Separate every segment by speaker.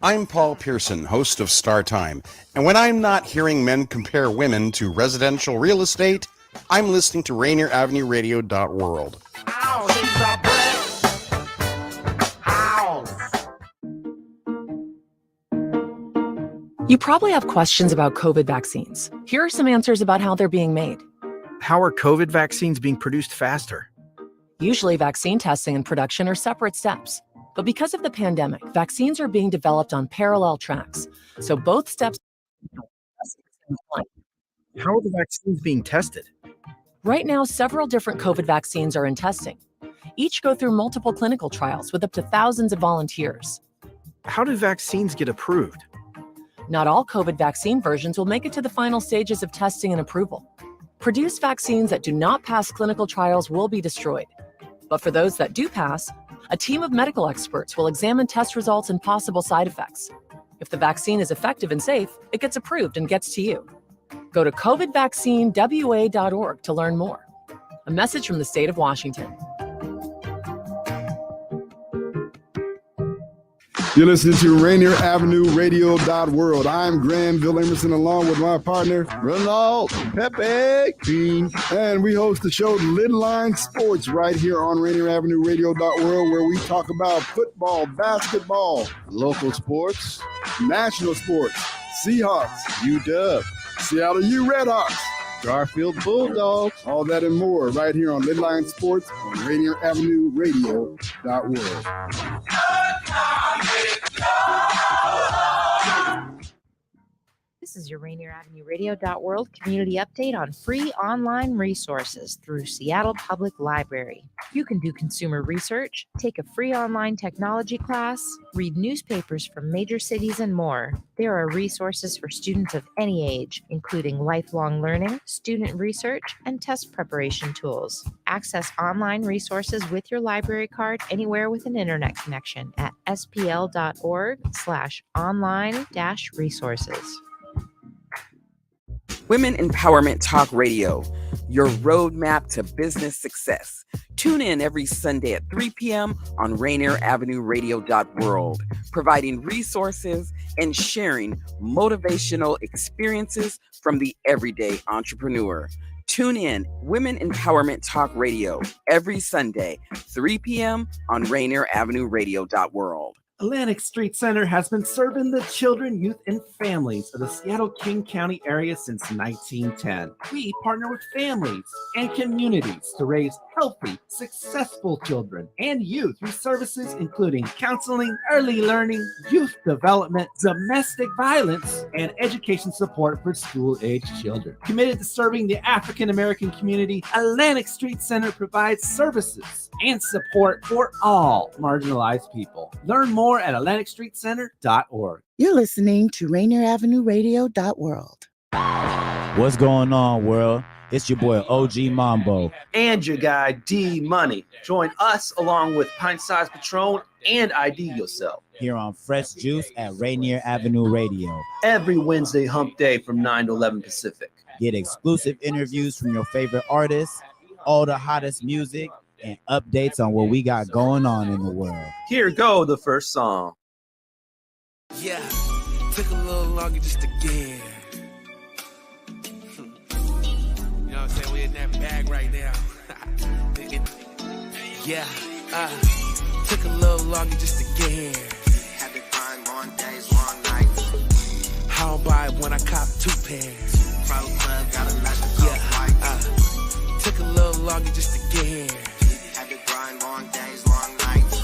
Speaker 1: I'm Paul Pearson, host of Star Time, and when I'm not hearing men compare women to residential real estate, I'm listening to Rainier Avenue Radio.world.
Speaker 2: You probably have questions about COVID vaccines. Here are some answers about how they're being made.
Speaker 3: How are COVID vaccines being produced faster?
Speaker 2: Usually, vaccine testing and production are separate steps. But because of the pandemic, vaccines are being developed on parallel tracks. So both steps.
Speaker 3: How are the vaccines being tested?
Speaker 2: Right now, several different COVID vaccines are in testing. Each go through multiple clinical trials with up to thousands of volunteers.
Speaker 3: How do vaccines get approved?
Speaker 2: Not all COVID vaccine versions will make it to the final stages of testing and approval. Produced vaccines that do not pass clinical trials will be destroyed. But for those that do pass, a team of medical experts will examine test results and possible side effects. If the vaccine is effective and safe, it gets approved and gets to you. Go to covidvaccinewa.org to learn more. A message from the state of Washington.
Speaker 4: You're listening to Rainier Avenue Radio.world. I'm Granville Emerson along with my partner,
Speaker 5: Ronald Pepe Bean.
Speaker 4: And we host the show Little Line Sports right here on Rainier Avenue Radio.world, where we talk about football, basketball,
Speaker 5: Local sports,
Speaker 4: national sports, Seahawks,
Speaker 5: UW,
Speaker 4: Seattle U Redhawks,
Speaker 5: Garfield Bulldogs.
Speaker 4: all that and more right here on Little Line Sports on Rainier Avenue Radio.world.
Speaker 6: This is your Rainier Avenue Radio.world community update on free online resources through Seattle Public Library. You can do consumer research, take a free online technology class, read newspapers from major cities, and more. There are resources for students of any age, including lifelong learning, student research, and test preparation tools. Access online resources with your library card anywhere with an internet connection at spl.org/online-resources.
Speaker 7: Women Empowerment Talk Radio, your roadmap to business success. Tune in every Sunday at 3 p.m. on Rainier Avenue Radio.world, providing resources and sharing motivational experiences from the everyday entrepreneur. Tune in Women Empowerment Talk Radio every Sunday, 3 p.m. on Rainier Avenue Radio.world.
Speaker 8: Atlantic Street Center has been serving the children, youth, and families of the Seattle-King County area since 1910. We partner with families and communities to raise healthy, successful children and youth through services including counseling, early learning, youth development, domestic violence, and education support for school-aged children. Committed to serving the African-American community, Atlantic Street Center provides services and support for all marginalized people. Learn more at AtlanticStreetCenter.org.
Speaker 9: You're listening to Rainier Avenue Radio.world.
Speaker 10: What's going on, world? It's your boy OG Mambo.
Speaker 11: And your guy D Money. Join us along with Pint Size Patron and ID Yourself
Speaker 10: Here on Fresh Juice at Rainier Avenue Radio.
Speaker 11: every Wednesday hump day from 9 to 11 Pacific.
Speaker 10: Get exclusive interviews from your favorite artists, all the hottest music, and updates on what we got going on in the world.
Speaker 11: Here go the first song.
Speaker 12: Yeah, took a little longer just to get. You know what I'm saying? We in that bag right now. Yeah, took a little longer just to get here.
Speaker 13: Had to grind long days, long nights.
Speaker 12: I don't buy it when I cop 2 pairs.
Speaker 13: Pro club, gotta match the color white.
Speaker 12: Took a little longer just to get here.
Speaker 13: Had to grind long days, long nights.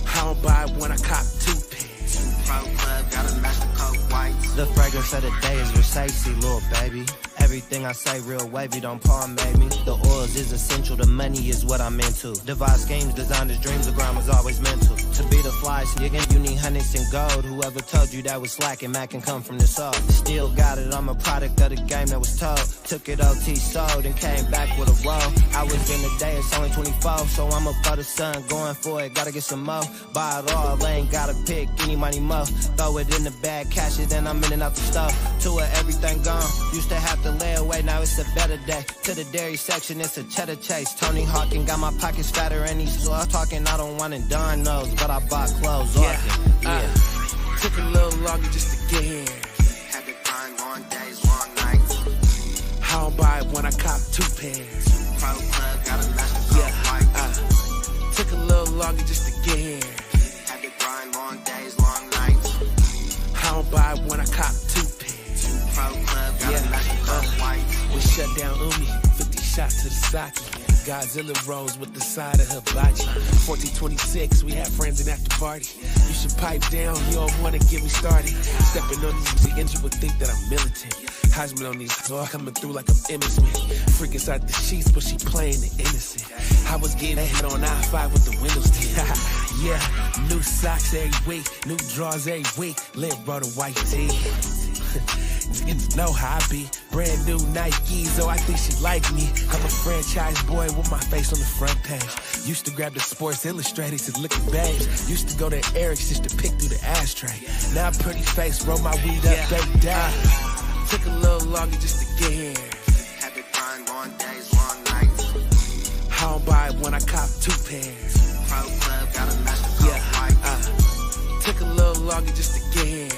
Speaker 12: I don't buy it when I cop 2 pairs.
Speaker 13: Pro club, gotta match the coke whites.
Speaker 14: The fragrance of the day is Versace, little baby. Everything I say real wavy, don't palm baby. The oils is essential, the money is what I'm into. Devise schemes, designers, dreams, the grind was always mental. To be the fly nigga, you need hundreds and gold. Whoever told you that was slacking, Mac can come from the soul. Still got it, I'm a product of the game that was told. Took it OT sold and came back with a roll. I was in the day, it's only 24, so I'm up for the sun, going for it, gotta get some more. Buy it all, I ain't gotta pick any money more. Throw it in the bag, cash it, then I'm in and out the store. To it, everything gone. Used to have to lay away, now it's a better day. To the dairy section, it's a cheddar chase. Tony Hawking got my pockets fatter and he's talking. I don't want it done nose, but I bought clothes.
Speaker 12: Yeah, Took a little longer just to get here.
Speaker 13: Had to grind long days, long nights.
Speaker 12: I don't buy it when I cop 2 pairs.
Speaker 13: Pro club, got a master
Speaker 12: Took a little longer just to get here.
Speaker 13: Had to grind long days, long nights.
Speaker 12: I don't buy it when I cop 2 pairs.
Speaker 13: Pro club, got a master white.
Speaker 12: We shut down Umi, 50 shots to the socket. Godzilla rose with the side of hibachi. 1426, we had friends in after party. You should pipe down, you don't wanna get me started. Stepping on these, the engine would think that I'm militant. Heisman on these, all coming through like I'm Emmitt Smith. Freak inside the sheets, but she playing the innocent. I was getting ahead on I-5 with the windows down. Yeah, new socks every week, new drawers every week. Lit brought a white tee. You know how I be. Brand new Nikes, oh I think she like me. I'm a franchise boy with my face on the front page. Used to grab the Sports Illustrated to look at babes. Used to go to Eric's just to pick through the ashtray. Now pretty face, roll my weed up, baked down. Took a little longer just to get here.
Speaker 13: Had to grind long days, long nights.
Speaker 12: I don't buy it when I cop 2 pairs.
Speaker 13: Pro club, got a master white.
Speaker 12: Took a little longer just to get here.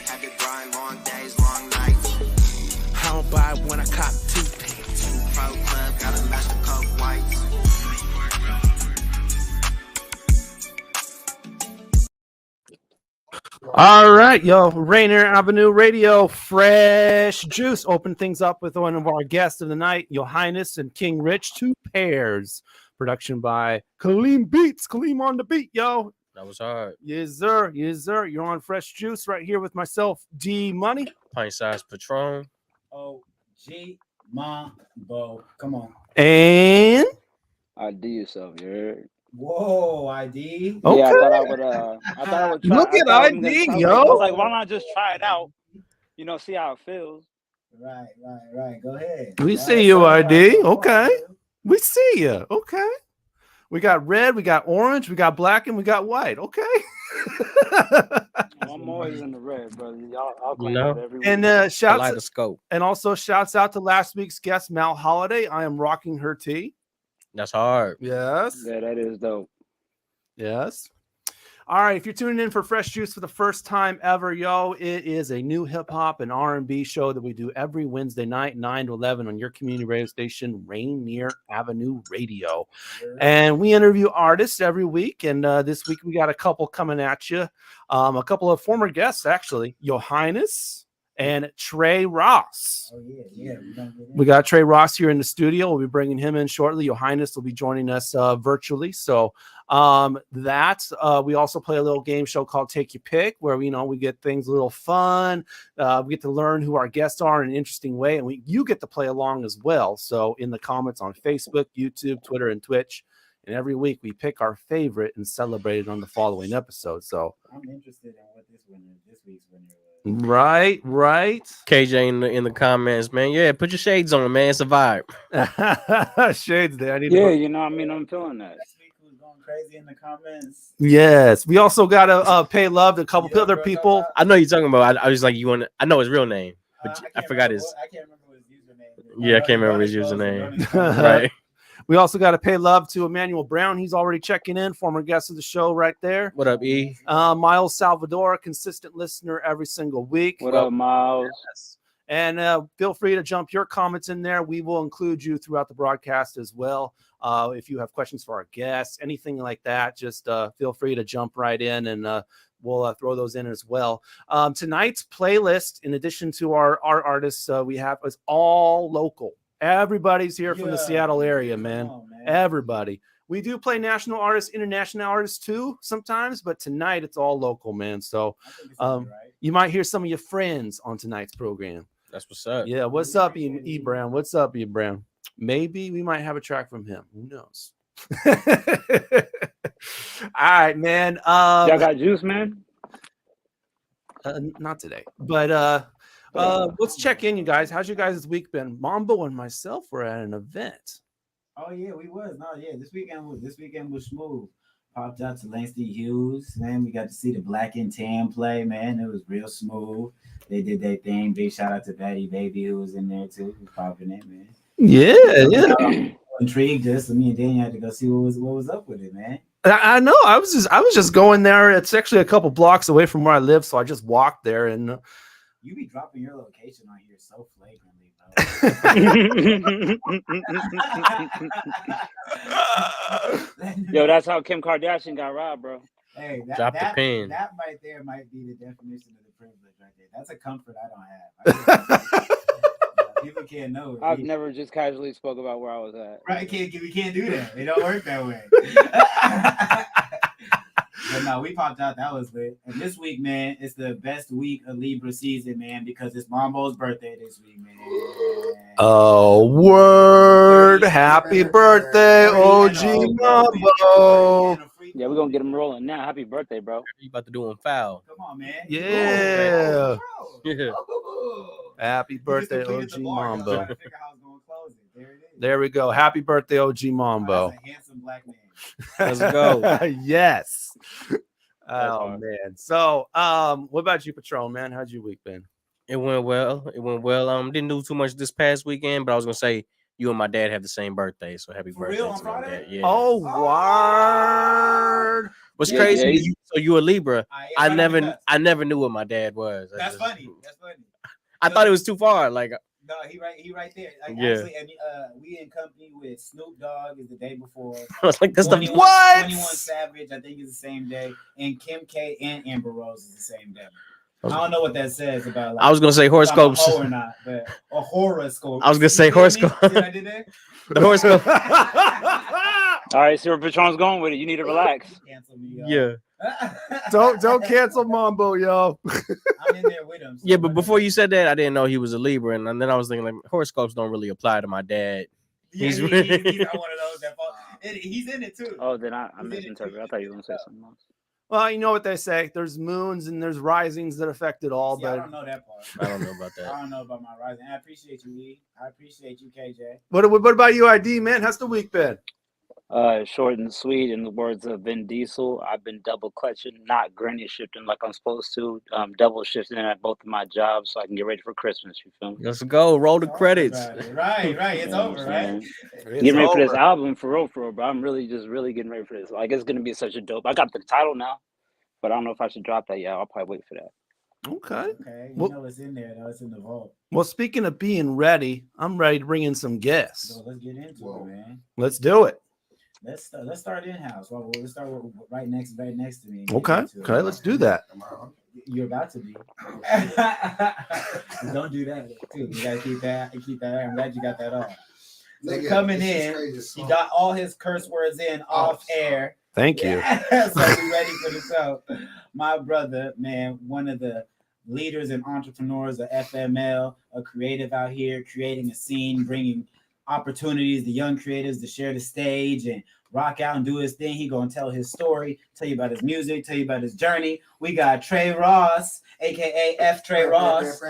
Speaker 13: Had to grind long days, long nights.
Speaker 12: I don't buy it when I cop 2 pairs.
Speaker 13: Pro club, got a master coke whites.
Speaker 3: All right, yo, Rainier Avenue Radio, Fresh Juice. Open things up with one of our guests of the night, Yohiness and King Rich, 2 pairs. Production by Kaleem Beats. Kaleem on the beat, yo.
Speaker 15: That was hard.
Speaker 3: Yes, sir. Yes, sir. You're on Fresh Juice right here with myself, D Money.
Speaker 15: Pint Size Patron.
Speaker 10: OG Mambo. Come on.
Speaker 3: And
Speaker 16: IDYourself, you heard?
Speaker 10: Whoa, ID.
Speaker 3: Okay.
Speaker 16: Yeah, I thought I would try.
Speaker 3: Look at ID, yo.
Speaker 16: I was like, why not just try it out? You know, see how it feels.
Speaker 10: Right. Go ahead.
Speaker 3: We see you, ID. Okay. We see you. Okay. We got red, we got orange, we got black, and we got white. Okay.
Speaker 16: I'm always in the red, brother. I'll claim
Speaker 15: No.
Speaker 16: it every week.
Speaker 3: And shouts
Speaker 15: Kaleidoscope.
Speaker 3: and also shouts out to last week's guest, Mal Holiday. I am rocking her tee.
Speaker 15: That's hard.
Speaker 3: Yes.
Speaker 16: Yeah, that is dope.
Speaker 3: Yes. All right, if you're tuning in for Fresh Juice for the first time ever, yo, it is a new hip hop and R&B show that we do every Wednesday night, 9 to 11 on your community radio station, Rainier Avenue Radio. And we interview artists every week. And this week we got a couple coming at you. A couple of former guests, actually, Yohiness and Tre Ross.
Speaker 10: Oh, yeah.
Speaker 3: We got Tre Ross here in the studio. We'll be bringing him in shortly. Yohiness will be joining us virtually. So we also play a little game show called Take Your Pick, where we get things a little fun. We get to learn who our guests are in an interesting way, and you get to play along as well. So in the comments on Facebook, YouTube, Twitter, and Twitch. And every week we pick our favorite and celebrate it on the following episode. So
Speaker 10: I'm interested in what this week's winner was.
Speaker 3: Right.
Speaker 15: KJ in the comments, man. Yeah, put your shades on, man. It's a vibe.
Speaker 3: Shades there.
Speaker 16: I'm feeling that.
Speaker 10: Going crazy in the comments.
Speaker 3: Yes. We also got to pay love to a couple other people.
Speaker 15: I know you're talking about. I was like, I know his real name, but I forgot his.
Speaker 10: I can't remember his username.
Speaker 15: Yeah, I can't remember his username. Right.
Speaker 3: We also got to pay love to Emmanuel Brown. He's already checking in, former guest of the show right there.
Speaker 15: What up, E?
Speaker 3: Miles Salvador, consistent listener every single week.
Speaker 16: What up, Miles?
Speaker 3: Yes. And feel free to jump your comments in there. We will include you throughout the broadcast as well. If you have questions for our guests, anything like that, just feel free to jump right in and we'll throw those in as well. Tonight's playlist, in addition to our artists, we have is all local. Everybody's here from the Seattle area, man. Everybody. We do play national artists, international artists too sometimes, but tonight it's all local, man. So you might hear some of your friends on tonight's program.
Speaker 15: That's what's up.
Speaker 3: Yeah, what's up, E. Brown? What's up, E. Brown? Maybe we might have a track from him. Who knows? All right, man.
Speaker 16: Y'all got juice, man?
Speaker 3: Not today, but let's check in, you guys. How's you guys' week been? Mambo and myself were at an event.
Speaker 10: Oh yeah, we was. This weekend was smooth. Popped out to Langston Hughes, man. We got to see the Black and Tan play, man. It was real smooth. They did their thing. Big shout out to Batty Baby, who was in there too, who popping it, man.
Speaker 3: Yeah.
Speaker 10: Intrigued us. So me and Daniel had to go see what was up with it, man.
Speaker 3: I know. I was just going there. It's actually a couple blocks away from where I live, so I just walked there. And
Speaker 10: you be dropping your location on here so flagrantly, bro.
Speaker 16: Yo, that's how Kim Kardashian got robbed, bro.
Speaker 10: Hey,
Speaker 15: Drop the pin.
Speaker 10: That right there might be the definition of the privilege right there. That's a comfort I don't have. People can't know it.
Speaker 16: I've never just casually spoke about where I was at.
Speaker 10: Right? We can't do that. It don't work that way. But no, we popped out. That was lit. And this week, man, it's the best week of Libra season, man, because it's Mambo's birthday this week, man.
Speaker 3: oh, word! Happy birthday, OG Mambo!
Speaker 16: Yeah, we're gonna get him rolling now. Happy birthday, bro.
Speaker 15: You about to do him foul.
Speaker 10: Come on, man.
Speaker 3: Yeah.
Speaker 15: Yeah.
Speaker 3: Happy birthday,
Speaker 10: completed
Speaker 3: OG
Speaker 10: the bar. I was
Speaker 3: Mambo.
Speaker 10: trying to figure out how I was gonna close it. There it is.
Speaker 3: There we go. Happy birthday, OG Mambo.
Speaker 10: That's a handsome black man.
Speaker 15: Let's go.
Speaker 3: Yes. Oh
Speaker 16: hard.
Speaker 3: man. So, what about you, Patron, man? How's your week been?
Speaker 15: It went well. Didn't do too much this past weekend, but I was gonna say you and my dad have the same birthday, so happy birthday
Speaker 10: real, on
Speaker 15: to my
Speaker 10: Friday?
Speaker 15: dad. Yeah.
Speaker 3: Oh, word.
Speaker 15: What's
Speaker 16: Yeah,
Speaker 15: crazy?
Speaker 16: yeah.
Speaker 15: So you a Libra. I
Speaker 10: right
Speaker 15: never
Speaker 10: on the cusp.
Speaker 15: I never knew what my dad was.
Speaker 10: That's funny. That's funny.
Speaker 15: I thought it was too far. Like
Speaker 10: No, he right there. Like,
Speaker 15: Yeah.
Speaker 10: actually, and we in company with Snoop Dogg is the day before.
Speaker 15: I was like, that's the
Speaker 10: 21
Speaker 15: what?
Speaker 10: 21 Savage, I think, is the same day, and Kim K and Amber Rose is the same day. I don't know what that says about. Like,
Speaker 15: I was gonna say horoscopes.
Speaker 10: or not, but a horoscope.
Speaker 15: I was gonna say
Speaker 10: You feel me?
Speaker 15: horoscope.
Speaker 10: See what I did there?
Speaker 15: The horoscope.
Speaker 16: All right, see where Patron's going with it. You need to relax.
Speaker 10: Cancel me,
Speaker 15: Yeah.
Speaker 3: Don't cancel Mambo, yo.
Speaker 10: I'm in there with him. So
Speaker 15: Yeah, but before you said that, I didn't know he was a Libra, and then I was thinking like horoscopes don't really apply to my dad.
Speaker 10: yeah,
Speaker 15: he's
Speaker 10: he's not one of those that fall. He's in it too.
Speaker 16: Oh, then I misinterpreted. I thought you were gonna say something else.
Speaker 3: Well, you know what they say. There's moons and there's risings that affect it all,
Speaker 10: See, I
Speaker 3: but
Speaker 10: don't know that part.
Speaker 15: I don't know about
Speaker 10: I
Speaker 15: that.
Speaker 10: don't know about my rising. I appreciate you, E. I appreciate you, KJ.
Speaker 3: what about you, ID, man? How's the week been?
Speaker 16: Short and sweet. In the words of Vin Diesel, I've been double clutching, not granny shifting like I'm supposed to. Double shifting at both of my jobs so I can get ready for Christmas. You feel me?
Speaker 15: Let's go. Roll the credits.
Speaker 10: Right. It's
Speaker 16: You know
Speaker 10: over,
Speaker 16: what I'm
Speaker 10: right?
Speaker 16: saying? Getting ready for this album for real, bro. I'm really getting ready for this. Like, it's gonna be such a dope. I got the title now, but I don't know if I should drop that yet. I'll probably wait for that.
Speaker 3: Okay.
Speaker 10: Okay. You
Speaker 3: Well-
Speaker 10: know it's in there, though. It's in the vault.
Speaker 3: Well, speaking of being ready, I'm ready to bring in some guests.
Speaker 10: So let's get into it, man.
Speaker 3: Let's do it.
Speaker 10: Let's start in house. Well, let's start with right next to me.
Speaker 3: Okay. Okay, let's do that.
Speaker 10: You're about to be. Don't do that too. You gotta keep that. I'm glad you got that off. So
Speaker 17: Nigga,
Speaker 10: coming
Speaker 17: this is
Speaker 10: in,
Speaker 17: crazy as
Speaker 10: he
Speaker 17: fuck.
Speaker 10: got all his curse words in off air.
Speaker 3: Thank you.
Speaker 10: So we ready for the show. My brother, man, one of the leaders and entrepreneurs of FML, a creative out here, creating a scene, bringing opportunities to young creatives to share the stage and rock out and do his thing. He gonna tell his story, tell you about his music, tell you about his journey. We got Tre Ross, aka F Tre Ross.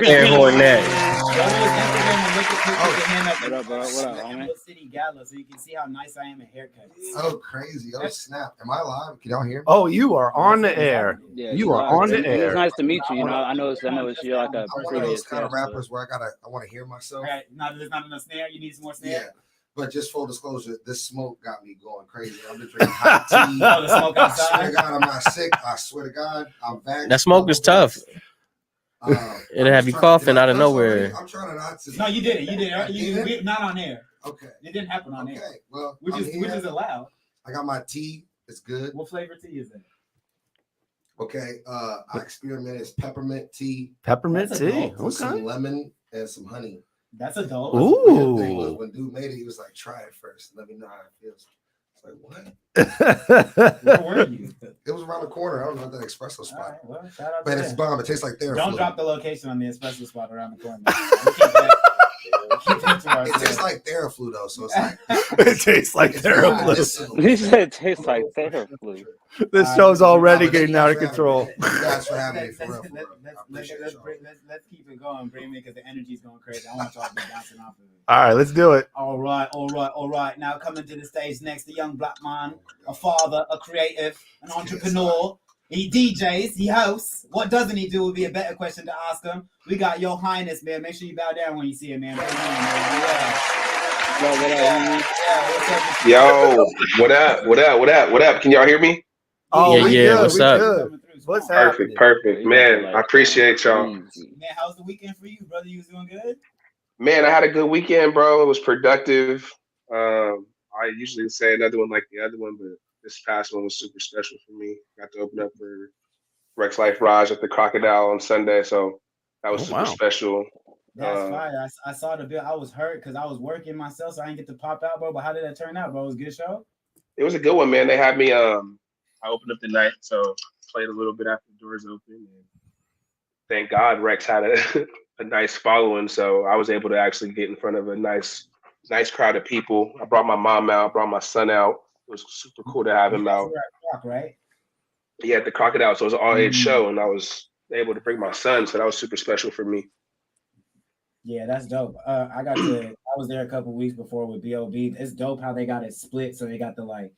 Speaker 15: Air horn net.
Speaker 16: What up, bro? What up, homie?
Speaker 10: City Gala, so you can see how nice I am at haircuts.
Speaker 17: Oh, crazy. Oh, snap. Am I live? Can y'all hear me?
Speaker 3: Oh, you are on the air.
Speaker 16: Yeah,
Speaker 3: You are on the
Speaker 16: It's
Speaker 3: air.
Speaker 16: nice to meet you. You know, I know it's you're like a
Speaker 17: I'm one of
Speaker 16: previous
Speaker 17: those kind of
Speaker 16: guest, so-
Speaker 17: rappers where I want to hear myself.
Speaker 10: All right, there's not enough snare. You need some more snare.
Speaker 17: Yeah. But just full disclosure, this smoke got me going crazy. I've been drinking hot tea.
Speaker 10: Oh, the smoke
Speaker 17: I swear
Speaker 10: outside.
Speaker 17: to God, I'm not sick. I swear to God, I'm back.
Speaker 15: That smoke is tough. It'll have you coughing out of nowhere.
Speaker 17: I'm trying not to.
Speaker 10: No, you did it. You did
Speaker 17: I
Speaker 10: it.
Speaker 17: did it?
Speaker 10: Not on air.
Speaker 17: Okay.
Speaker 10: It didn't happen on air.
Speaker 17: Okay. Well,
Speaker 10: Which
Speaker 17: I'm
Speaker 10: is
Speaker 17: here.
Speaker 10: allowed.
Speaker 17: I got my tea. It's good.
Speaker 10: What flavor tea is it?
Speaker 17: Okay. I experimented. It's peppermint tea.
Speaker 3: Peppermint
Speaker 10: That's
Speaker 3: tea.
Speaker 10: adult.
Speaker 17: With some
Speaker 3: Okay.
Speaker 17: lemon and some honey.
Speaker 10: That's adult.
Speaker 17: Weird thing was
Speaker 3: Ooh.
Speaker 17: when dude made it, he was like, "Try it first. Let me know how it feels." It's like, what?
Speaker 10: Where were you?
Speaker 17: It was around the corner. I don't know that espresso
Speaker 10: All
Speaker 17: spot,
Speaker 10: right, well, shout out
Speaker 17: but
Speaker 10: to
Speaker 17: it's
Speaker 10: them.
Speaker 17: bomb. It tastes like therapy.
Speaker 10: Don't drop the location on the espresso spot around the corner. Keep that to
Speaker 17: It
Speaker 10: ourselves.
Speaker 17: tastes like Theraflu though, so it's like
Speaker 3: It tastes like
Speaker 17: it's
Speaker 3: Theraflu.
Speaker 17: medicinal.
Speaker 16: He said it tastes like Theraflu.
Speaker 3: This show's already getting out of control.
Speaker 17: You guys for having me for real.
Speaker 10: Let's keep it going, bring me, because the energy's going crazy. I want y'all to be bouncing off of it.
Speaker 3: All right, let's do it.
Speaker 10: All right. Now coming to the stage next, the young black man, a father, a creative, an entrepreneur. He DJs, he hosts. What doesn't he do would be a better question to ask him. We got Yohiness, man. Make sure you bow down when you see him, man. Bring him in, man. Yeah.
Speaker 18: Yo, what up? What up? What up? What up? Can y'all hear me?
Speaker 3: Oh, we good.
Speaker 15: What's
Speaker 3: we
Speaker 15: up?
Speaker 3: good. What's
Speaker 18: Perfect,
Speaker 3: happening?
Speaker 18: perfect, man. I appreciate y'all.
Speaker 10: Man, how's the weekend for you, brother? You was doing good?
Speaker 18: Man, I had a good weekend, bro. It was productive. I usually say another one like the other one, but this past one was super special for me. Got to open up for Rex Life Raj at the Crocodile on Sunday, so that was super special.
Speaker 10: That's fire. I saw the bill. I was hurt because I was working myself, so I didn't get to pop out, bro. But how did that turn out, bro? It was a good show?
Speaker 18: It was a good one, man. They had me. I opened up the night, so played a little bit after the doors open. And thank God Rex had a nice following, so I was able to actually get in front of a nice crowd of people. I brought my mom out, brought my son out. It was super cool to have him out.
Speaker 10: Right?
Speaker 18: Yeah, at the Crocodile, so it was an all-age show, and I was able to bring my son, so that was super special for me.
Speaker 10: Yeah, that's dope. I was there a couple weeks before with B.O.B. It's dope how they got it split, so they got the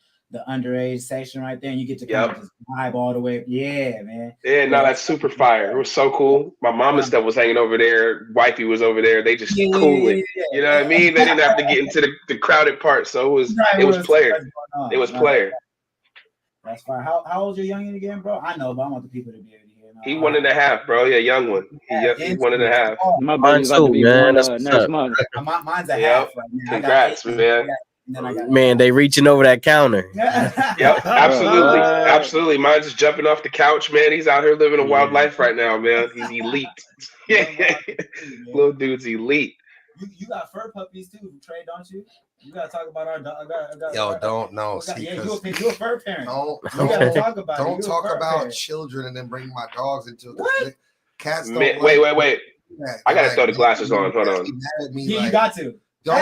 Speaker 10: underage section right there, and you get to kind of just vibe all the way. Yeah, man.
Speaker 18: Yeah, no, that's super fire. It was so cool. My mom and stuff was hanging over there. Wifey was over there. They just cool it. You know what I mean? They didn't have to get into the crowded part, so it was player. It was player.
Speaker 10: That's fine. How old's your youngin again, bro? I know, but I want the people to be able to hear.
Speaker 18: He 1.5, bro. Yeah, young one. He 1.5.
Speaker 16: My baby's about to be
Speaker 15: man. That's
Speaker 16: next month.
Speaker 10: Mine's a half right now.
Speaker 18: Congrats, man.
Speaker 15: Man, they reaching over that counter.
Speaker 18: Yep, absolutely. Absolutely. Mine's just jumping off the couch, man. He's out here living a wild life right now, man. He's elite. Little dude's elite.
Speaker 10: You got fur puppies too, Trey, don't you? You gotta talk about our dog.
Speaker 17: Don't know.
Speaker 10: You're a fur parent.
Speaker 17: Don't
Speaker 10: talk about
Speaker 17: don't talk about children and then bring my dogs into it.
Speaker 10: What?
Speaker 17: Cats don't.
Speaker 18: Wait. I gotta throw the glasses on. Hold on.
Speaker 10: You got to.
Speaker 17: Don't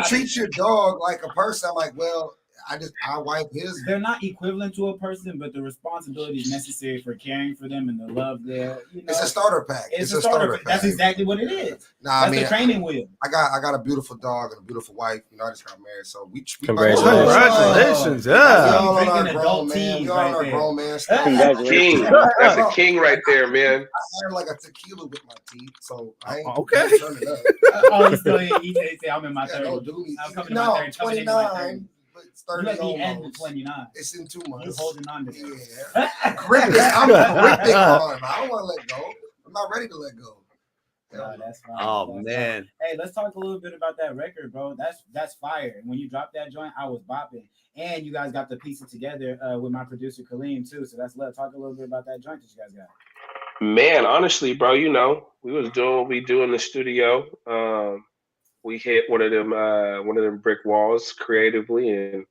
Speaker 17: treat your dog like a person. I'm like, well, I wipe his.
Speaker 10: They're not equivalent to a person, but the responsibility is necessary for caring for them and the love there.
Speaker 17: It's a starter pack.
Speaker 10: It's a starter pack. That's exactly what it is.
Speaker 17: That's
Speaker 10: the training wheel.
Speaker 17: I got a beautiful dog and a beautiful wife. I just got married, so we
Speaker 3: Congratulations. Yeah.
Speaker 17: We all on our grown man.
Speaker 18: King. That's a king right there, man.
Speaker 17: I had like a tequila with my teeth, so I ain't
Speaker 3: okay.
Speaker 17: Turn it up.
Speaker 10: He say I'm in my 30s. I'm coming to my 30s.
Speaker 17: 29. It's 30
Speaker 10: 29.
Speaker 17: It's in 2 months.
Speaker 10: You're holding on to it.
Speaker 17: Yeah. Gripping. I'm gripping on. I don't want to let go. I'm not ready to let go.
Speaker 10: No, that's fine.
Speaker 3: Oh man.
Speaker 10: Hey, let's talk a little bit about that record, bro. That's fire. When you dropped that joint, I was bopping. And you guys got to piece it together with my producer Kaleem too. So let's talk a little bit about that joint that you guys got.
Speaker 18: Man, honestly, bro, we was doing what we do in the studio. We hit one of them brick walls creatively, and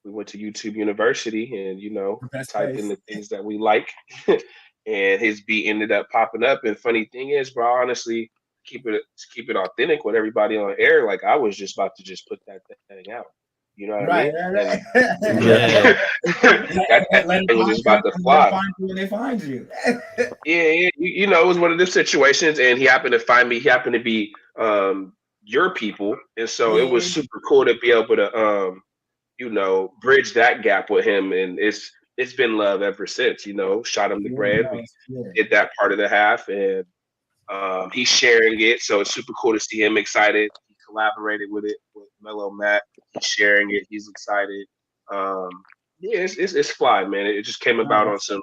Speaker 18: we went to YouTube University and typed in the things that we like, and his beat ended up popping up. And funny thing is, bro, honestly, keep it authentic with everybody on air. Like I was just about to just put that thing out. You know what I mean?
Speaker 10: Right.
Speaker 18: Yeah. that thing was just about to fly.
Speaker 10: When they find you.
Speaker 18: Yeah. It was one of those situations, and he happened to find me. He happened to be your people, and so it was super cool to be able to bridge that gap with him, and it's been love ever since. Shot him the bread, we did that part of the half, and he's sharing it, so it's super cool to see him excited. He collaborated with it with Mellow Matt. He's sharing it, he's excited. It's fly, man. It just came about on some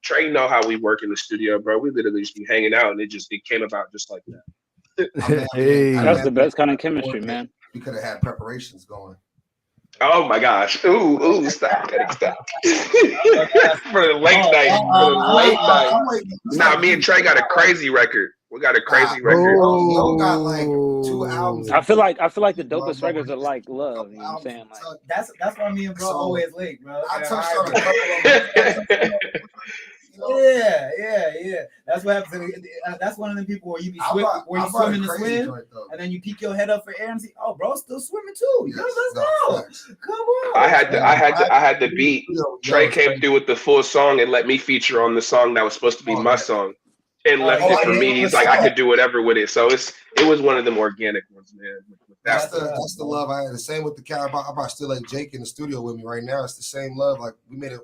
Speaker 18: Trey, how we work in the studio, bro. We literally just be hanging out, and it came about just like that.
Speaker 16: That's the best kind of chemistry, man.
Speaker 17: We could have had preparations going.
Speaker 18: Oh my gosh! Ooh! Stop! For the late night. Nah, me and Trey got a crazy record. We got a crazy record.
Speaker 17: Yo got like 2 albums.
Speaker 16: I feel like the dopest records are like love. You know what I'm saying? Like
Speaker 10: that's why me and bro always link, bro.
Speaker 17: I touched on a couple of them.
Speaker 10: Yeah. That's what happens. That's one of the people where you swim in the swim, and then you peek your head up for air and see, oh, bro, still swimming too. Let's go. Come on.
Speaker 18: I had the beat. Trey came through with the full song and let me feature on the song that was supposed to be my song, and left it for me. He's like, I could do whatever with it. So it was one of them organic ones, man.
Speaker 17: That's the love I had. The same with the cat. I brought Still Like Jake in the studio with me right now. It's the same love. Like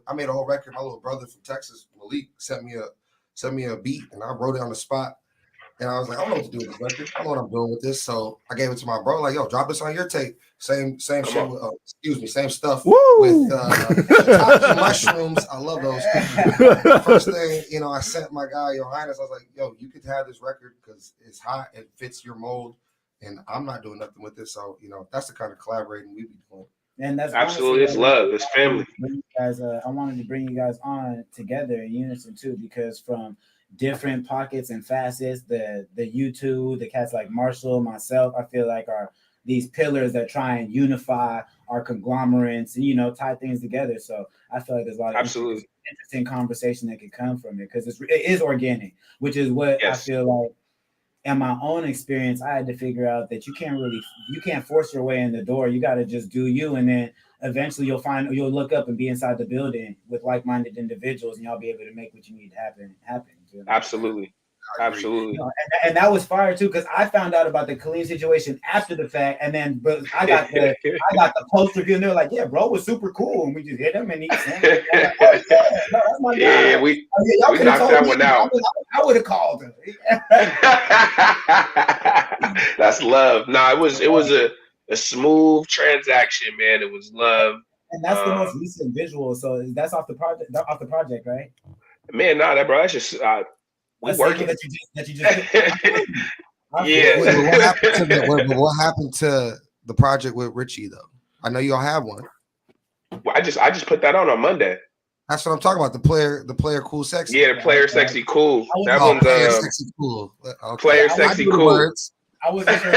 Speaker 17: I made a whole record. My little brother from Texas, Malik, sent me a beat, and I wrote it on the spot. And I was like, I don't know what to do with this record. I don't know what I'm doing with this. So I gave it to my bro, like, yo, drop this on your tape. Same shit with, same stuff with mushrooms. I love those. First thing, I sent my guy Yohiness. I was like, yo, you could have this record because it's hot, it fits your mold, and I'm not doing nothing with it. So, that's the kind of collaborating we be doing.
Speaker 10: And that's
Speaker 18: absolutely, it's love, it's family.
Speaker 10: Guys, I wanted to bring you guys on together in unison too, because from different pockets and facets, the U2, the cats like Marshall, myself, I feel like are these pillars that try and unify our conglomerates and tie things together. So I feel like there's a lot of interesting conversation that could come from it because it is organic, which is what I feel like. In my own experience, I had to figure out that you can't force your way in the door. You got to just do you, and then eventually you'll look up and be inside the building with like-minded individuals, and y'all be able to make what you need to happen.
Speaker 18: Absolutely.
Speaker 10: And that was fire too, because I found out about the Khalil situation after the fact, and then I got the post review, and they were like, "Yeah, bro, was super cool," and we just hit him, and he said, like, "Oh yeah, no, that's my guy."
Speaker 18: We knocked that one out.
Speaker 10: I would have called him.
Speaker 18: That's love. No, it was a smooth transaction, man. It was love.
Speaker 10: And that's the most recent visual. So that's off the project, right?
Speaker 18: Man, that bro. That's just we working.
Speaker 10: That you just
Speaker 18: yeah.
Speaker 17: What happened to the project with Richie though? I know y'all have one.
Speaker 18: Well, I just put that on Monday.
Speaker 17: That's what I'm talking about. The player cool sexy.
Speaker 18: Yeah, the player sexy cool. That one's
Speaker 17: player sexy cool. Okay.
Speaker 18: Player sexy cool.
Speaker 10: I wasn't sure.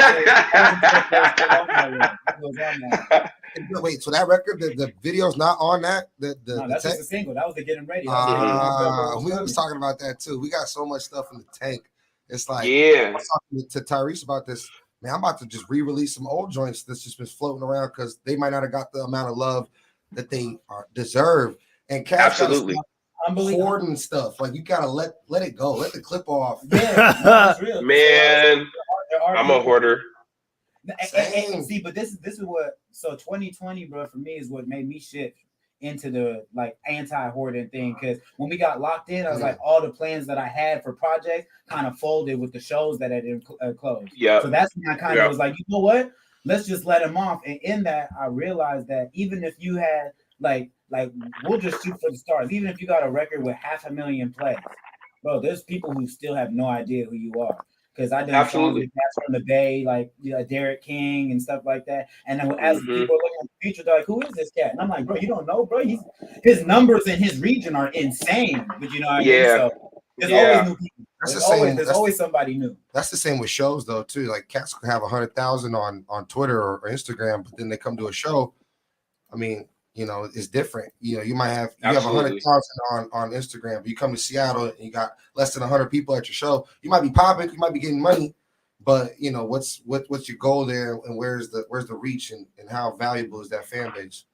Speaker 17: Wait, so that record, the video's not on that? No,
Speaker 10: that's just a single. That was the Getting Ready.
Speaker 17: We was talking about that too. We got so much stuff in the tank. It's like, I was talking to Tyrese about this. Man, I'm about to just re-release some old joints that's just been floating around because they might not have got the amount of love that they deserve. And Cash
Speaker 18: absolutely
Speaker 17: hoarding stuff. Like you gotta let it go. Let the clip off.
Speaker 10: Yeah, real.
Speaker 18: Man, I'm a hoarder.
Speaker 10: And see, but this is what 2020, bro, for me is what made me shift into the like anti-hoarding thing. Because when we got locked in, I was like, all the plans that I had for projects kind of folded with the shows that had closed.
Speaker 18: Yeah.
Speaker 10: So that's when I kind of was like, you know what? Let's just let them off. And in that, I realized that even if you had like we'll just shoot for the stars. Even if you got a record with 500,000 plays, bro, there's people who still have no idea who you are. Because I done songs with cats from the Bay, like Derek King and stuff like that. And then as people are looking at the future, they're like, "Who is this cat?" And I'm like, "Bro, you don't know, bro. His numbers in his region are insane." But you know what I mean? So there's always new people. There's always somebody new.
Speaker 17: That's the same with shows though too. Like cats could have 100,000 on Twitter or Instagram, but then they come to a show. I mean, it's different. You might have 100,000 on Instagram, but you come to Seattle and you got less than 100 people at your show. You might be popping, you might be getting money, but what's your goal there, and where's the reach, and how valuable is that fan base?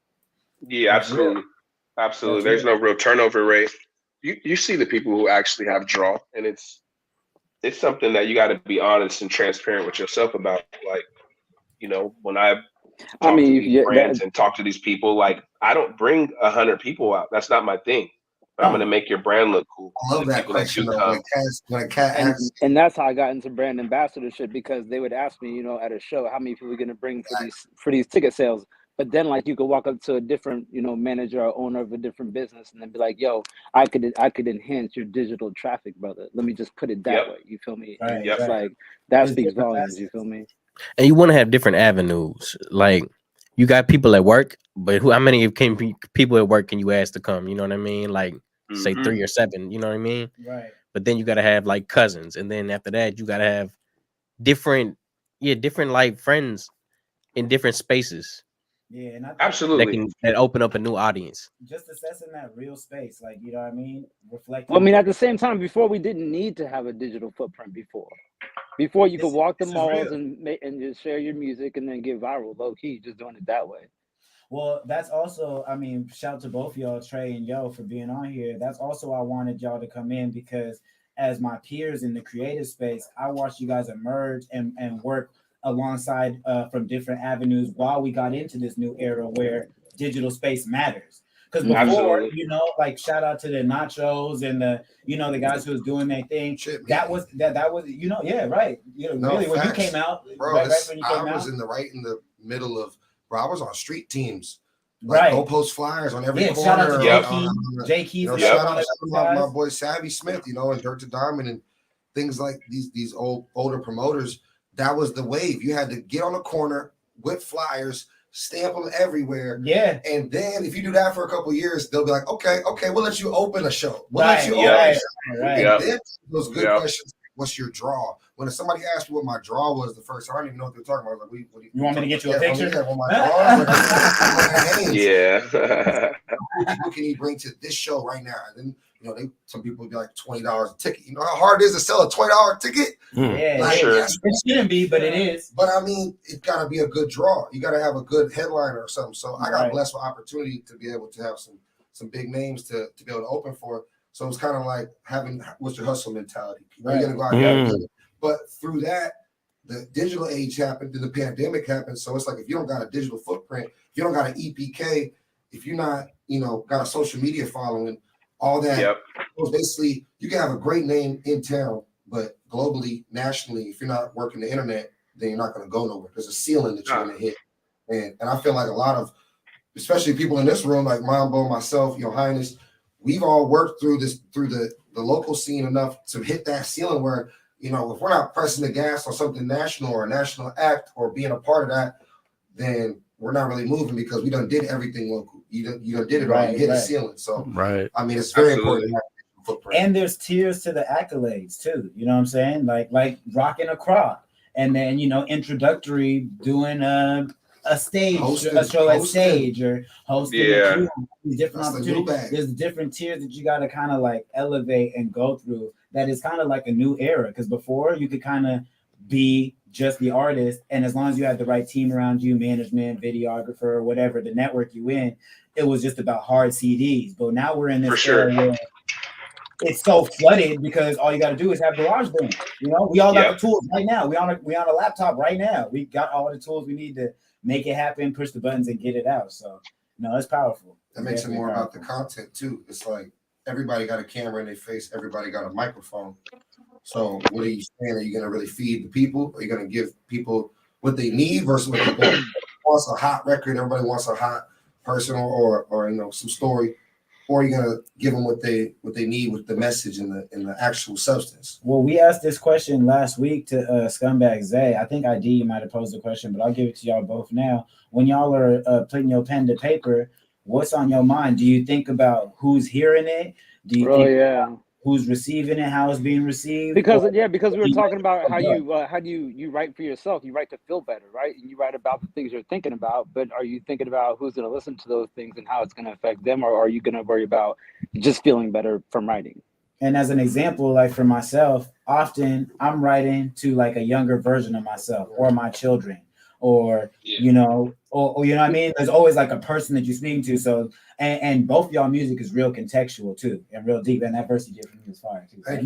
Speaker 18: Yeah, absolutely. There's no real turnover rate. You see the people who actually have draw, and it's something that you got to be honest and transparent with yourself about. Like, when I talk to these brands and talk to these people, like I don't bring 100 people out. That's not my thing. But I'm gonna make your brand look cool.
Speaker 17: I love that question.
Speaker 16: And that's how I got into brand ambassadorship, because they would ask me, at a show, how many people are gonna bring for these ticket sales. But then, like, you could walk up to a different, manager or owner of a different business, and then be like, "Yo, I could enhance your digital traffic, brother. Let me just put it that way." You feel me?
Speaker 10: Right,
Speaker 16: it's like that speaks volumes. You feel me?
Speaker 15: And you want to have different avenues. Like you got people at work, but how many people at work can you ask to come? You know what I mean? Like say 3 or 7. You know what I mean?
Speaker 10: Right.
Speaker 15: But then you got to have like cousins, and then after that you got to have different like friends in different spaces.
Speaker 10: Yeah, and
Speaker 18: absolutely
Speaker 15: that open up a new audience.
Speaker 10: Just assessing that real space, like, you know what I mean? Reflecting.
Speaker 16: Well, I mean, at the same time, before we didn't need to have a digital footprint. Before you could walk the malls and just share your music and then get viral, low key, just doing it that way.
Speaker 10: Well, that's also, I mean, shout to both y'all, Trey and Yo, for being on here. That's also why I wanted y'all to come in, because as my peers in the creative space, I watched you guys emerge and work alongside from different avenues while we got into this new era where digital space matters. Because before,
Speaker 18: Absolutely.
Speaker 10: you know, like shout out to the nachos and the, you know, the guys who was doing their thing. That was, you know, yeah, right. You know,
Speaker 17: No,
Speaker 10: really when you
Speaker 17: facts.
Speaker 10: came out,
Speaker 17: Bro,
Speaker 10: right when you came
Speaker 17: I
Speaker 10: out.
Speaker 17: was in the middle of, bro, I was on street teams.
Speaker 10: Right.
Speaker 17: Go post flyers on every corner.
Speaker 10: Shout out to Jay Keith.
Speaker 17: You know, shout out to my boy Savvy Smith, you know, and Dirt to Diamond and things like these older promoters. That was the wave. You had to get on the corner with flyers, stamp them everywhere.
Speaker 10: Yeah.
Speaker 17: And then if you do that for a couple of years, they'll be like, okay, we'll let you open a show. We'll let you open a show.
Speaker 10: Right.
Speaker 17: And then those good questions. What's your draw? When somebody asked me what my draw was the first time, I didn't even know what they're talking about. I was like, what do
Speaker 10: you want me to get you a picture?
Speaker 18: Yeah.
Speaker 17: What can you bring to this show right now? And then, you know, some people would be like $20 a ticket. You know how hard it is to sell a $20 ticket?
Speaker 10: Yeah,
Speaker 17: like,
Speaker 10: sure. It shouldn't be, but it is.
Speaker 17: But I mean, it's got to be a good draw. You got to have a good headliner or something. So I got blessed with opportunity to be able to have some big names to be able to open for. So it's kind of like having what's your hustle mentality. You're going to go out there. But through that, the digital age happened, then the pandemic happened. So it's like if you don't got a digital footprint, if you don't got an EPK, if you're not, you know, got a social media following, all that. So basically, you can have a great name in town, but globally, nationally, if you're not working the internet, then you're not going to go nowhere. There's a ceiling that you're going to hit. And I feel like a lot of, especially people in this room, like Mambo, myself, Yohiness, we've all worked through the local scene enough to hit that ceiling where, you know, if we're not pressing the gas on something national or a national act or being a part of that, then we're not really moving because we done did everything local. You done did it all. You hit a ceiling. So, I mean, it's very important to have a footprint.
Speaker 10: And there's tiers to the accolades too. You know what I'm saying? Like rocking a crop, and then, you know, introductory doing a stage, a show at stage, or hosting these different opportunities. There's different tiers that you got to kind of like elevate and go through. That is kind of like a new era, because before you could kind of be just the artist, and as long as you had the right team around you, management, videographer, or whatever, the network you in, it was just about hard CDs. But now we're in this era where it's so flooded because all you got to do is have GarageBand. You know, we all got the tools right now. We on a laptop right now. We got all the tools we need to make it happen, push the buttons, and get it out. So, no, it's powerful.
Speaker 17: That makes it more about the content too. It's like everybody got a camera in their face. Everybody got a microphone. So what are you saying? Are you going to really feed the people? Are you going to give people what they need versus what they want? Everybody wants a hot record. Everybody wants a hot person or you know, some story. Or are you going to give them what they need with the message and the actual substance?
Speaker 10: Well, we asked this question last week to Scumbag Zay. I think ID might have posed the question, but I'll give it to y'all both now. When y'all are putting your pen to paper, what's on your mind? Do you think about who's hearing it? Do you think about who's receiving it, how it's being received?
Speaker 16: Because we were talking about how you write for yourself. You write to feel better, right? And you write about the things you're thinking about, but are you thinking about who's going to listen to those things and how it's going to affect them, or are you going to worry about just feeling better from writing?
Speaker 10: And as an example, like for myself, often I'm writing to like a younger version of myself or my children, or you know, or you know what I mean? There's always like a person that you're speaking to. So and both of y'all music is real contextual too and real deep. And that verse you did for me was fire too.
Speaker 17: Thank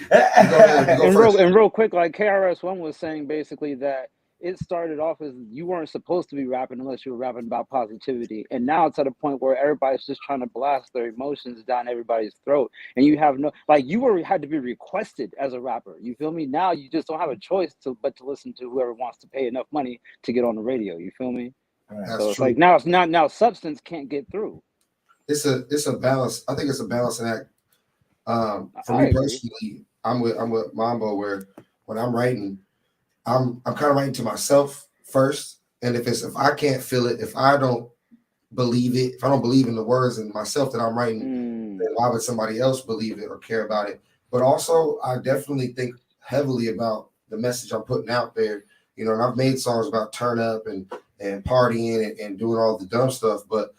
Speaker 17: you.
Speaker 16: And real quick, like KRS-One was saying basically that it started off as you weren't supposed to be rapping unless you were rapping about positivity. And now it's at a point where everybody's just trying to blast their emotions down everybody's throat. And you have no, like had to be requested as a rapper. You feel me? Now you just don't have a choice but to listen to whoever wants to pay enough money to get on the radio. You feel me? So it's like now substance can't get through.
Speaker 17: It's a balance. I think it's a balancing act. For me personally, I'm with Mambo, where when I'm writing, I'm kind of writing to myself first. And if I can't feel it, if I don't believe it, if I don't believe in the words and myself that I'm writing, then why would somebody else believe it or care about it? But also, I definitely think heavily about the message I'm putting out there. You know, and I've made songs about turn up and partying and doing all the dumb stuff. But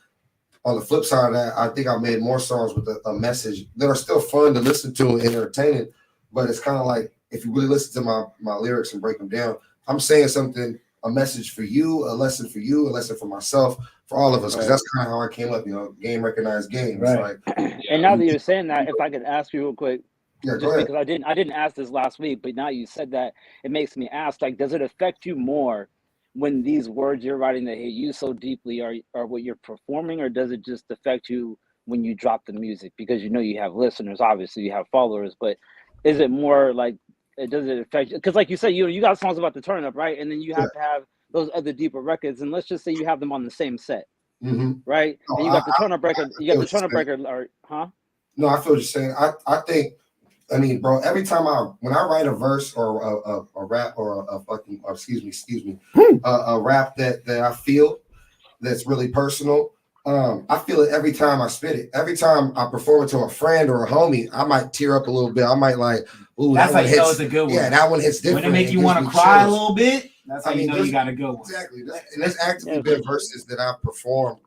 Speaker 17: on the flip side of that, I think I've made more songs with a message that are still fun to listen to and entertaining. But it's kind of like, if you really listen to my lyrics and break them down, I'm saying something, a message for you, a lesson for you, a lesson for myself, for all of us, because that's kind of how I came up, you know, game recognized game.
Speaker 16: Right.
Speaker 17: It's like,
Speaker 16: and now that you're saying that, if I could ask you real quick,
Speaker 17: just
Speaker 16: because I didn't ask this last week, but now you said that, it makes me ask, like, does it affect you more when these words you're writing that hit you so deeply are what you're performing, or does it just affect you when you drop the music? Because you know you have listeners, obviously you have followers, but is it more like does it affect you? Because like you said, you got songs about the turn up, right? And then you have to have those other deeper records, and let's just say you have them on the same set, right?
Speaker 17: No,
Speaker 16: and you got the turn up record, or
Speaker 17: No, I feel what you're saying. I think, I mean, bro, every time when I write a verse or a rap or a fucking, or excuse me, a rap that I feel that's really personal, I feel it every time I spit it. Every time I perform it to a friend or a homie, I might tear up a little bit. I might like, ooh,
Speaker 10: that's
Speaker 17: that
Speaker 10: how you know it's a good one.
Speaker 17: Yeah, that one hits different.
Speaker 10: When it make you want to cry a little bit, that's how you know you got a good one.
Speaker 17: Exactly. And there's actively been verses that I performed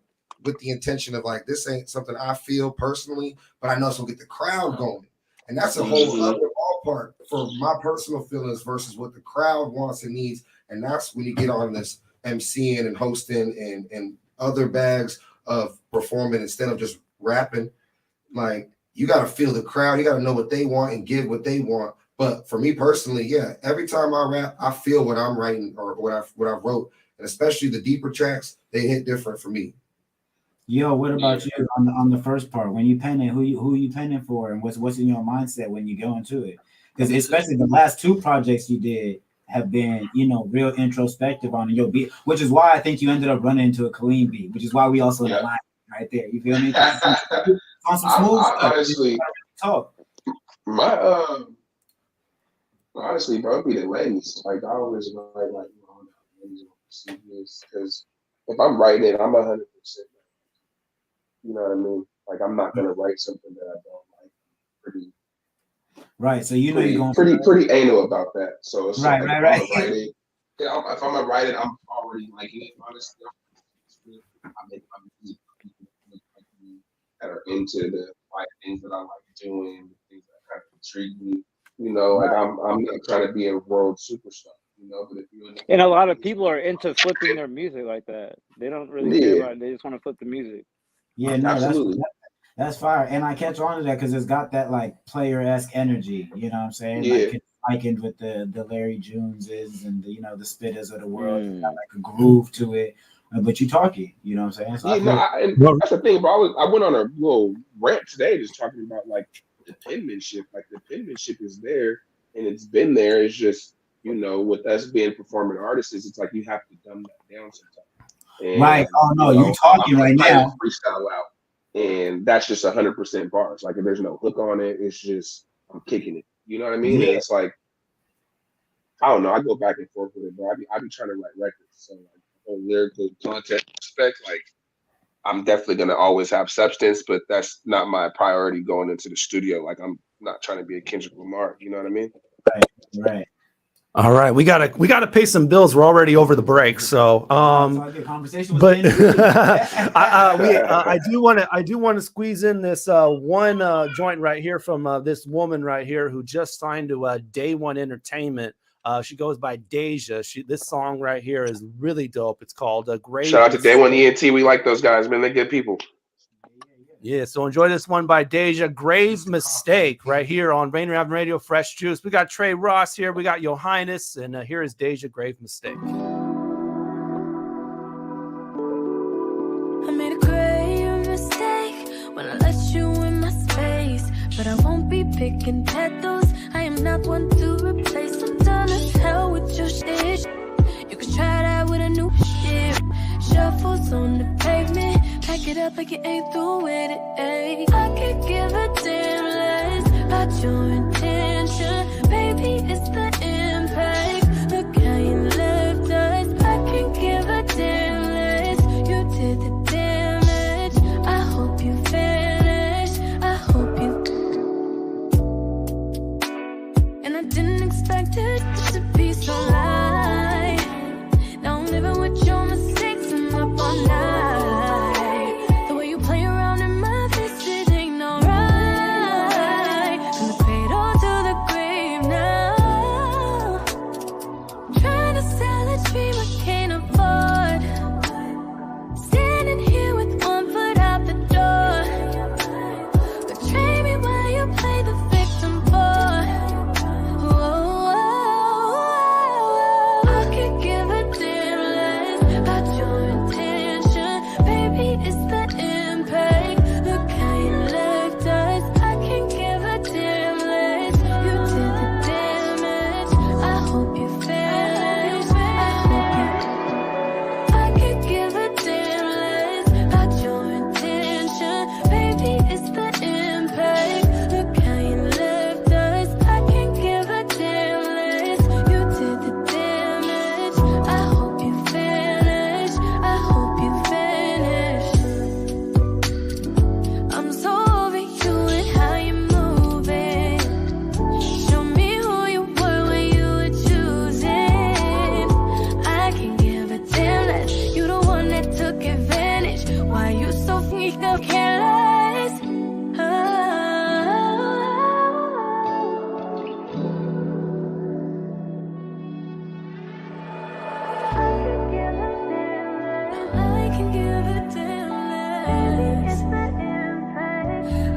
Speaker 17: with the intention of like, this ain't something I feel personally, but I know it's gonna get the crowd going. And that's a whole other ballpark for my personal feelings versus what the crowd wants and needs. And that's when you get on this emceeing and hosting and other bags of performing instead of just rapping. Like, you got to feel the crowd. You got to know what they want and give what they want. But for me personally, yeah, every time I rap, I feel what I'm writing or what I wrote. And especially the deeper tracks, they hit different for me.
Speaker 10: Yo, what about you on the first part? When you penning, who you penning for, and what's in your mindset when you go into it? Because especially the last two projects you did have been, real introspective on your beat, which is why I think you ended up running into a clean beat, which is why we also in line right there. You feel me? On some smooth stuff.
Speaker 18: Honestly,
Speaker 10: talk.
Speaker 18: Honestly, bro, it'd be the ladies. Like, I always write like, because if I'm writing it, I'm 100%. You know what I mean? Like, I'm not gonna write something that I don't like. Pretty.
Speaker 10: Right. So you're going
Speaker 18: pretty anal about that. So it's
Speaker 10: right.
Speaker 18: If I'm gonna write it, I'm already liking it. Honestly, I make my music that are into the things that I like doing, things that kind of intrigue me. Like I'm not trying to be a world superstar. But if you
Speaker 16: and a lot of people are into flipping their music like that. They don't really care about it. They just want to flip the music.
Speaker 10: Yeah, no, absolutely. That's fire. And I catch on to that because it's got that like player-esque energy, you know what I'm saying?
Speaker 18: Yeah.
Speaker 10: Like it's likened with the Larry Joneses and the the Spitters of the world. It's got like a groove to it. But you talking, you know what I'm saying? So
Speaker 18: and that's the thing, bro. I went on a little rant today just talking about like the penmanship. Like the penmanship is there and it's been there. It's just, with us being performing artists, it's like you have to dumb that down sometimes. And,
Speaker 10: right. Oh no, you talking right now.
Speaker 18: Freestyle out. And that's just 100% bars. Like if there's no hook on it, it's just I'm kicking it. You know what I mean?
Speaker 10: Yeah.
Speaker 18: And it's like, I don't know. I go back and forth with it, bro. I be trying to write records. So like whole lyrical content aspect, like I'm definitely gonna always have substance, but that's not my priority going into the studio. Like I'm not trying to be a Kendrick Lamar. You know what I mean?
Speaker 10: Right.
Speaker 3: All right, we gotta pay some bills. We're already over the break, so I do want to squeeze in this one joint right here from this woman right here who just signed to Day One Entertainment. She goes by Deja. This song right here is really dope. It's called Grave.
Speaker 18: Shout out to Day One ENT. We like those guys, man. They're good people.
Speaker 3: Yeah, so enjoy this one by Deja, Grave Mistake, right here on Rainier Avenue Radio, Fresh Juice. We got Tre Ross here, we got Yohiness, and here is Deja, Grave Mistake.
Speaker 19: I made a grave mistake when I let you in my space, but I won't be picking petals. I am not one to replace. I'm done as hell with your shit. You can try that with a new shit. Shuffles on the pavement. Pack it up like you ain't through with it, ayy. I could give a damn less about your intention. Baby, it's the impact. Look how you left us. I can give a damn less. You did the damage. I hope you finish. I hope you. And I didn't expect it to be so light. Now I'm living with your mistakes. I'm up all night. Standing get took advantage. Why you so careless? I can give a damn less.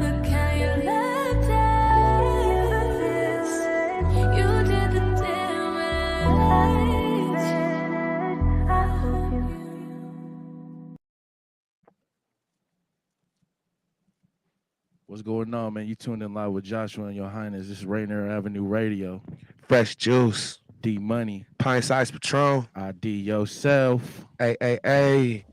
Speaker 19: Look how you left us. You did the damage. I hope you.
Speaker 20: What's going on, man? You tuned in live with Joshua and Yohiness. This is Rainier Avenue Radio. Fresh Juice. D Money.
Speaker 21: Pint Size Patron.
Speaker 20: IDYourself.
Speaker 21: Hey.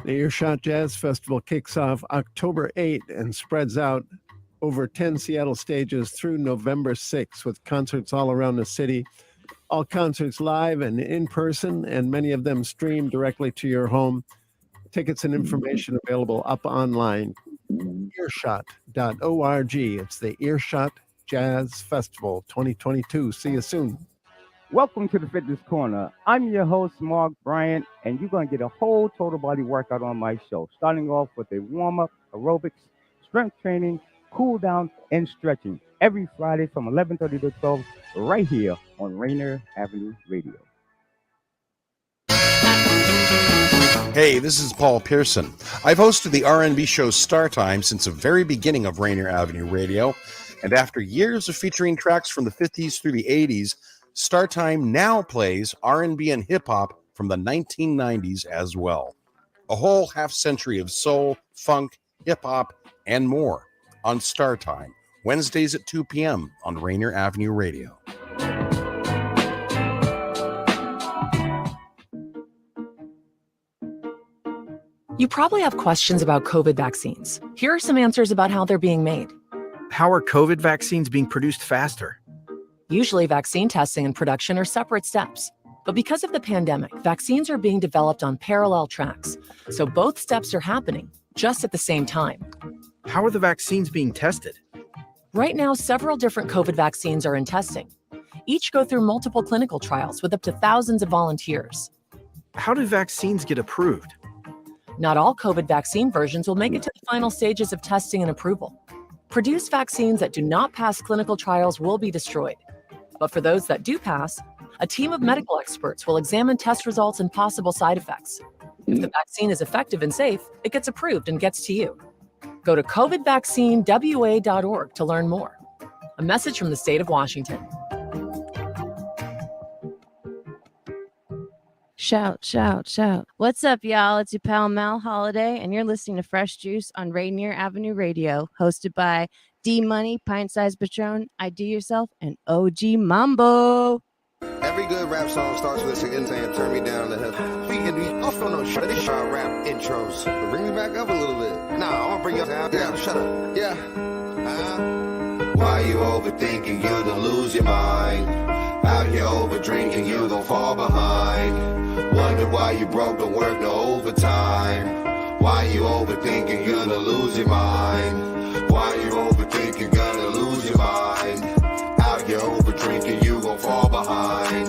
Speaker 22: The Earshot Jazz Festival kicks off October 8 and spreads out over 10 Seattle stages through November 6 with concerts all around the city. All concerts live and in person, and many of them streamed directly to your home. Tickets and information available up online. Earshot.org. It's the Earshot Jazz Festival 2022. See you soon.
Speaker 23: Welcome to the Fitness Corner. I'm your host, Mark Bryant, and you're going to get a whole total body workout on my show, starting off with a warm-up, aerobics, strength training, cool down, and stretching every Friday from 11:30 to 12 right here on Rainier Avenue Radio.
Speaker 1: Hey, this is Paul Pearson. I've hosted the R&B show Star Time since the very beginning of Rainier Avenue Radio, and after years of featuring tracks from the 50s through the 80s, Star Time now plays R&B and hip-hop from the 1990s as well. A whole half-century of soul, funk, hip-hop, and more on Star Time, Wednesdays at 2 p.m. on Rainier Avenue Radio.
Speaker 2: You probably have questions about COVID vaccines. Here are some answers about how they're being made.
Speaker 24: How are COVID vaccines being produced faster?
Speaker 2: Usually, vaccine testing and production are separate steps. But because of the pandemic, vaccines are being developed on parallel tracks. So both steps are happening just at the same time.
Speaker 24: How are the vaccines being tested?
Speaker 2: Right now, several different COVID vaccines are in testing. Each go through multiple clinical trials with up to thousands of volunteers.
Speaker 24: How do vaccines get approved?
Speaker 2: Not all COVID vaccine versions will make it to the final stages of testing and approval. Produced vaccines that do not pass clinical trials will be destroyed. But for those that do pass, a team of medical experts will examine test results and possible side effects. If the vaccine is effective and safe, it gets approved and gets to you. Go to covidvaccinewa.org to learn more. A message from the state of Washington.
Speaker 25: Shout, shout, shout. What's up, y'all? It's your pal Mal Holiday, and you're listening to Fresh Juice on Rainier Avenue Radio, hosted by D Money, Pint Size Patron, IDYourself, and OG Mambo.
Speaker 26: Every good rap song starts with a saying, turn me down to heaven. Speaking these also no shit. This rap intros. Bring me back up a little bit. Nah, I want to bring you down. Yeah, shut up. Yeah. Why you overthinking? You to lose your mind. Out here over drinking, you gon' fall behind. Wonder why you broke, don't work no overtime. Why you overthinking? You to lose your mind. Why you overthinking? Gonna lose your mind. Out here over drinking, you gon' fall behind.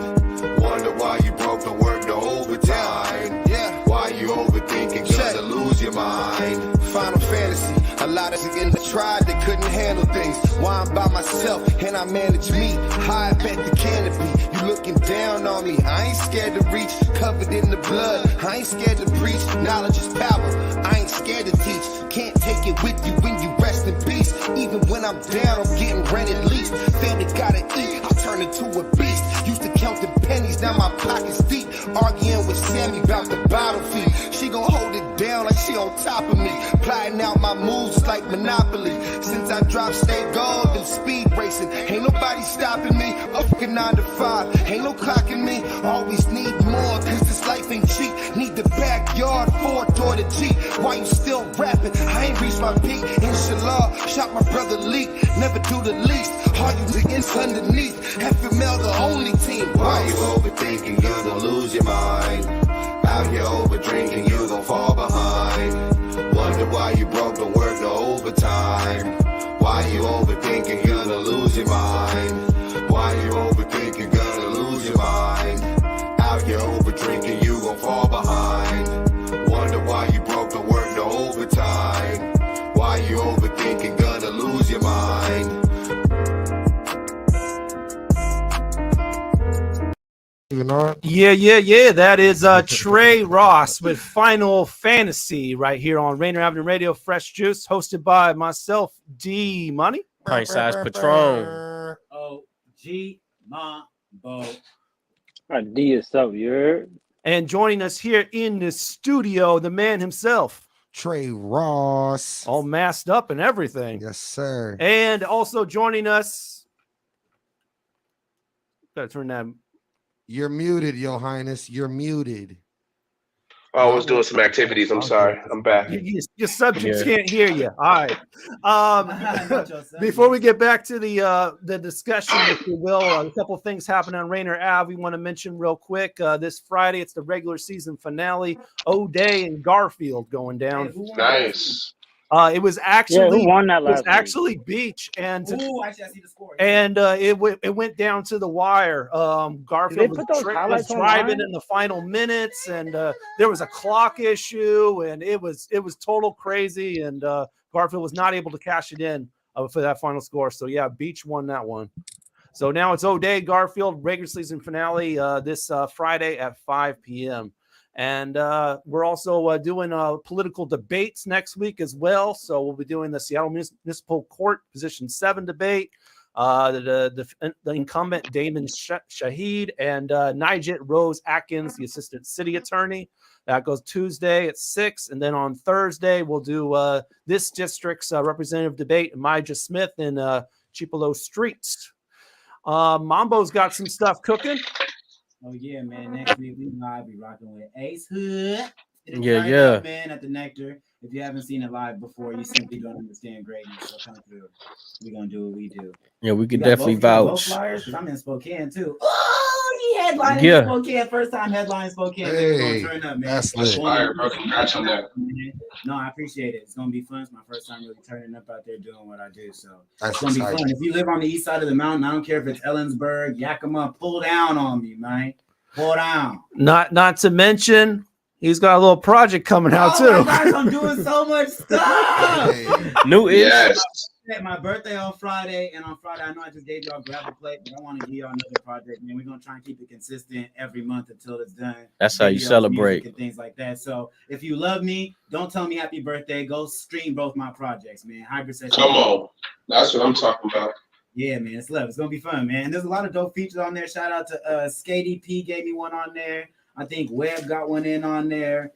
Speaker 26: Wonder why you broke, don't work no overtime. Yeah. Why you overthinking? Gonna lose your mind. Final Fantasy. A lot of niggas tried, they couldn't handle things. Why I'm by myself and I manage me. High up at the canopy, you looking down on me. I ain't scared to reach, covered in the blood. I ain't scared to preach, knowledge is power. I ain't scared to teach, can't take it with you when you rest in peace. Even when I'm down, I'm getting rent at least. Family gotta eat, I turn into a beast. Used to count the pennies, now my pocket's deep. Arguing with Sammy about the bottle fee. She gon' hold it down like she on top of me. Plotting out my moves like Monopoly. Since I dropped Stay Gold and speed racing, ain't nobody stopping me. A fucking 9 to 5, ain't no clocking me. Always need more, cause this life ain't cheap. Need the backyard, 4-door to Jeep. Why you still rapping? I ain't reached my peak. Inshallah, shot my brother Leak. Never do the least. All you niggas underneath. FML the only team. Why you overthinking? You gon' lose your mind. Out here over drinking, you gon' fall behind. Wonder why you broke, don't work no overtime. Why you overthinking? You're gonna lose your mind. Why you overthinking? Gonna lose your mind. drinking, you gon' fall behind. Wonder why you broke the work the overtime. Why you overthinking, gonna lose your mind.
Speaker 3: Yeah. That is Tre Ross with Final Fantasy right here on Rainier Avenue Radio. Fresh Juice, hosted by myself, D Money.
Speaker 15: Pint Size Patron.
Speaker 10: OG Mambo.
Speaker 16: IDYourself, you're.
Speaker 3: And joining us here in the studio, the man himself,
Speaker 17: Tre Ross.
Speaker 3: all masked up and everything.
Speaker 17: Yes, sir.
Speaker 3: And also joining us, gotta turn that.
Speaker 17: You're muted, Yohiness. You're muted.
Speaker 18: Oh, I was doing some activities. I'm sorry. I'm back.
Speaker 3: Your subjects can't hear you. All right. Before we get back to the discussion, if you will, a couple of things happening on Rainier Ave. We want to mention real quick. This Friday, it's the regular season finale. O'Day and Garfield going down.
Speaker 18: Nice.
Speaker 3: It was actually
Speaker 16: who won that last week?
Speaker 3: actually Beach, and
Speaker 10: Ooh, actually, I see the score.
Speaker 3: and it went down to the wire. Garfield was driving in the final minutes, and there was a clock issue, and it was total crazy, and Garfield was not able to cash it in for that final score. So yeah, Beach won that one. So now it's O'Day Garfield regular season finale this Friday at 5 p.m. And we're also doing political debates next week as well. So we'll be doing the Seattle Municipal Court Position 7 debate. The incumbent Damon Shahid and Nigel Rose Atkins, the assistant city attorney. That goes Tuesday at 6. And then on Thursday, we'll do this district's representative debate, Mijah Smith in Chipolo Streets. Mambo's got some stuff cooking.
Speaker 10: Oh yeah, man. Next week we live be rocking with Ace Hood.
Speaker 15: Yeah.
Speaker 10: Man at the Nectar. If you haven't seen it live before, you simply don't understand greatness. So come through. We're gonna do what we do.
Speaker 15: Yeah, we could definitely vouch.
Speaker 10: Because I'm in Spokane too. Oh, he headlined
Speaker 15: Yeah.
Speaker 10: in Spokane. First time headline Spokane.
Speaker 17: Hey,
Speaker 10: Turn up, man.
Speaker 17: that's lit.
Speaker 18: Fire, bro. Congrats on that.
Speaker 10: No, I appreciate it. It's gonna be fun. It's my first time really turning up out there doing what I do. So
Speaker 17: That's
Speaker 10: it's gonna be
Speaker 17: exciting.
Speaker 10: fun. If you live on the east side of the mountain, I don't care if it's Ellensburg, Yakima, pull down on me, man. Pull down.
Speaker 3: Not to mention, he's got a little project coming out too.
Speaker 10: Oh my gosh, I'm doing so much stuff.
Speaker 15: New is.
Speaker 18: Yes.
Speaker 10: My birthday on Friday, and on Friday, I know I just gave y'all grab a plate, but I want to give y'all another project, man. We're gonna try and keep it consistent every month until it's done.
Speaker 15: That's how you
Speaker 10: Videos,
Speaker 15: celebrate.
Speaker 10: music, and things like that. So if you love me, don't tell me happy birthday. Go stream both my projects, man. Hybrid Session.
Speaker 18: Come on. That's what I'm talking about.
Speaker 10: Yeah, man, it's love. It's gonna be fun, man. There's a lot of dope features on there. Shout out to Skatey P gave me one on there. I think Webb got one in on there.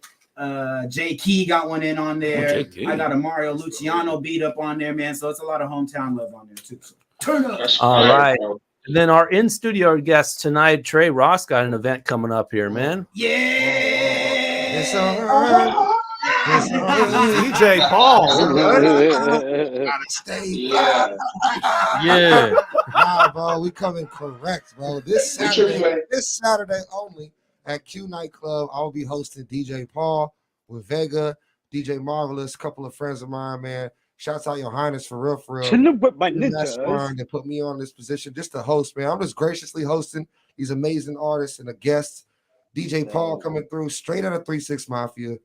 Speaker 10: J Key got one in on there. I got a Mario Luciano beat up on there, man. So it's a lot of hometown love on there too. So turn up.
Speaker 3: All right. And then our in-studio guest tonight, Tre Ross, got an event coming up here, man.
Speaker 10: Yeah.
Speaker 17: It's all right.
Speaker 3: DJ Paul.
Speaker 17: Gotta stay.
Speaker 15: Yeah.
Speaker 17: Nah, bro, we coming correct, bro. This Saturday only at Q Nightclub, I'll be hosting DJ Paul with Vega, DJ Marvelous, a couple of friends of mine, man. Shouts out Yohiness for real.
Speaker 16: Chilling with my
Speaker 17: That's
Speaker 16: ninjas.
Speaker 17: that put me on this position just to host, man. I'm just graciously hosting these amazing artists and a guest. DJ Paul coming through straight out of 3-6 Mafia.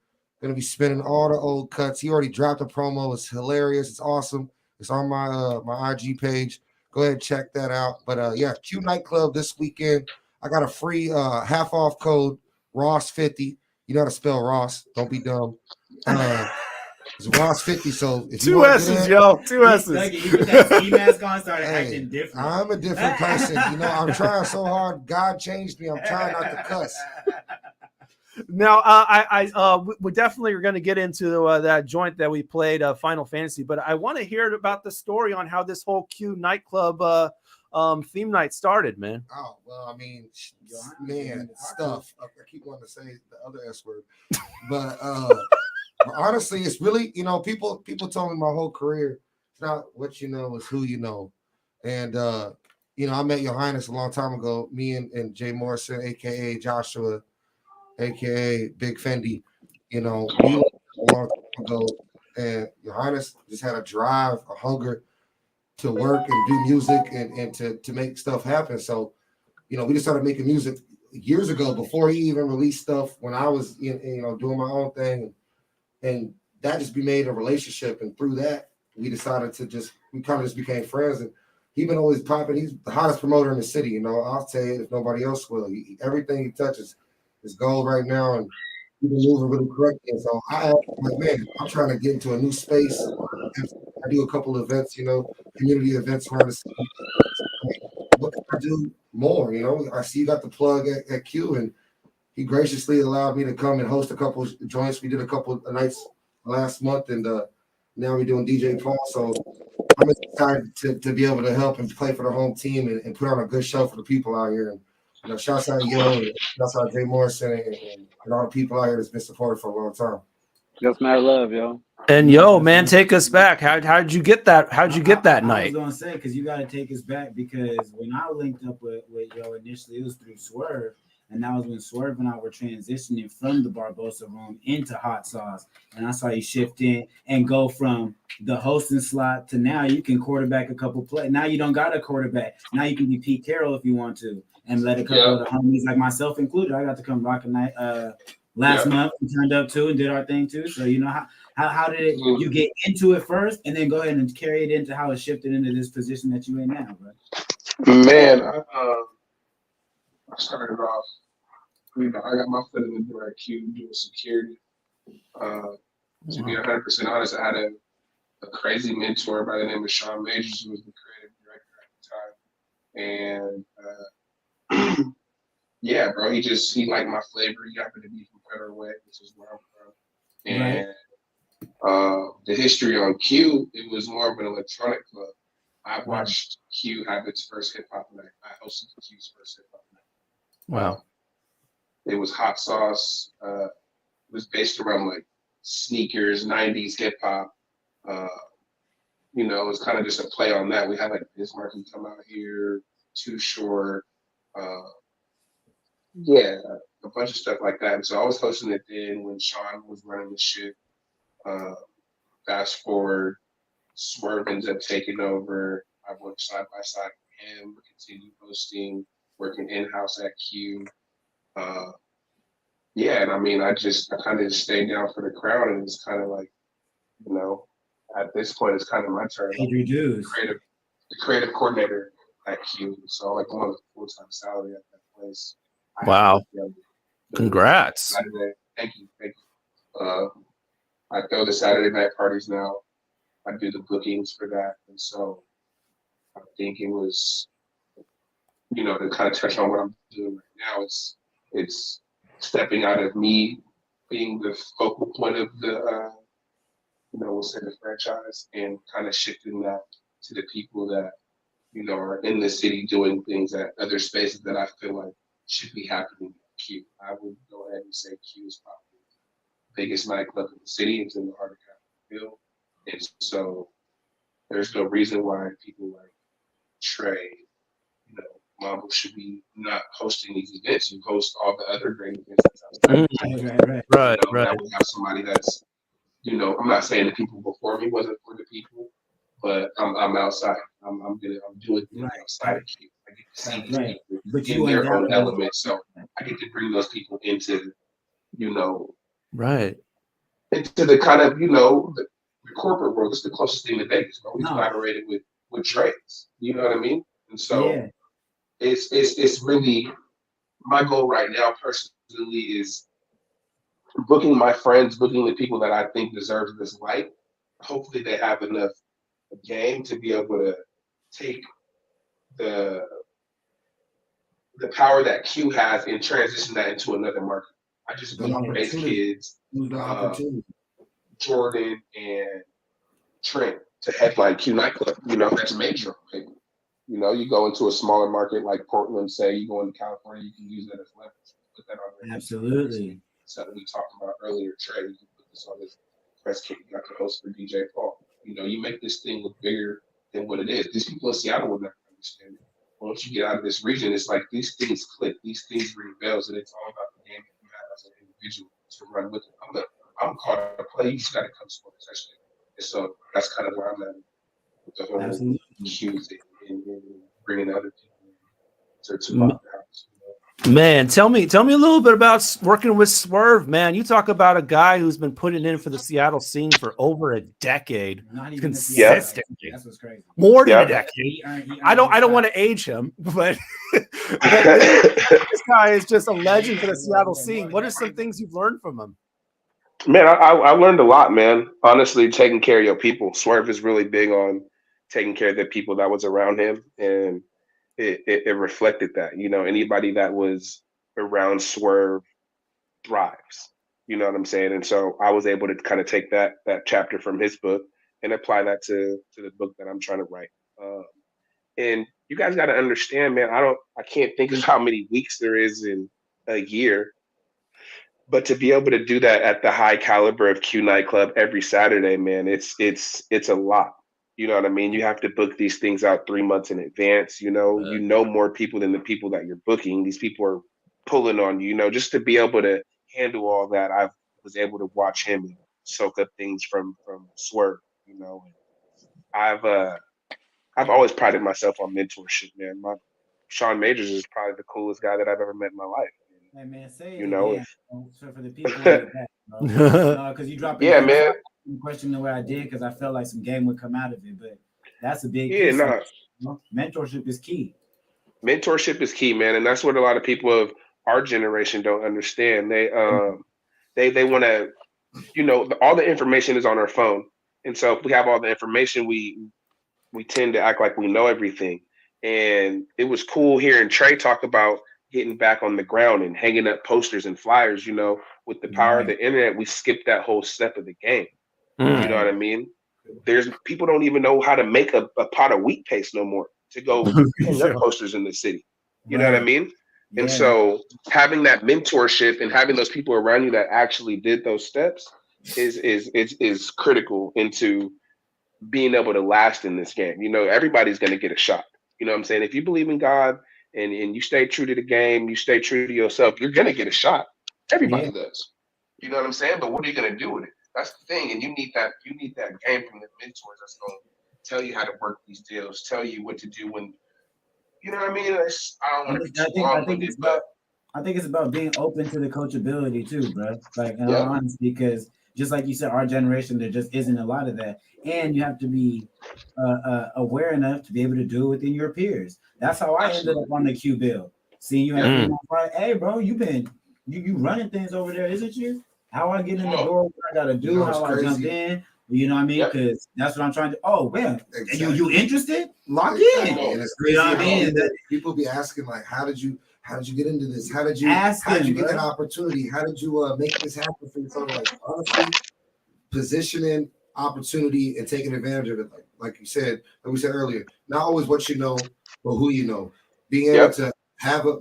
Speaker 17: Gonna be spinning all the old cuts. He already dropped a promo. It's hilarious. It's awesome. It's on my my IG page. Go ahead and check that out. But yeah, Q Nightclub this weekend. I got a free half off code Ross50. You know how to spell Ross. Don't be dumb. It's Ross50. So if
Speaker 3: Two S's, yo. Two S's.
Speaker 10: Acting different.
Speaker 17: I'm a different person. You know, I'm trying so hard. God changed me. I'm trying not to cuss.
Speaker 3: Now, we definitely are going to get into that joint that we played, Final Fantasy, but I want to hear about the story on how this whole Q nightclub theme night started, man.
Speaker 17: Oh, well, I mean, man, stuff. I keep wanting to say the other S word. But honestly, it's really, you know, people told me my whole career, it's not what you know, it's who you know. And, you know, I met Yohiness a long time ago, me and Jay Morrison, a.k.a. Joshua, a.k.a. Big Fendi, you know, we a long time ago, and Yohiness just had a drive, a hunger to work and do music and to make stuff happen. So, you know, we just started making music years ago, before he even released stuff, when I was doing my own thing, and that just made a relationship, and through that we decided to we kind of just became friends. And he's been always popping. He's the hottest promoter in the city. I'll say it if nobody else will. Everything he touches is gold right now, and he's been moving really correctly. And so I'm man, I'm trying to get into a new space. I do a couple of events, community events around the city. What can I do more? I see you got the plug at Q, and he graciously allowed me to come and host a couple of joints. We did a couple of nights last month, and now we're doing DJ Paul. So I'm excited to be able to help and play for the home team and put on a good show for the people out here. And shouts out Yo, and shouts out Jay Morrison and all the people out here that's been supported for a long time.
Speaker 16: Just mad love, yo.
Speaker 3: And yo, man, take us back. How'd you get that? How'd you get that night?
Speaker 10: I was gonna say, because you got to take us back, because when I linked up with Yo initially, it was through Swerve, and that was when Swerve and I were transitioning from the Barbosa room into Hot Sauce, and I saw you shift in and go from the hosting slot to now you can quarterback a couple plays. Now you don't got a quarterback. Now you can be Pete Carroll if you want to, and let a couple of the homies like myself included. I got to come rock a night. Last month we turned up too and did our thing too. So how did you get into it first, and then go ahead and carry it into how it shifted into this position that you in now, bro?
Speaker 18: Man, I started off. I got my foot in the door at Q doing security. To be 100% honest, I had a crazy mentor by the name of Sean Majors, who was the creative director at the time, and yeah, bro, he liked my flavor. He happened to be from Federal Way, which is where I'm from. And the history on Q, it was more of an electronic club. I watched Q have its first hip hop night. I hosted Q's first hip hop night.
Speaker 3: Wow.
Speaker 18: It was Hot Sauce. It was based around like sneakers, 90s hip hop. It was kind of just a play on that. We had like Bismarck come out here, Too Short. Yeah, a bunch of stuff like that. And so I was hosting it then when Sean was running the shit. Fast forward, Swerve ends up taking over. I worked side by side with him, continued hosting, working in-house at Q. And I mean, I kind of just stayed down for the crowd, and it's kind of like, at this point, it's kind of my turn. The creative coordinator at Q. So like I'm on a full-time salary at that place.
Speaker 3: Wow. Congrats.
Speaker 18: Saturday. Thank you. I throw the Saturday night parties now. I do the bookings for that. And so I think it was, to kind of touch on what I'm doing right now, it's stepping out of me being the focal point of the, we'll say the franchise, and kind of shifting that to the people that, are in the city doing things at other spaces that I feel like should be happening at Q. I would go ahead and say Q is probably the biggest nightclub in the city. It's in the heart of Capitol Hill. And so there's no reason why people like Trey, Mambo should be not hosting these events. You host all the other great events that's outside.
Speaker 3: Right.
Speaker 18: Now we have somebody that's, I'm not saying the people before me wasn't for the people, but I'm outside. I'm doing things outside of Q. I get to see these people in their own element. So I get to bring those people into, into the kind of, the corporate world. It's the closest thing to Vegas. We collaborated with trades. You know what I mean? And so it's really my goal right now personally is booking my friends, booking the people that I think deserve this light. Hopefully they have enough game to be able to take the power that Q has and transition that into another market. I just booked Base Kids, Jordan, and Trent to headline Q nightclub. That's major. Right? You go into a smaller market like Portland, say you go into California, you can use that as leverage. Put that on there.
Speaker 10: Absolutely.
Speaker 18: So we talked about earlier, Trey, you can put this on this press kit. You got to host for DJ Paul. You make this thing look bigger than what it is. These people in Seattle will never understand it. Once you get out of this region, it's like these things click, these things ring bells, and it's all about the game that you have as an individual to run with it. I'm called to play. You just got to come score a touchdown. And so that's kind of where I'm at with the whole cues and bringing other people to pop the house.
Speaker 3: Man, tell me a little bit about working with Swerve, man. You talk about a guy who's been putting in for the Seattle scene for over a decade, consistently.
Speaker 10: That's what's crazy.
Speaker 3: More than a decade. I don't want to age him, but this guy is just a legend for the Seattle scene. What are some things you've learned from him?
Speaker 18: Man, I learned a lot, man. Honestly, taking care of your people. Swerve is really big on taking care of the people that was around him, and it reflected that. You know, anybody that was around Swerve thrives. You know what I'm saying? And so I was able to kind of take that chapter from his book and apply that to the book that I'm trying to write. And you guys got to understand, man. I can't think of how many weeks there is in a year, but to be able to do that at the high caliber of Q Nightclub every Saturday, man, it's a lot. You know what I mean? You have to book these things out 3 months in advance. You know more people than the people that you're booking. These people are pulling on you. You know, just to be able to handle all that, I was able to watch him and soak up things from Swerve. You know, I've always prided myself on mentorship, man. Sean Majors is probably the coolest guy that I've ever met in my life.
Speaker 10: Hey man, say it
Speaker 18: You know,
Speaker 10: again, so for the people in the back, because you dropped
Speaker 18: Yeah, man.
Speaker 10: question the way I did because I felt like some game would come out of it, but that's a big
Speaker 18: Yeah,
Speaker 10: piece.
Speaker 18: nah.
Speaker 10: Mentorship is key.
Speaker 18: Mentorship is key, man, and that's what a lot of people of our generation don't understand. They want to, you know, all the information is on our phone, and so if we have all the information, we tend to act like we know everything. And it was cool hearing Trey talk about getting back on the ground and hanging up posters and flyers. You know, with the power of the internet, we skipped that whole step of the game. You know what I mean? There's people don't even know how to make a pot of wheat paste no more to go hang up posters in the city. You know what I mean? And so having that mentorship and having those people around you that actually did those steps is critical into being able to last in this game. You know, everybody's going to get a shot. You know what I'm saying? If you believe in God and you stay true to the game, you stay true to yourself, you're going to get a shot. Everybody does. You know what I'm saying? But what are you going to do with it? That's the thing. And you need that game from the mentors that's going to tell you how to work these deals, tell you what to do when, you know what I mean? I don't want to be too long-winded, but
Speaker 10: I think it's about being open to the coachability too, bro. Like, in all honesty, because just like you said, our generation, there just isn't a lot of that. And you have to be aware enough to be able to do it within your peers. That's how I ended up on the Q bill. Seeing you at hey, bro, you running things over there, isn't you? How I get in the door, what I got to do, how I jump in. You know what I mean? Because that's what I'm trying to. Oh, man, you interested? Lock in.
Speaker 17: And it's
Speaker 10: crazy. You know what I mean?
Speaker 17: People be asking like, how did you get into this? How did you get that opportunity? How did you make this happen for yourself? Like, honestly, positioning, opportunity, and taking advantage of it. Like you said, like we said earlier, not always what you know, but who you know. Being able to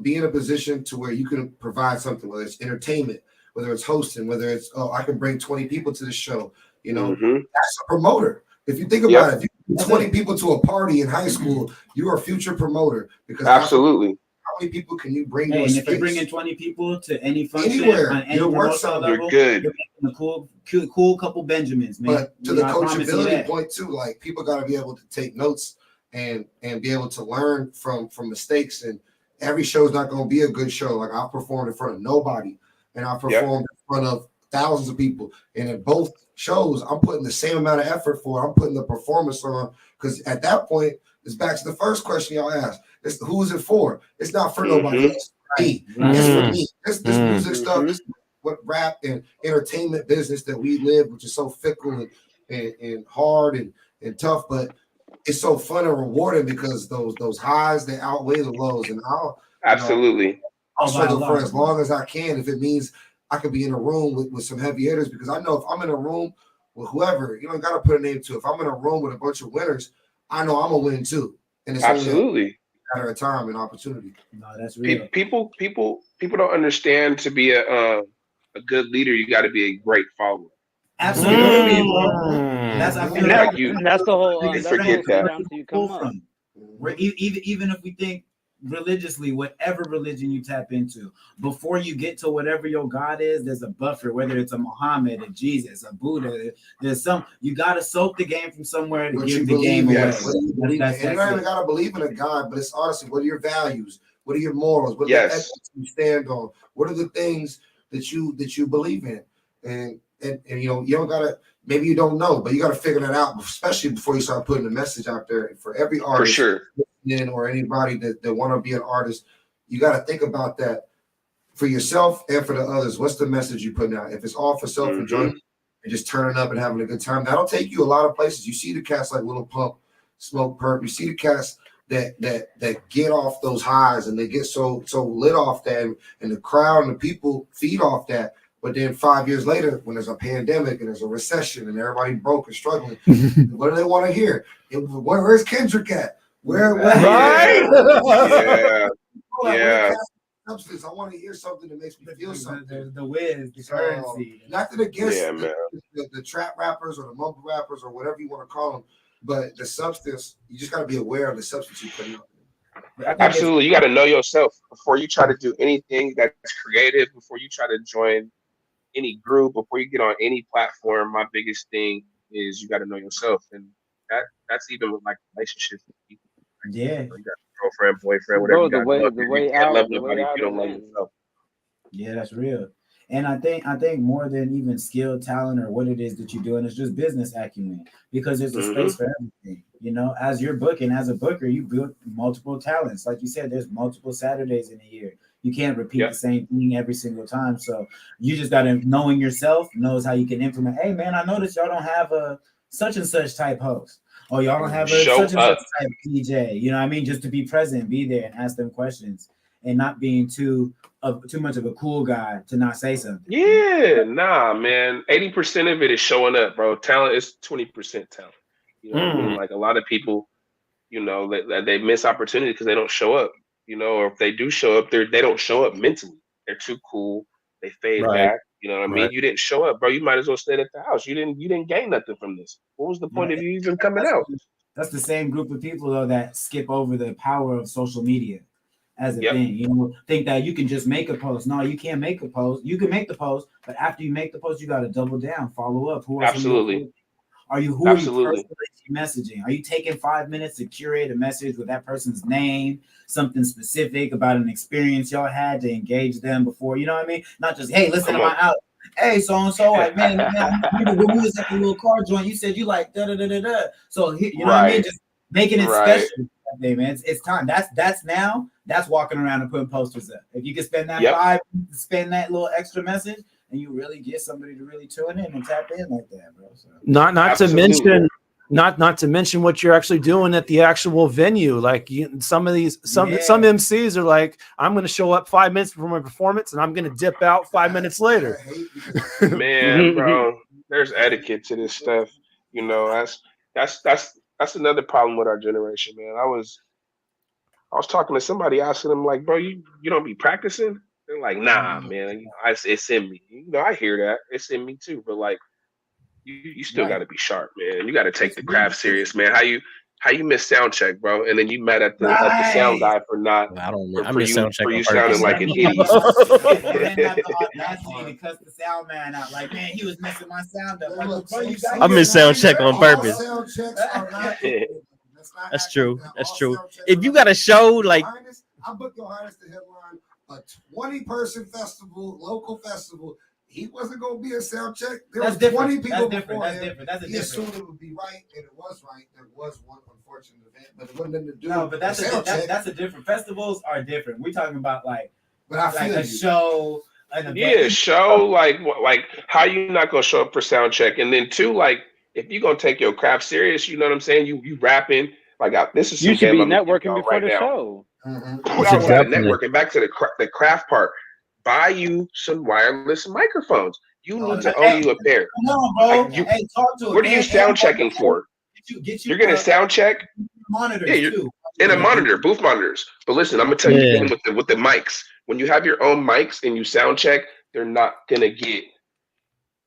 Speaker 17: be in a position to where you can provide something, whether it's entertainment, whether it's hosting, whether it's I can bring 20 people to the show. You know, that's a promoter. If you think about it, if you bring 20 people to a party in high school, you're a future promoter. Because
Speaker 18: absolutely.
Speaker 17: How many people can you bring?
Speaker 10: Hey, and if you bring in 20 people to any function,
Speaker 17: anywhere,
Speaker 10: on any
Speaker 17: you're worth
Speaker 10: level,
Speaker 17: you're good.
Speaker 10: You're making a cool couple Benjamins, man.
Speaker 17: But to the coachability point too, like people got to be able to take notes and be able to learn from mistakes. And every show is not going to be a good show. Like I've performed in front of nobody, and I've performed in front of thousands of people, and in both shows, I'm putting the same amount of effort for. I'm putting the performance on because at that point, it's back to the first question y'all asked. It's who is it for? It's not for nobody else. Me. It's for me. This music stuff. This what rap and entertainment business that we live, which is so fickle and hard and tough, but it's so fun and rewarding because those highs they outweigh the lows, and I'll struggle for as long as I can if it means I could be in a room with some heavy hitters, because I know if I'm in a room with whoever, you don't got to put a name to it. If I'm in a room with a bunch of winners, I know I'm a win too. And it's only a matter of time and opportunity.
Speaker 10: No, that's real.
Speaker 18: People don't understand to be a good leader, you got to be a great follower.
Speaker 10: Absolutely.
Speaker 16: That's the whole.
Speaker 18: You forget that.
Speaker 10: Even if we think religiously, whatever religion you tap into, before you get to whatever your God is, there's a buffer, whether it's a Muhammad, a Jesus, a Buddha, there's you got to soak the game from somewhere to give the game away.
Speaker 17: You don't even got to believe in a God, but it's honestly, what are your values? What are your morals? What are the ethics you stand on? What are the things that you believe in? And you know, you don't gotta, maybe you don't know, but you gotta figure that out, especially before you start putting the message out there. For every artist,
Speaker 18: for sure,
Speaker 17: or anybody that want to be an artist, you gotta think about that for yourself and for the others. What's the message you putting out? If it's all for self-enjoyment and just turning up and having a good time, that'll take you a lot of places. You see the cats like Little Pump, Smoke Perp. You see the cats that get off those highs and they get so lit off that, and the crowd and the people feed off that. But then 5 years later, when there's a pandemic and there's a recession and everybody broke and struggling, what do they want to hear? Where's Kendrick at? Where?
Speaker 18: Yeah. Yeah.
Speaker 17: Substance. I want to hear something that makes me feel something.
Speaker 10: The whiz, the currency.
Speaker 17: Nothing against
Speaker 18: man.
Speaker 17: the trap rappers or the mumble rappers or whatever you want to call them, but the substance, you just got to be aware of the substance you put out.
Speaker 18: Absolutely. You got to know yourself before you try to do anything that's creative, before you try to join any group, before you get on any platform. My biggest thing is you got to know yourself. And that's even with like relationships with people.
Speaker 10: Yeah.
Speaker 18: You got girlfriend, boyfriend, whatever.
Speaker 10: Bro, the way out,
Speaker 18: love nobody if you don't love yourself.
Speaker 10: Yeah, that's real. And I think more than even skill, talent, or what it is that you're doing, it's just business acumen, because there's a space for everything. You know, as you're booking, as a booker, you build multiple talents. Like you said, there's multiple Saturdays in a year. You can't repeat the same thing every single time. So you just got to, knowing yourself, knows how you can implement. Hey, man, I noticed y'all don't have a such and such type host. Oh, y'all don't have a such and such type DJ. You know what I mean? Just to be present, be there, and ask them questions, and not being too much of a cool guy to not say something.
Speaker 18: Yeah, nah, man. 80% of it is showing up, bro. Talent is 20% talent. You know what I mean? Like a lot of people, you know, they miss opportunity because they don't show up. You know, or if they do show up, they don't show up mentally. They're too cool. They fade back. You know what I mean? You didn't show up, bro. You might as well stay at the house. You didn't gain nothing from this. What was the point of you even coming out?
Speaker 10: That's the same group of people though that skip over the power of social media as a thing. You know, think that you can just make a post. No, you can't make a post. You can make the post, but after you make the post, you got to double down, follow up. Who are
Speaker 18: Absolutely.
Speaker 10: Are you who Absolutely. Are you personally messaging? Are you taking 5 minutes to curate a message with that person's name, something specific about an experience y'all had to engage them before? You know what I mean? Not just, hey, listen to my album. Hey, so and so, like, man, when we was at the little car joint, you said you like da da da da da. So you know what I mean? Just making it special. Hey, man, it's time. That's now. That's walking around and putting posters up. If you can spend that 5 minutes to spend that little extra message, and you really get somebody to really tune in and tap in like that, bro. So.
Speaker 3: Not to mention what you're actually doing at the actual venue. Like some MCs are like, I'm going to show up 5 minutes before my performance, and I'm going to dip out 5 minutes later.
Speaker 18: Man, bro, there's etiquette to this stuff. You know, that's another problem with our generation, man. I was talking to somebody, asking them like, bro, you don't be practicing? They're like, nah, man, you know, it's in me. You know, I hear that. It's in me too. But like, you still got to be sharp, man. You got to take the craft serious, man. How you miss sound check, bro? And then you mad at the sound guy for not.
Speaker 15: I don't know. I
Speaker 18: for
Speaker 15: miss sound check.
Speaker 18: For you sounding like an idiot.
Speaker 10: To cuss the sound man out, like, man, he was messing my sound up. Like,
Speaker 15: I miss sound check on purpose.
Speaker 17: Sound checks are not
Speaker 15: That's true. That's true. If you got a show like,
Speaker 17: I booked Yohiness to headline a 20-person festival, local festival. He wasn't going to be a sound check. There was 20 people before him. He assumed it would be right, and it was right. There was one unfortunate event, but it wasn't nothing to do.
Speaker 10: No, but that's a different. Festivals are different. We're talking about like
Speaker 17: a
Speaker 10: show.
Speaker 18: Show like how you not gonna show up for sound check, and then two, like if you gonna take your craft serious, you know what I'm saying? You rapping like this is
Speaker 16: you should be networking before the show.
Speaker 18: Networking back to the craft part. Buy you some wireless microphones. You need to own you a pair.
Speaker 10: No, bro.
Speaker 18: Talk to what are you sound checking for? You're gonna sound check
Speaker 10: monitors too.
Speaker 18: And a monitor, booth monitors. But listen, I'm gonna tell you with the mics. When you have your own mics and you sound check, they're not gonna get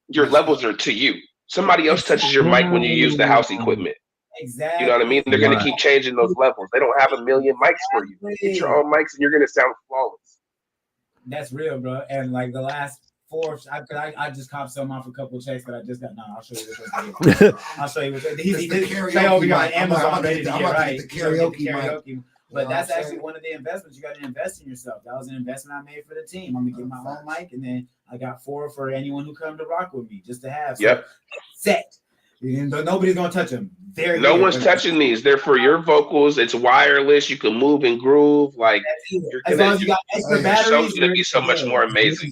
Speaker 18: your levels are to you. Somebody else touches your mic when you use the house equipment.
Speaker 10: Exactly.
Speaker 18: You know what I mean? They're gonna keep changing those levels. They don't have a million mics for you. Get your own mics and you're gonna sound flawless.
Speaker 10: That's real, bro. And like the last 4, I just copped some off a couple checks that I just got. No, I'll show you which one. I'll show you which one. He's over here on Amazon ready to get right.
Speaker 17: The karaoke.
Speaker 10: But that's actually one of the investments. You got to invest in yourself. That was an investment I made for the team. I'm gonna get my own mic, and then I got 4 for anyone who come to rock with me, just to have. So set. Nobody's gonna touch them.
Speaker 18: No one's touching these. They're for your vocals. It's wireless. You can move and groove. Like
Speaker 10: as long as you got extra batteries,
Speaker 18: the show's gonna be so much more amazing.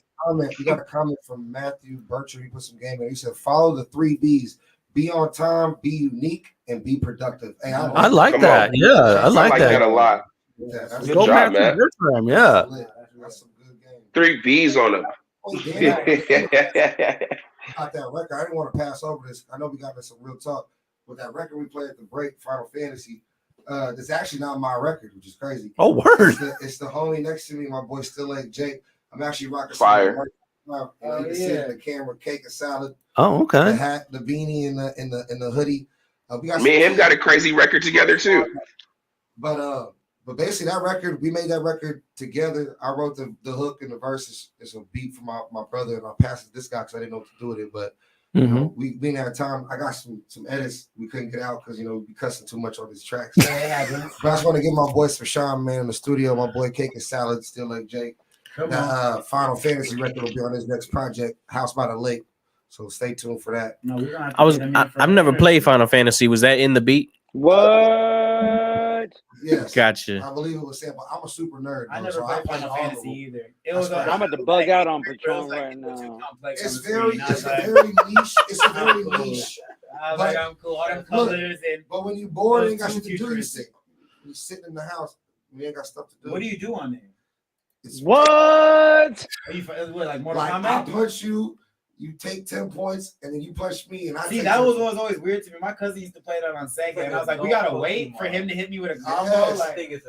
Speaker 17: We got a comment from Matthew Bircher. He put some game in. He said, "Follow the 3 B's: be on time, be unique, and be productive." Hey,
Speaker 3: I like that. Yeah, I like that
Speaker 18: a lot.
Speaker 17: That's
Speaker 3: Go
Speaker 18: job,
Speaker 3: Matthew
Speaker 18: man.
Speaker 3: Bertram, yeah.
Speaker 17: That's some good game.
Speaker 18: 3 B's on them.
Speaker 17: Got that record. I didn't want to pass over this. I know we got some real talk, but that record we played at the break, Final Fantasy, it's actually not my record, which is crazy.
Speaker 3: Oh, word.
Speaker 17: It's the homie next to me, my boy Still Lake Jake. I'm actually rocking
Speaker 18: Fire.
Speaker 17: You can see it in the camera, cake and salad.
Speaker 3: Oh, okay.
Speaker 17: The hat, the beanie, and the hoodie. We got
Speaker 18: Me and him got a crazy record together too.
Speaker 17: But basically that record, we made that record together. I wrote the hook and the verses. It's a beat from my brother, and I passed it to this guy because I didn't know what to do with it. But you know, we didn't have time. I got some edits we couldn't get out because we'd be cussing too much on these tracks. But I just want to give my boy Fashawn, man, in the studio. My boy Cake and Salad, Still Like Jake. That Final Fantasy record will be on his next project, House by the Lake. So stay tuned for that.
Speaker 10: No, we're gonna have to
Speaker 15: I've never played Final Fantasy. Was that in the beat?
Speaker 16: What?
Speaker 17: Yes.
Speaker 15: Gotcha.
Speaker 17: I believe it was sample. I'm a super nerd.
Speaker 10: I
Speaker 17: bro,
Speaker 10: never
Speaker 17: so
Speaker 10: played
Speaker 17: played
Speaker 10: Final
Speaker 17: all of
Speaker 10: Fantasy
Speaker 17: them.
Speaker 10: either. It was.
Speaker 16: I'm about to bug out on Patron right now.
Speaker 17: It's very niche. It's a very niche.
Speaker 10: I was like, I'm cool. All them colors and.
Speaker 17: But when you bored, you ain't got shit to do. You sitting in the house. You ain't got stuff to do.
Speaker 10: What do you do on there?
Speaker 16: What?
Speaker 10: Are you like Mortal Kombat?
Speaker 17: I punch you. You take 10 points, and then you punch me, and I
Speaker 10: see.
Speaker 17: Take
Speaker 10: That
Speaker 17: 10
Speaker 10: was what was always weird to me. My cousin used to play that on Sega, and I was like, we gotta wait for him to hit me with a combo.
Speaker 17: Yes.
Speaker 10: Like,
Speaker 17: it's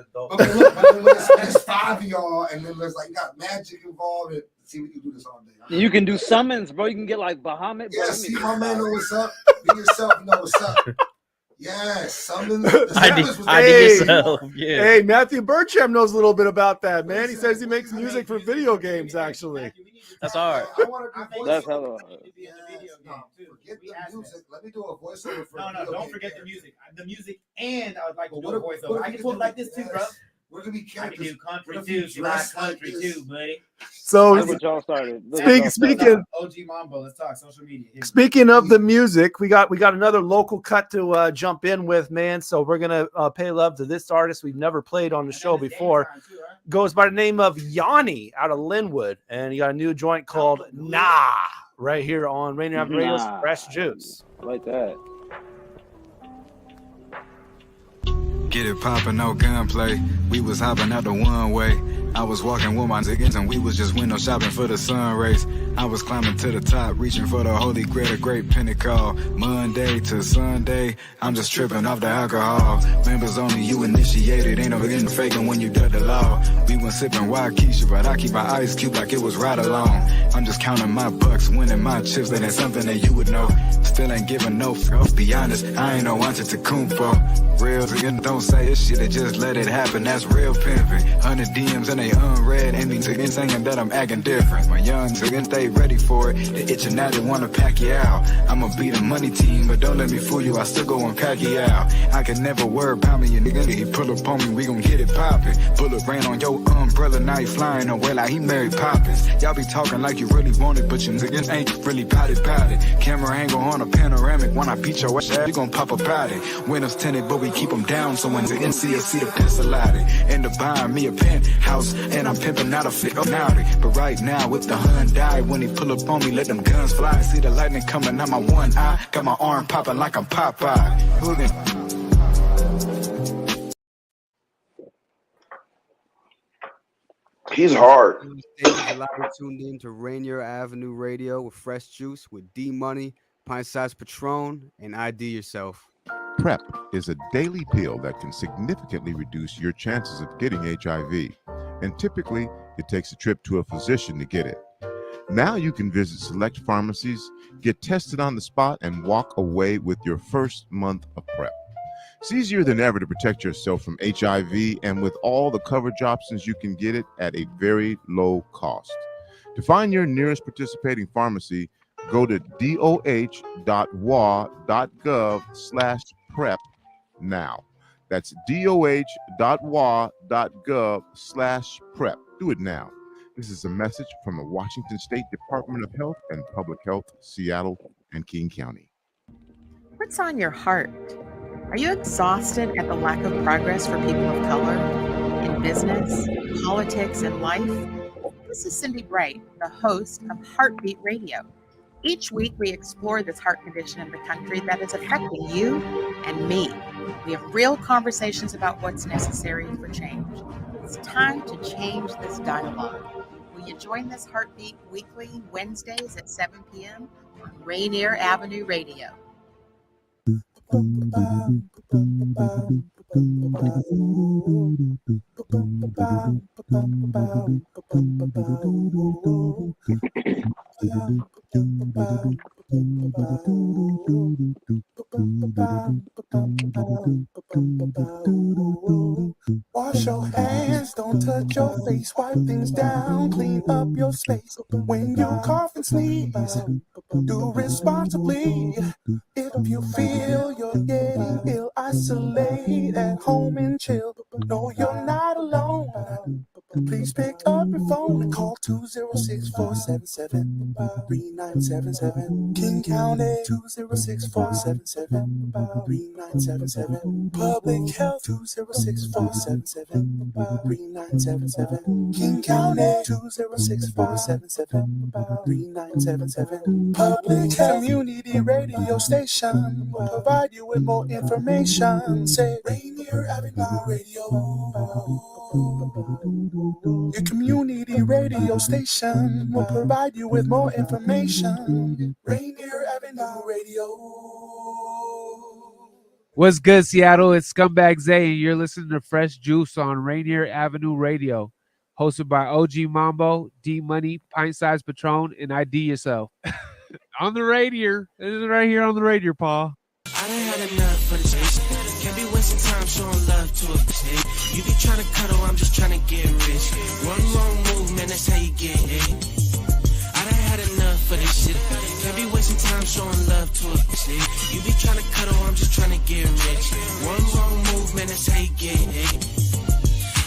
Speaker 17: when it's 5 of y'all, and then there's like you got magic involved. And see, we can do this all day.
Speaker 16: You can do summons, bro. You can get like Bahamut.
Speaker 17: Yeah,
Speaker 16: bro.
Speaker 17: see, my man know what's up. Be yourself, you know what's up. Yes, summons.
Speaker 3: Yourself. Yeah. Hey, Matthew Bertram knows a little bit about that, man. He says he makes music for video games, actually.
Speaker 15: That's hard.
Speaker 16: That's hella.
Speaker 17: Forget the music. Let me do a voiceover for.
Speaker 10: No, don't forget the music. The music, and I would like to do a voiceover. I can do it like this too, bro.
Speaker 17: We're gonna be characters.
Speaker 10: I can do country too. You like country too, buddy.
Speaker 3: So
Speaker 16: Look what y'all started.
Speaker 3: Speaking
Speaker 10: OG Mambo, let's talk social media.
Speaker 3: Speaking of the music, we got another local cut to jump in with, man. So we're gonna pay love to this artist we've never played on the show before. Goes by the name of Yanni out of Linwood, and he got a new joint called Nah right here on Rainier Avenue Radio's Fresh Juice.
Speaker 16: Like that.
Speaker 4: Get it poppin', no gunplay. We was hopping out the one way. I was walking with my niggas and we was just window shopping for the sun rays. I was climbing to the top, reaching for the holy grail, the great Pentecost. Monday to Sunday, I'm just tripping off the alcohol. Members only you initiated, ain't no getting faking when you did the law. We went sipping wild Keisha, but I keep my ice cube like it was right along. I'm just counting my bucks, winning my chips, that ain't something that you would know. Still ain't giving no fuck, be honest, I ain't no wanted to coon for. Real, don't say this shit, just let it happen, that's real pimping. 100 DMs and they unread, and me saying that I'm acting different. My young niggas, they ready for it, they itching now, they wanna pack you out. I'ma be the money team, but don't let me fool you, I still go and pack you out. I can never worry about me, you nigga, he pull up on me, we gon' get it poppin'. Bullet rain on your umbrella, now he flying away like he Mary Poppins. Y'all be talking like you really want it, but you niggas ain't really bout it. Camera angle on a panoramic, when I beat your ass, you gon' pop a potty. Windows tinted, but we keep them down, so when the NCA see the pencil out it. End up buying me a penthouse, and I'm pimping out a fit naughty. But right now with the Hyundai, when he pull up on me, let them guns fly. See the lightning coming out my one eye, got my arm popping like I'm Popeye.
Speaker 18: He's hard.
Speaker 5: You're tuned in to Rainier Avenue Radio with Fresh Juice with D Money, Pint Size Patron, and IDYourself.
Speaker 6: PrEP is a daily pill that can significantly reduce your chances of getting HIV, and typically it takes a trip to a physician to get it. Now you can visit select pharmacies, get tested on the spot, and walk away with your first month of PrEP. It's easier than ever to protect yourself from HIV, and with all the coverage options, you can get it at a very low cost. To find your nearest participating pharmacy, go to doh.wa.gov/PrEP now. That's doh.wa.gov/prep. Do it now. This is a message from the Washington State Department of Health and Public Health, Seattle and King County.
Speaker 7: What's on your heart? Are you exhausted at the lack of progress for people of color in business, politics, and life? This is Cindy Bright, the host of Heartbeat Radio. Each week, we explore this heart condition in the country that is affecting you and me. We have real conversations about what's necessary for change. It's time to change this dialogue. Will you join this Heartbeat weekly, Wednesdays at 7 p.m. on Rainier Avenue Radio?
Speaker 8: Wash your hands, don't touch your face, wipe things down, clean up your space. When you cough and sneeze, do responsibly. If you feel you're getting ill, isolate at home and chill. No, you're not alone. Please pick up your phone and call 206-477-3977. King County 206-477-3977. Public Health 206-477-3977. King County 206-477-3977. Public Health Community Radio Station will provide you with more information. Say Rainier Avenue Radio. Your community radio station will provide you with more information. Rainier Avenue Radio.
Speaker 9: What's good, Seattle? It's Scumbag Zay, and you're listening to Fresh Juice on Rainier Avenue Radio, hosted by OG Mambo, D Money, Pint Size Patron, and ID Yourself. On the radio. This is right here on the radio, Paul.
Speaker 11: I done had enough for this bitch. Can't be wasting time showing love to a bitch. You be trying to cuddle, I'm just trying to get rich. One wrong move, man, that's how you get it. I done had enough for this shit. Can't be wasting time showing love to a bitch. You be trying to cuddle, I'm just trying to get rich. One wrong move, man, that's how you get it.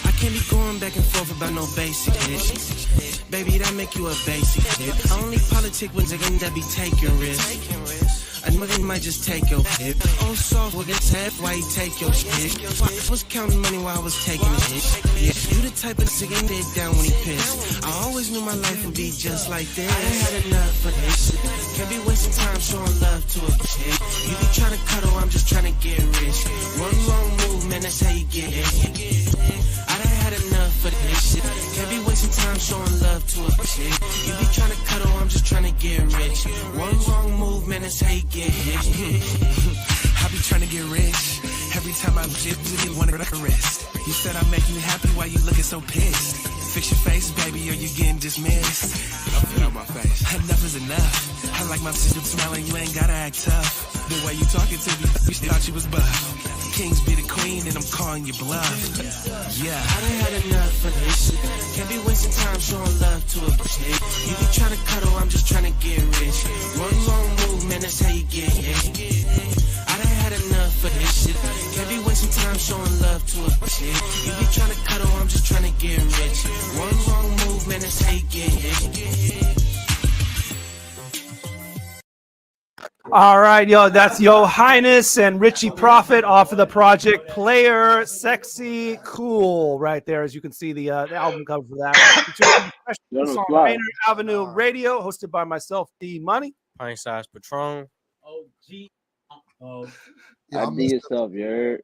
Speaker 11: I can't be going back and forth about no basic shit. Baby, that make you a basic shit. I only politic when they that be taking risks. A nigga might just take your hit. Oh, soft, we'll get tapped while you take your shit. I was counting money while I was taking it. Yeah, you the type of nigga dick down when he pissed. I always knew my life would be just like this. I ain't had enough for this shit. Can't be wasting time showing love to a chick. You be trying to cuddle, I'm just trying to get rich. One wrong move, man, that's how you get it. I done had enough for this shit. Can't be wasting time showing love to a chick. You be trying to cuddle, I'm just trying to get rich. One wrong move, man, that's how you get it. I be trying to get rich. Every time I dip, you want to rest. You said I'm making you happy, why you looking so pissed? Fix your face, baby, or you getting dismissed. I'll fit out my face. Enough is enough. I like my sister smiling, you ain't gotta act tough. The way you talking to me, you thought you was buff. Kings be the queen and I'm calling you bluff. Yeah, I done had enough for this shit. Can't be wasting time showing love to a chick. You be trying to cuddle, I'm just trying to get rich. One wrong move, man, that's how you get it. I done had enough for this shit. Can't be wasting time showing love to a chick. You be trying to cuddle, I'm just trying to get rich. One wrong move, man, that's how you get it.
Speaker 3: All right, yo, that's Yohiness and Richie Prophet off of the project Player Sexy Cool right there. As you can see, the album cover for that. On Rainier Avenue Radio, hosted by myself, D Money.
Speaker 15: Pint Size Patron.
Speaker 16: ID Yourself, you heard?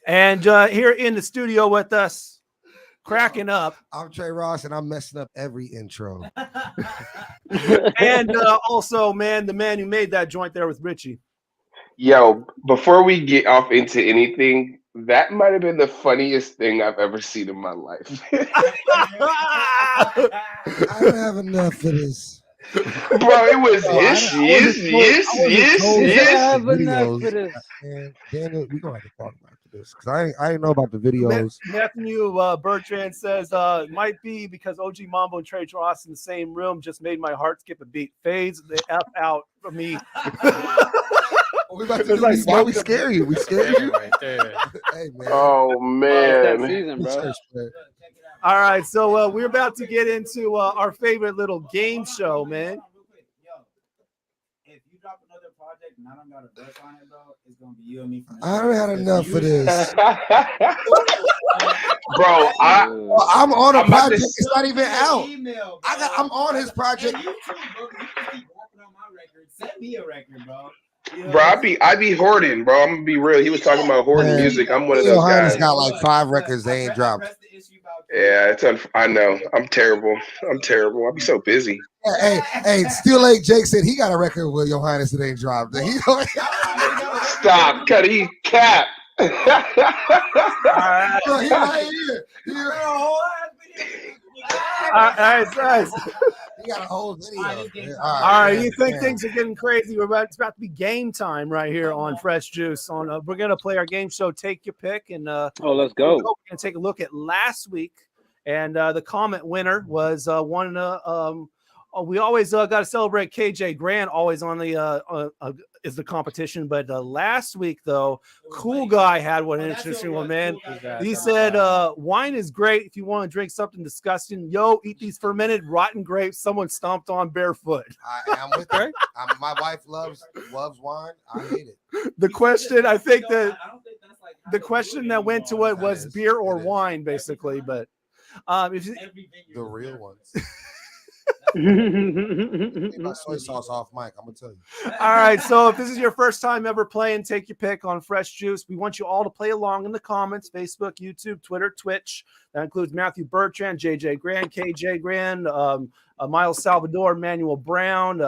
Speaker 3: And here in the studio with us, cracking up.
Speaker 17: I'm Tre Ross, and I'm messing up every intro.
Speaker 3: And also, man, the man who made that joint there with Richie.
Speaker 18: Yo, before we get off into anything, that might have been the funniest thing I've ever seen in my life.
Speaker 17: I don't have enough for this.
Speaker 18: Bro, it was yes.
Speaker 16: I have enough for this.
Speaker 17: And Daniel, we're going to have to talk about this because I didn't know about the videos.
Speaker 3: Matthew Bertrand says, might be because OG Mambo and Tre Ross in the same room just made my heart skip a beat. Fades the F out for me.
Speaker 17: We about to do like, why we scare you? We scare you?
Speaker 15: Right there.
Speaker 17: Hey, man.
Speaker 18: Oh man.
Speaker 16: Season, bro.
Speaker 3: All right, so we're about to get into our favorite little game show, man.
Speaker 10: If you drop another project and I don't got a verse on it, bro, it's gonna be you and me.
Speaker 17: I already had enough for this.
Speaker 18: Bro,
Speaker 17: I'm on a
Speaker 18: I'm about to
Speaker 17: project. It's not even out.
Speaker 10: Email,
Speaker 17: I'm on his project.
Speaker 10: Hey, you too, bro. You can keep working on my record. Send me a record, bro.
Speaker 18: bro, I be hoarding, bro. I'm gonna be real. He was talking about hoarding music. I'm one of those
Speaker 17: Yohiness
Speaker 18: guys.
Speaker 17: got like 5 records they ain't dropped.
Speaker 18: Yeah, I know. I'm terrible. I'll be so busy.
Speaker 17: Hey, Still Lake Jake said he got a record with Yohiness that ain't dropped.
Speaker 18: Stop, cut he cap.
Speaker 17: Look, he right here.
Speaker 3: All right, guys.
Speaker 17: He got a whole video.
Speaker 3: All right, you think things are getting crazy? It's about to be game time right here on Fresh Juice. We're gonna play our game show, Take Your Pick, and
Speaker 16: let's go.
Speaker 3: We're gonna take a look at last week, and the comment winner was one. We always got to celebrate KJ Grant, always on the is the competition. But last week, though, Cool Guy had one interesting one, man. He said, wine is great if you want to drink something disgusting. Yo, eat these fermented rotten grapes someone stomped on barefoot.
Speaker 17: I'm with her. My wife loves wine. I hate it.
Speaker 3: The question, I think that the question that went to it was beer or wine, basically. But if
Speaker 17: the real ones. My soy sauce off mic, I'm gonna tell you.
Speaker 3: All right, so if this is your first time ever playing Take Your Pick on Fresh Juice, we want you all to play along in the comments: Facebook, YouTube, Twitter, Twitch. That includes Matthew Bertrand, JJ Grand, KJ Grand, Miles Salvador, Manuel Brown,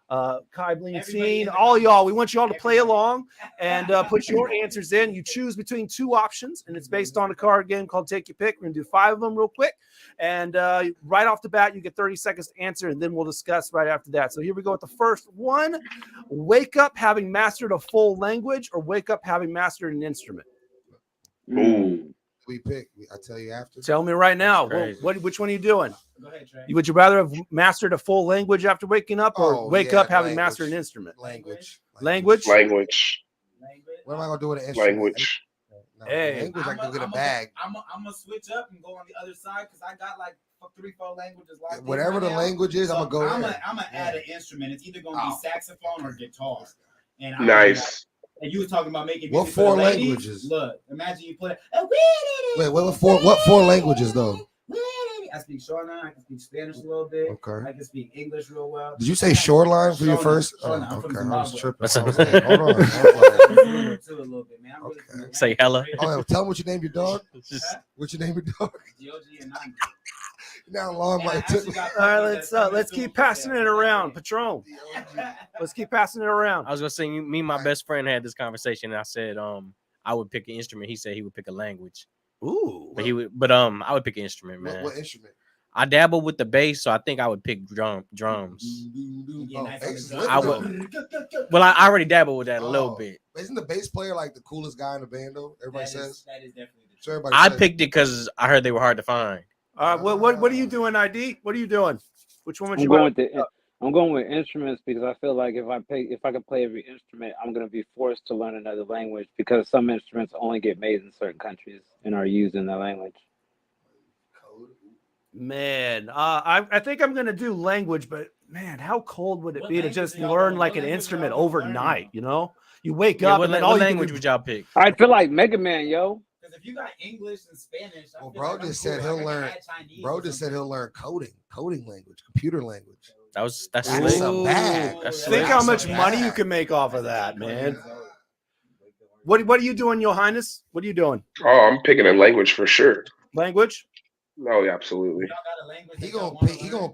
Speaker 3: Kai Blinteen, all y'all. We want you all to play along and put your answers in. You choose between 2 options, and it's based on a card game called Take Your Pick. We're gonna do 5 of them real quick, and right off the bat, you get 30 seconds to answer, and then we'll discuss right after that. So here we go with the first one: wake up having mastered a full language, or wake up having mastered an instrument.
Speaker 18: Ooh.
Speaker 17: We pick. I tell you after.
Speaker 3: Tell me right now. Which one are you doing? Go ahead, Trey. Would you rather have mastered a full language after waking up, or wake up having mastered an instrument?
Speaker 17: Language.
Speaker 3: Language.
Speaker 17: What am I gonna do with an instrument?
Speaker 18: Language.
Speaker 17: No,
Speaker 3: Hey.
Speaker 17: language, I can go get a bag.
Speaker 10: I'm gonna switch up and go on the other side because I got like 3-4 languages.
Speaker 17: Whatever the language is, I'm gonna go.
Speaker 10: I'm gonna add an instrument. It's either gonna be saxophone or guitar. And
Speaker 18: Nice.
Speaker 10: And you was talking about making
Speaker 17: what
Speaker 10: music
Speaker 17: 4
Speaker 10: for the ladies?
Speaker 17: languages?
Speaker 10: Look, imagine you play.
Speaker 17: Wait, what 4 languages though?
Speaker 10: I speak Shoreline. I can speak Spanish a little bit.
Speaker 17: Okay.
Speaker 10: I can speak English real well.
Speaker 17: Did you say Shoreline for your
Speaker 10: Shoreline.
Speaker 17: first?
Speaker 10: Shoreline. I'm
Speaker 17: Okay,
Speaker 10: from
Speaker 17: I was
Speaker 10: Zimbabwe.
Speaker 17: tripping. I was like, hold on. I was like,
Speaker 10: Okay.
Speaker 15: Say hella.
Speaker 17: Oh, tell them what you name your dog. What you name your dog? Now long might took.
Speaker 3: All right, let's keep passing it around. Patron. Let's keep passing it around.
Speaker 15: I was gonna say, me and my best friend had this conversation, and I said, I would pick an instrument. He said he would pick a language.
Speaker 3: Ooh.
Speaker 15: But I would pick an instrument, man.
Speaker 17: What instrument?
Speaker 15: I dabble with the bass, so I think I would pick drums. I would. Well, I already dabble with that a little bit.
Speaker 17: Isn't the bass player like the coolest guy in the band though? Everybody says.
Speaker 10: That is definitely the
Speaker 17: So everybody
Speaker 15: I
Speaker 17: says.
Speaker 15: picked it because I heard they were hard to find.
Speaker 3: What are you doing, ID? What are you doing? Which one would you
Speaker 16: I'm going with instruments because I feel like if I could play every instrument, I'm going to be forced to learn another language because some instruments only get made in certain countries and are used in that language.
Speaker 3: Man, I think I'm going to do language, but man, how cold would it be to just learn like an instrument overnight? You know, you wake up and then all
Speaker 15: language would y'all pick?
Speaker 16: I feel like Mega Man, yo.
Speaker 10: Because if you got English and Spanish,
Speaker 17: Well, bro just said he'll learn. Bro just said he'll learn coding language, computer language.
Speaker 15: That's
Speaker 17: a bag.
Speaker 3: Think how much money you can make off of that, man. What are you doing, Yohiness? What are you doing?
Speaker 18: Oh, I'm picking a language for sure.
Speaker 3: Language?
Speaker 18: No, yeah, absolutely.
Speaker 17: He gonna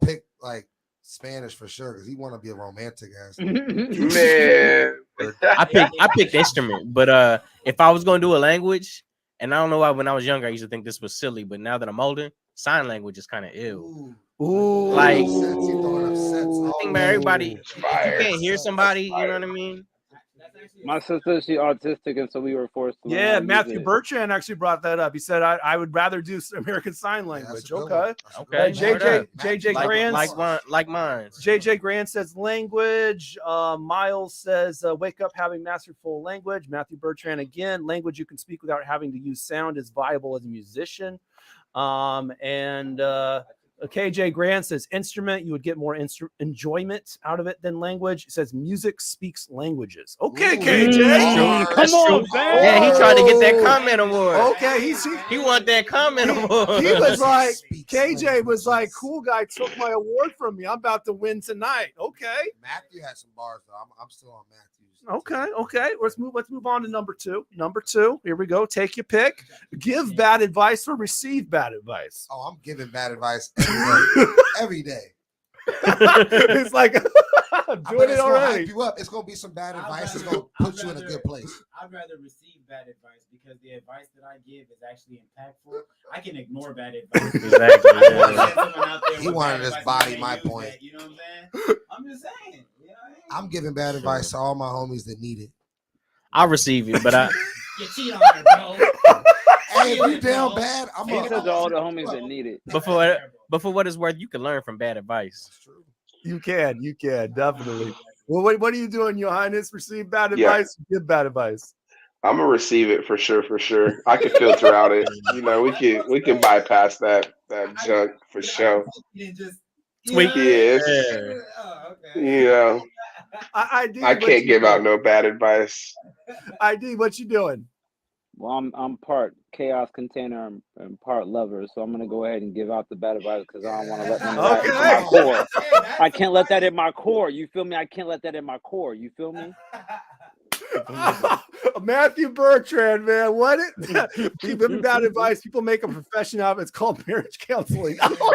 Speaker 17: pick like Spanish for sure because he want to be a romantic ass.
Speaker 18: Man,
Speaker 15: I picked instrument, but if I was gonna do a language, and I don't know why when I was younger I used to think this was silly, but now that I'm older, sign language is kind of ill.
Speaker 3: Ooh,
Speaker 15: like I think about everybody. If you can't hear somebody, you know what I mean.
Speaker 16: My sister, she autistic, and so we were forced to.
Speaker 3: Yeah, Matthew Bertrand actually brought that up. He said, I would rather do American Sign Language. Okay. JJ Grand.
Speaker 15: Like mine.
Speaker 3: JJ Grand says language. Miles says, wake up having mastered full language. Matthew Bertrand again, language you can speak without having to use sound is viable as a musician. KJ Grant says instrument, you would get more enjoyment out of it than language. It says music speaks languages. Okay, KJ.
Speaker 15: Come on, man. Yeah, he tried to get that comment award.
Speaker 3: Okay,
Speaker 15: he want that comment award.
Speaker 3: He was like, KJ was like, cool guy took my award from me. I'm about to win tonight. Okay.
Speaker 17: Matthew had some bars though. I'm still on Matthew.
Speaker 3: Okay. Let's move on to number two. Number two. Here we go. Take your pick. Give bad advice or receive bad advice.
Speaker 17: Oh, I'm giving bad advice every day.
Speaker 3: It's like doing it already.
Speaker 17: Hype you up. It's gonna be some bad advice. It's gonna put you in a good place.
Speaker 10: I'd rather receive bad advice because the advice that I give is actually impactful. I can ignore bad advice.
Speaker 15: Exactly.
Speaker 17: He wanted his body. My point.
Speaker 10: You know what I'm saying? I'm just saying.
Speaker 17: I'm giving bad advice to all my homies that need it.
Speaker 15: I'll receive it, but
Speaker 10: You cheat on it, bro.
Speaker 17: Hey, if you down bad, I'm
Speaker 16: He said to all the homies that need it.
Speaker 15: but for what it's worth, you can learn from bad advice.
Speaker 3: You can definitely. Well, what are you doing, Yohiness? Receive bad advice, give bad advice.
Speaker 18: I'm gonna receive it for sure. I can filter out it. You know, we can bypass that junk for sure.
Speaker 15: Tweak
Speaker 18: it. You know, I can't give out no bad advice.
Speaker 3: ID, what you doing?
Speaker 16: Well, I'm part chaos container and part lover, so I'm gonna go ahead and give out the bad advice because I don't want to let them in my core. I can't let that in my core. You feel me? I can't let that in my core. You feel me?
Speaker 3: Matthew Bertrand, man, what it? People bad advice. People make a profession out of it. It's called marriage counseling.
Speaker 18: Oh,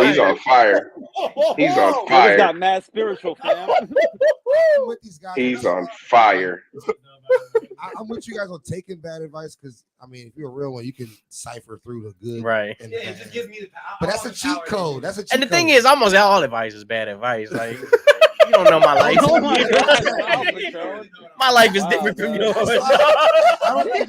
Speaker 18: he's on fire. He's on fire.
Speaker 16: He's got mad spiritual, fam.
Speaker 18: He's on fire.
Speaker 17: I'm with you guys on taking bad advice because I mean, if you're a real one, you can cipher through the good.
Speaker 15: Right.
Speaker 17: And it just gives me the power. But that's a cheat code. That's a cheat
Speaker 15: And the
Speaker 17: code.
Speaker 15: thing is, almost all advice is bad advice. Like you don't know my life.
Speaker 16: Oh my God.
Speaker 15: My life is different from yours.
Speaker 17: I don't think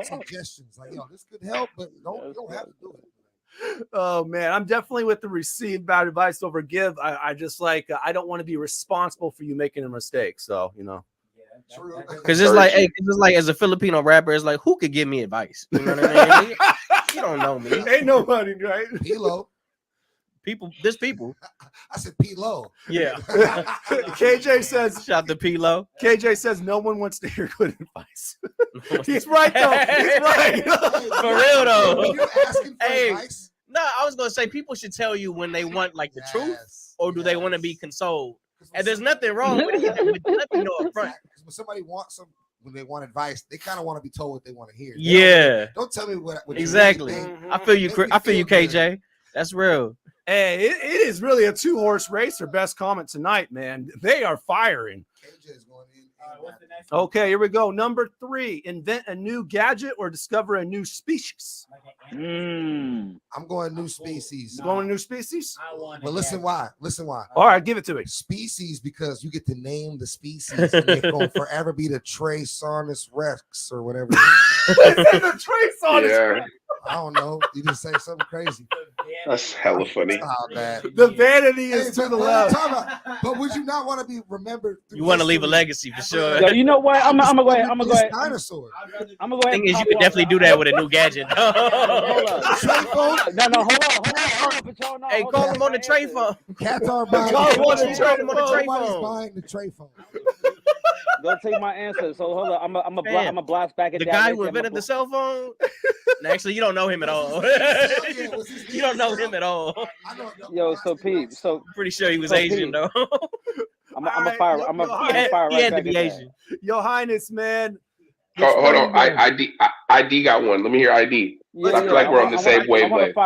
Speaker 17: suggestions like, yo, this could help, but you don't have to do it.
Speaker 3: Oh man, I'm definitely with the receive bad advice over give. I just like I don't want to be responsible for you making a mistake. So you know.
Speaker 17: True.
Speaker 15: Because it's like, as a Filipino rapper, it's like, who could give me advice? You know what I mean? You don't know me.
Speaker 3: Ain't nobody, right?
Speaker 17: Pilo.
Speaker 15: There's people.
Speaker 17: I said Pilo.
Speaker 15: Yeah.
Speaker 3: KJ says,
Speaker 15: shout to Pilo.
Speaker 3: KJ says no one wants to hear good advice. He's right though. He's right.
Speaker 15: For real though.
Speaker 17: You're asking for advice?
Speaker 15: No, I was gonna say people should tell you when they want like the truth, or do they want to be consoled? And there's nothing wrong with it. Let me know up front.
Speaker 17: When somebody wants when they want advice, they kind of want to be told what they want to hear.
Speaker 15: Yeah.
Speaker 17: Don't tell me what
Speaker 15: exactly.
Speaker 17: You really
Speaker 15: I feel you. I feel you, KJ. That's real.
Speaker 3: Hey, it is really a 2-horse race. Their best comment tonight, man. They are firing.
Speaker 17: KJ is going in.
Speaker 3: Okay, here we go. Number 3, invent a new gadget or discover a new species.
Speaker 17: I'm going new species.
Speaker 3: You going new species?
Speaker 17: But listen why.
Speaker 3: All right, give it to me.
Speaker 17: Species, because you get to name the species. And they're going to forever be the Traceonus Rex or whatever.
Speaker 3: The Traceonus Rex.
Speaker 17: I don't know. You just say something crazy.
Speaker 18: That's hella funny.
Speaker 3: The vanity is to the left.
Speaker 17: But would you not want to be remembered?
Speaker 15: You want to leave a legacy for sure.
Speaker 16: Yo, you know what? I'm gonna go ahead. I'm gonna go ahead.
Speaker 17: Dinosaur.
Speaker 16: I'm gonna go ahead.
Speaker 15: Thing is, you could definitely do that with a new gadget.
Speaker 16: Hold on. No, hold on.
Speaker 15: Hey, call him on the tray phone.
Speaker 17: Cats are buying.
Speaker 15: Call him on the tray
Speaker 17: Somebody's
Speaker 15: phone.
Speaker 17: buying the tray phone.
Speaker 16: Go take my answer. So hold on. I'm a blast back at
Speaker 15: the
Speaker 16: that.
Speaker 15: guy who invented the cell phone. Actually, you don't know him at all. You don't know him at all.
Speaker 16: Yo, so Pete. So
Speaker 15: pretty sure he was Asian though.
Speaker 16: I'm a fire right
Speaker 15: He had to
Speaker 16: back
Speaker 15: be
Speaker 16: at
Speaker 15: Asian.
Speaker 3: Yohiness, man.
Speaker 18: Hold on. ID got one. Let me hear ID. I feel like we're on the same wavelength.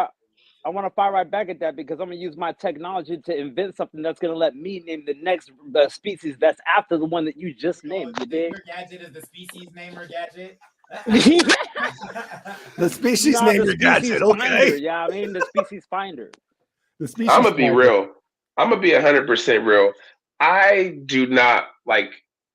Speaker 16: I want to fire right back at that because I'm going to use my technology to invent something that's going to let me name the next species that's after the one that you just named. You dig?
Speaker 10: Your gadget is the species namer gadget.
Speaker 3: The species namer gadget. Okay.
Speaker 16: Finder, yeah, I mean the species finder.
Speaker 3: The species.
Speaker 18: I'm gonna be real. I'm gonna be 100% real. I do not like,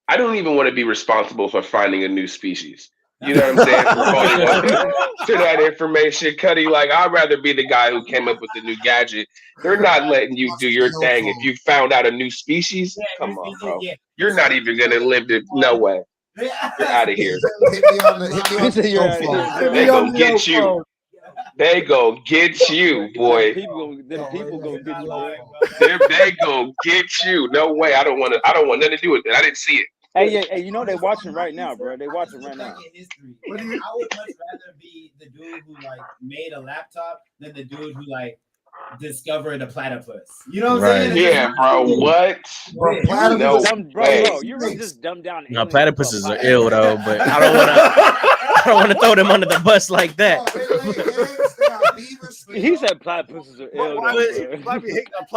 Speaker 18: I don't even want to be responsible for finding a new species. You know what I'm saying? For holding on to that information, Cuddy. Like, I'd rather be the guy who came up with the new gadget. They're not letting you do your thing if you found out a new species. Come on, bro. You're not even gonna live to. No way. You're out of here.
Speaker 17: Hit me on the
Speaker 18: They go get you. They go get you, boy.
Speaker 16: People go get you.
Speaker 18: They go get you. No way. I don't want nothing to do with it. I didn't see it.
Speaker 16: Hey, you know they're watching right now, bro. They watching right now.
Speaker 10: I would much rather be the dude who like made a laptop than the dude who like discovered a platypus. You know what I'm saying?
Speaker 18: Yeah, bro. What?
Speaker 16: Bro,
Speaker 18: No way.
Speaker 16: bro, you really just dumbed down.
Speaker 15: No, platypuses are ill though, but I don't want to throw them under the bus like that.
Speaker 16: He said platypuses are ill.
Speaker 15: I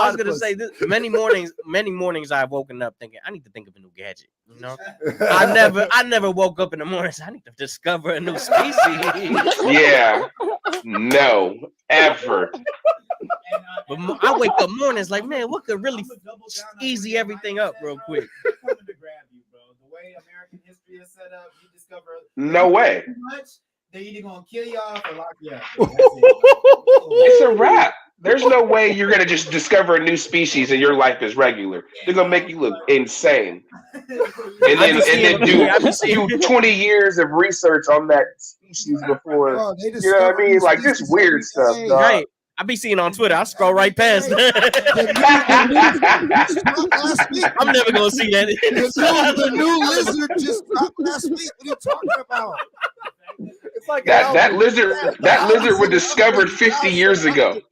Speaker 15: was gonna say this. Many mornings I've woken up thinking I need to think of a new gadget. You know, I never woke up in the morning. I need to discover a new species.
Speaker 18: Yeah, no, ever.
Speaker 15: But I wake up mornings like, man, what could really easy everything up real quick?
Speaker 10: The way American history is set up, you discover
Speaker 18: No way.
Speaker 10: too much, they're either gonna kill you off or lock you up.
Speaker 18: It's a wrap. There's no way you're gonna just discover a new species and your life is regular. They're gonna make you look insane, and then do 20 years of research on that species before.
Speaker 17: Bro,
Speaker 18: You know what I mean? Like this weird stuff, dog.
Speaker 15: Right. I be seeing on Twitter. I scroll right past. I'm never gonna see that.
Speaker 17: The new lizard just dropped last week. What are you talking about?
Speaker 22: It's like
Speaker 18: That lizard was discovered 50 years ago.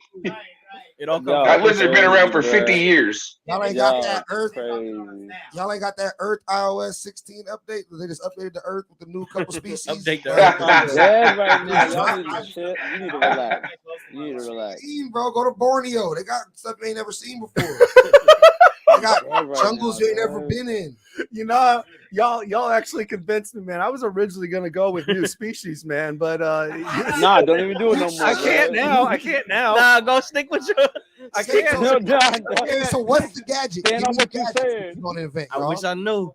Speaker 18: That lizard been around for 50 years.
Speaker 17: Y'all ain't got that Earth. Y'all ain't got that Earth iOS 16 update. They just updated the Earth with the new couple species.
Speaker 15: Update the
Speaker 16: Earth. Yeah, right now. Y'all need to shit. You need to relax. You need to relax.
Speaker 17: Bro, go to Borneo. They got stuff you ain't never seen before. They got jungles you ain't never been in.
Speaker 22: You know, y'all actually convinced me, man. I was originally gonna go with new species, man, but
Speaker 16: nah, don't even do it no more.
Speaker 22: I can't now.
Speaker 15: Nah, go stick with you.
Speaker 22: I can't.
Speaker 17: Okay, so what's the gadget?
Speaker 16: Stand on what you said.
Speaker 17: You gonna invent,
Speaker 15: I wish I knew.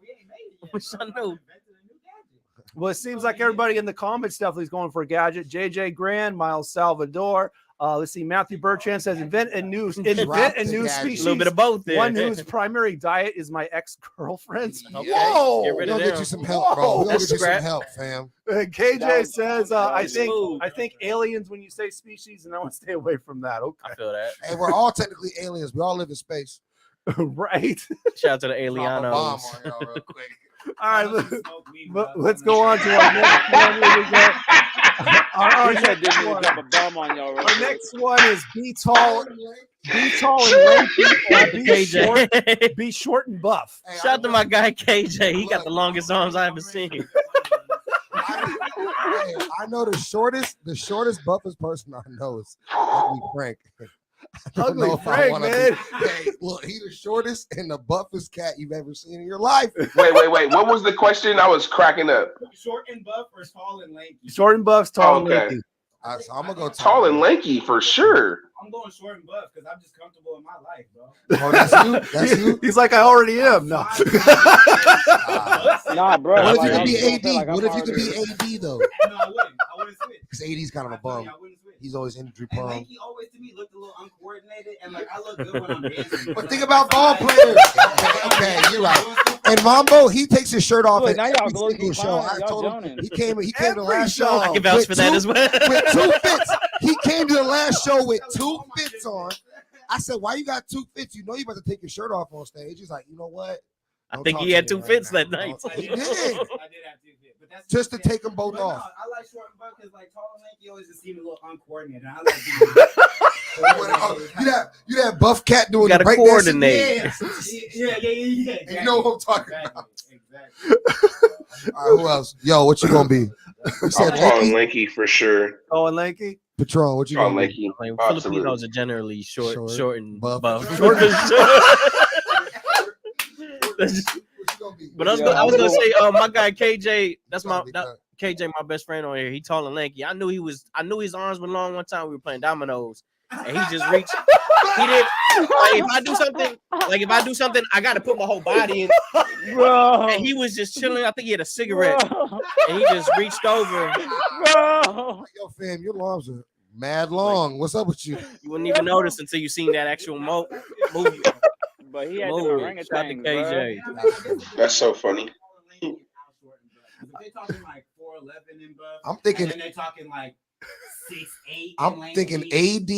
Speaker 3: Well, it seems like everybody in the comments definitely is going for a gadget. JJ Grand, Miles Salvador. Let's see. Matthew Bertrand says invent a new species.
Speaker 15: A little bit of both there.
Speaker 3: One whose primary diet is my ex-girlfriend.
Speaker 15: Okay.
Speaker 17: Whoa,
Speaker 15: Get rid
Speaker 17: we'll
Speaker 15: of
Speaker 17: get
Speaker 15: them.
Speaker 17: you some help, bro. We'll
Speaker 15: That's
Speaker 17: get you some
Speaker 15: scrap.
Speaker 17: help, fam.
Speaker 3: KJ says I think aliens when you say species, and I want to stay away from that. Okay.
Speaker 15: I feel that.
Speaker 17: Hey, we're all technically aliens. We all live in space.
Speaker 3: Right.
Speaker 15: Shout out to the
Speaker 17: Drop a
Speaker 15: Alienos.
Speaker 17: bomb on y'all real quick.
Speaker 3: All right, let's go on to our next one. Here we go. Our next one is be tall and lanky, be short and buff.
Speaker 15: Shout out to my guy KJ. He got the longest arms I ever seen.
Speaker 17: I know the shortest, buffest person I know is Ugly Frank.
Speaker 22: Ugly Frank, man.
Speaker 17: Hey, look, he the shortest and the buffest cat you've ever seen in your life.
Speaker 18: Wait. What was the question? I was cracking up.
Speaker 10: Short and buff or tall and lanky?
Speaker 3: Short and buff, tall and lanky.
Speaker 17: I'm gonna go
Speaker 18: tall and lanky for sure.
Speaker 10: I'm going short and buff because I'm just comfortable in my life, bro.
Speaker 17: Oh, that's you? That's you?
Speaker 3: He's like, I already am. No.
Speaker 16: Nah, bro.
Speaker 17: What if you
Speaker 16: like,
Speaker 17: could be AD?
Speaker 16: like
Speaker 17: What
Speaker 16: I'm
Speaker 17: if you could be AD though?
Speaker 10: No, I wouldn't switch.
Speaker 17: Because AD's kind of a bum. He's always injury prone.
Speaker 10: Lanky always to me looked a little uncoordinated, and like I look good when I'm dancing.
Speaker 17: But think about ball players. Okay, you're right. And Mambo, he takes his shirt off at
Speaker 16: now y'all
Speaker 17: every
Speaker 16: go
Speaker 17: single
Speaker 16: keep
Speaker 17: show.
Speaker 16: fine,
Speaker 17: I told him
Speaker 16: joning.
Speaker 17: he came to the last show.
Speaker 15: I can vouch for that as well.
Speaker 17: With 2 fits. He came to the last show with 2 fits on. I said, why you got 2 fits? You know you about to take your shirt off on stage. He's like, you know what?
Speaker 15: I think he had 2 fits that night.
Speaker 17: He did.
Speaker 10: I did have 2 fits, but that's
Speaker 17: Just to take them both
Speaker 10: but no,
Speaker 17: off.
Speaker 10: I like short and buff because like tall and lanky always just seem a little uncoordinated. And I like
Speaker 17: You that buff cat doing
Speaker 15: You
Speaker 17: the
Speaker 15: gotta
Speaker 17: breakdancing?
Speaker 15: coordinate.
Speaker 10: Yeah.
Speaker 17: And you know what I'm talking about.
Speaker 10: Exactly.
Speaker 17: All right, who else? Yo, what you gonna be? You
Speaker 18: I'm
Speaker 17: said
Speaker 18: tall and
Speaker 17: lanky?
Speaker 18: lanky for sure.
Speaker 3: Tall and lanky.
Speaker 17: Patron, what you
Speaker 18: Tall
Speaker 17: gonna
Speaker 18: and
Speaker 17: be?
Speaker 18: lanky.
Speaker 15: Like,
Speaker 18: Absolutely.
Speaker 15: Filipinos are generally short and buff.
Speaker 3: Short and
Speaker 15: But I was gonna say, my guy KJ, KJ, my best friend on here. He tall and lanky. I knew his arms were long one time we were playing dominoes, and he just reached. He did. Like if I do something, I got to put my whole body in.
Speaker 16: Bro.
Speaker 15: And he was just chilling. I think he had a cigarette, and he just reached over.
Speaker 16: Bro.
Speaker 17: Yo, fam, your arms are mad long. What's up with you?
Speaker 15: You wouldn't even notice until you seen that actual movement.
Speaker 16: But he had
Speaker 15: Shout out to KJ.
Speaker 18: That's so funny.
Speaker 10: They're talking like 4'11" and buff.
Speaker 17: I'm thinking.
Speaker 10: And they're talking like 6'8".
Speaker 17: I'm thinking AD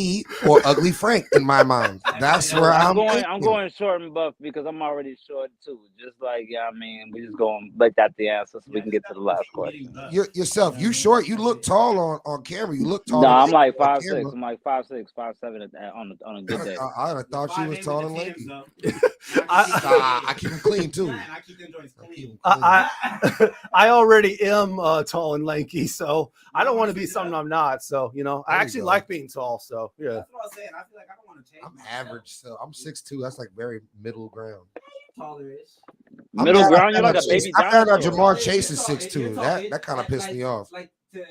Speaker 17: or Ugly Frank in my mind. That's where I'm
Speaker 16: going. I'm going short and buff because I'm already short too. Just like I mean, we just going like that the answer so we can get to the last question.
Speaker 17: Yourself, you short. You look tall on camera. You look tall.
Speaker 16: No, I'm like 5'6". I'm like 5'6", 5'7" on a good day.
Speaker 17: I thought she was tall and lanky. I keep them clean too.
Speaker 10: I keep them joints clean.
Speaker 3: I already am tall and lanky, so I don't want to be something I'm not. So I actually like being tall. So yeah.
Speaker 10: That's what I'm saying. I feel like I don't want to change.
Speaker 17: I'm average, so I'm 6'2". That's like very middle ground.
Speaker 10: Taller-ish.
Speaker 16: Middle ground, you're like a baby.
Speaker 17: I found out Jamar Chase is 6'2". That kind of pissed me off.
Speaker 10: Like to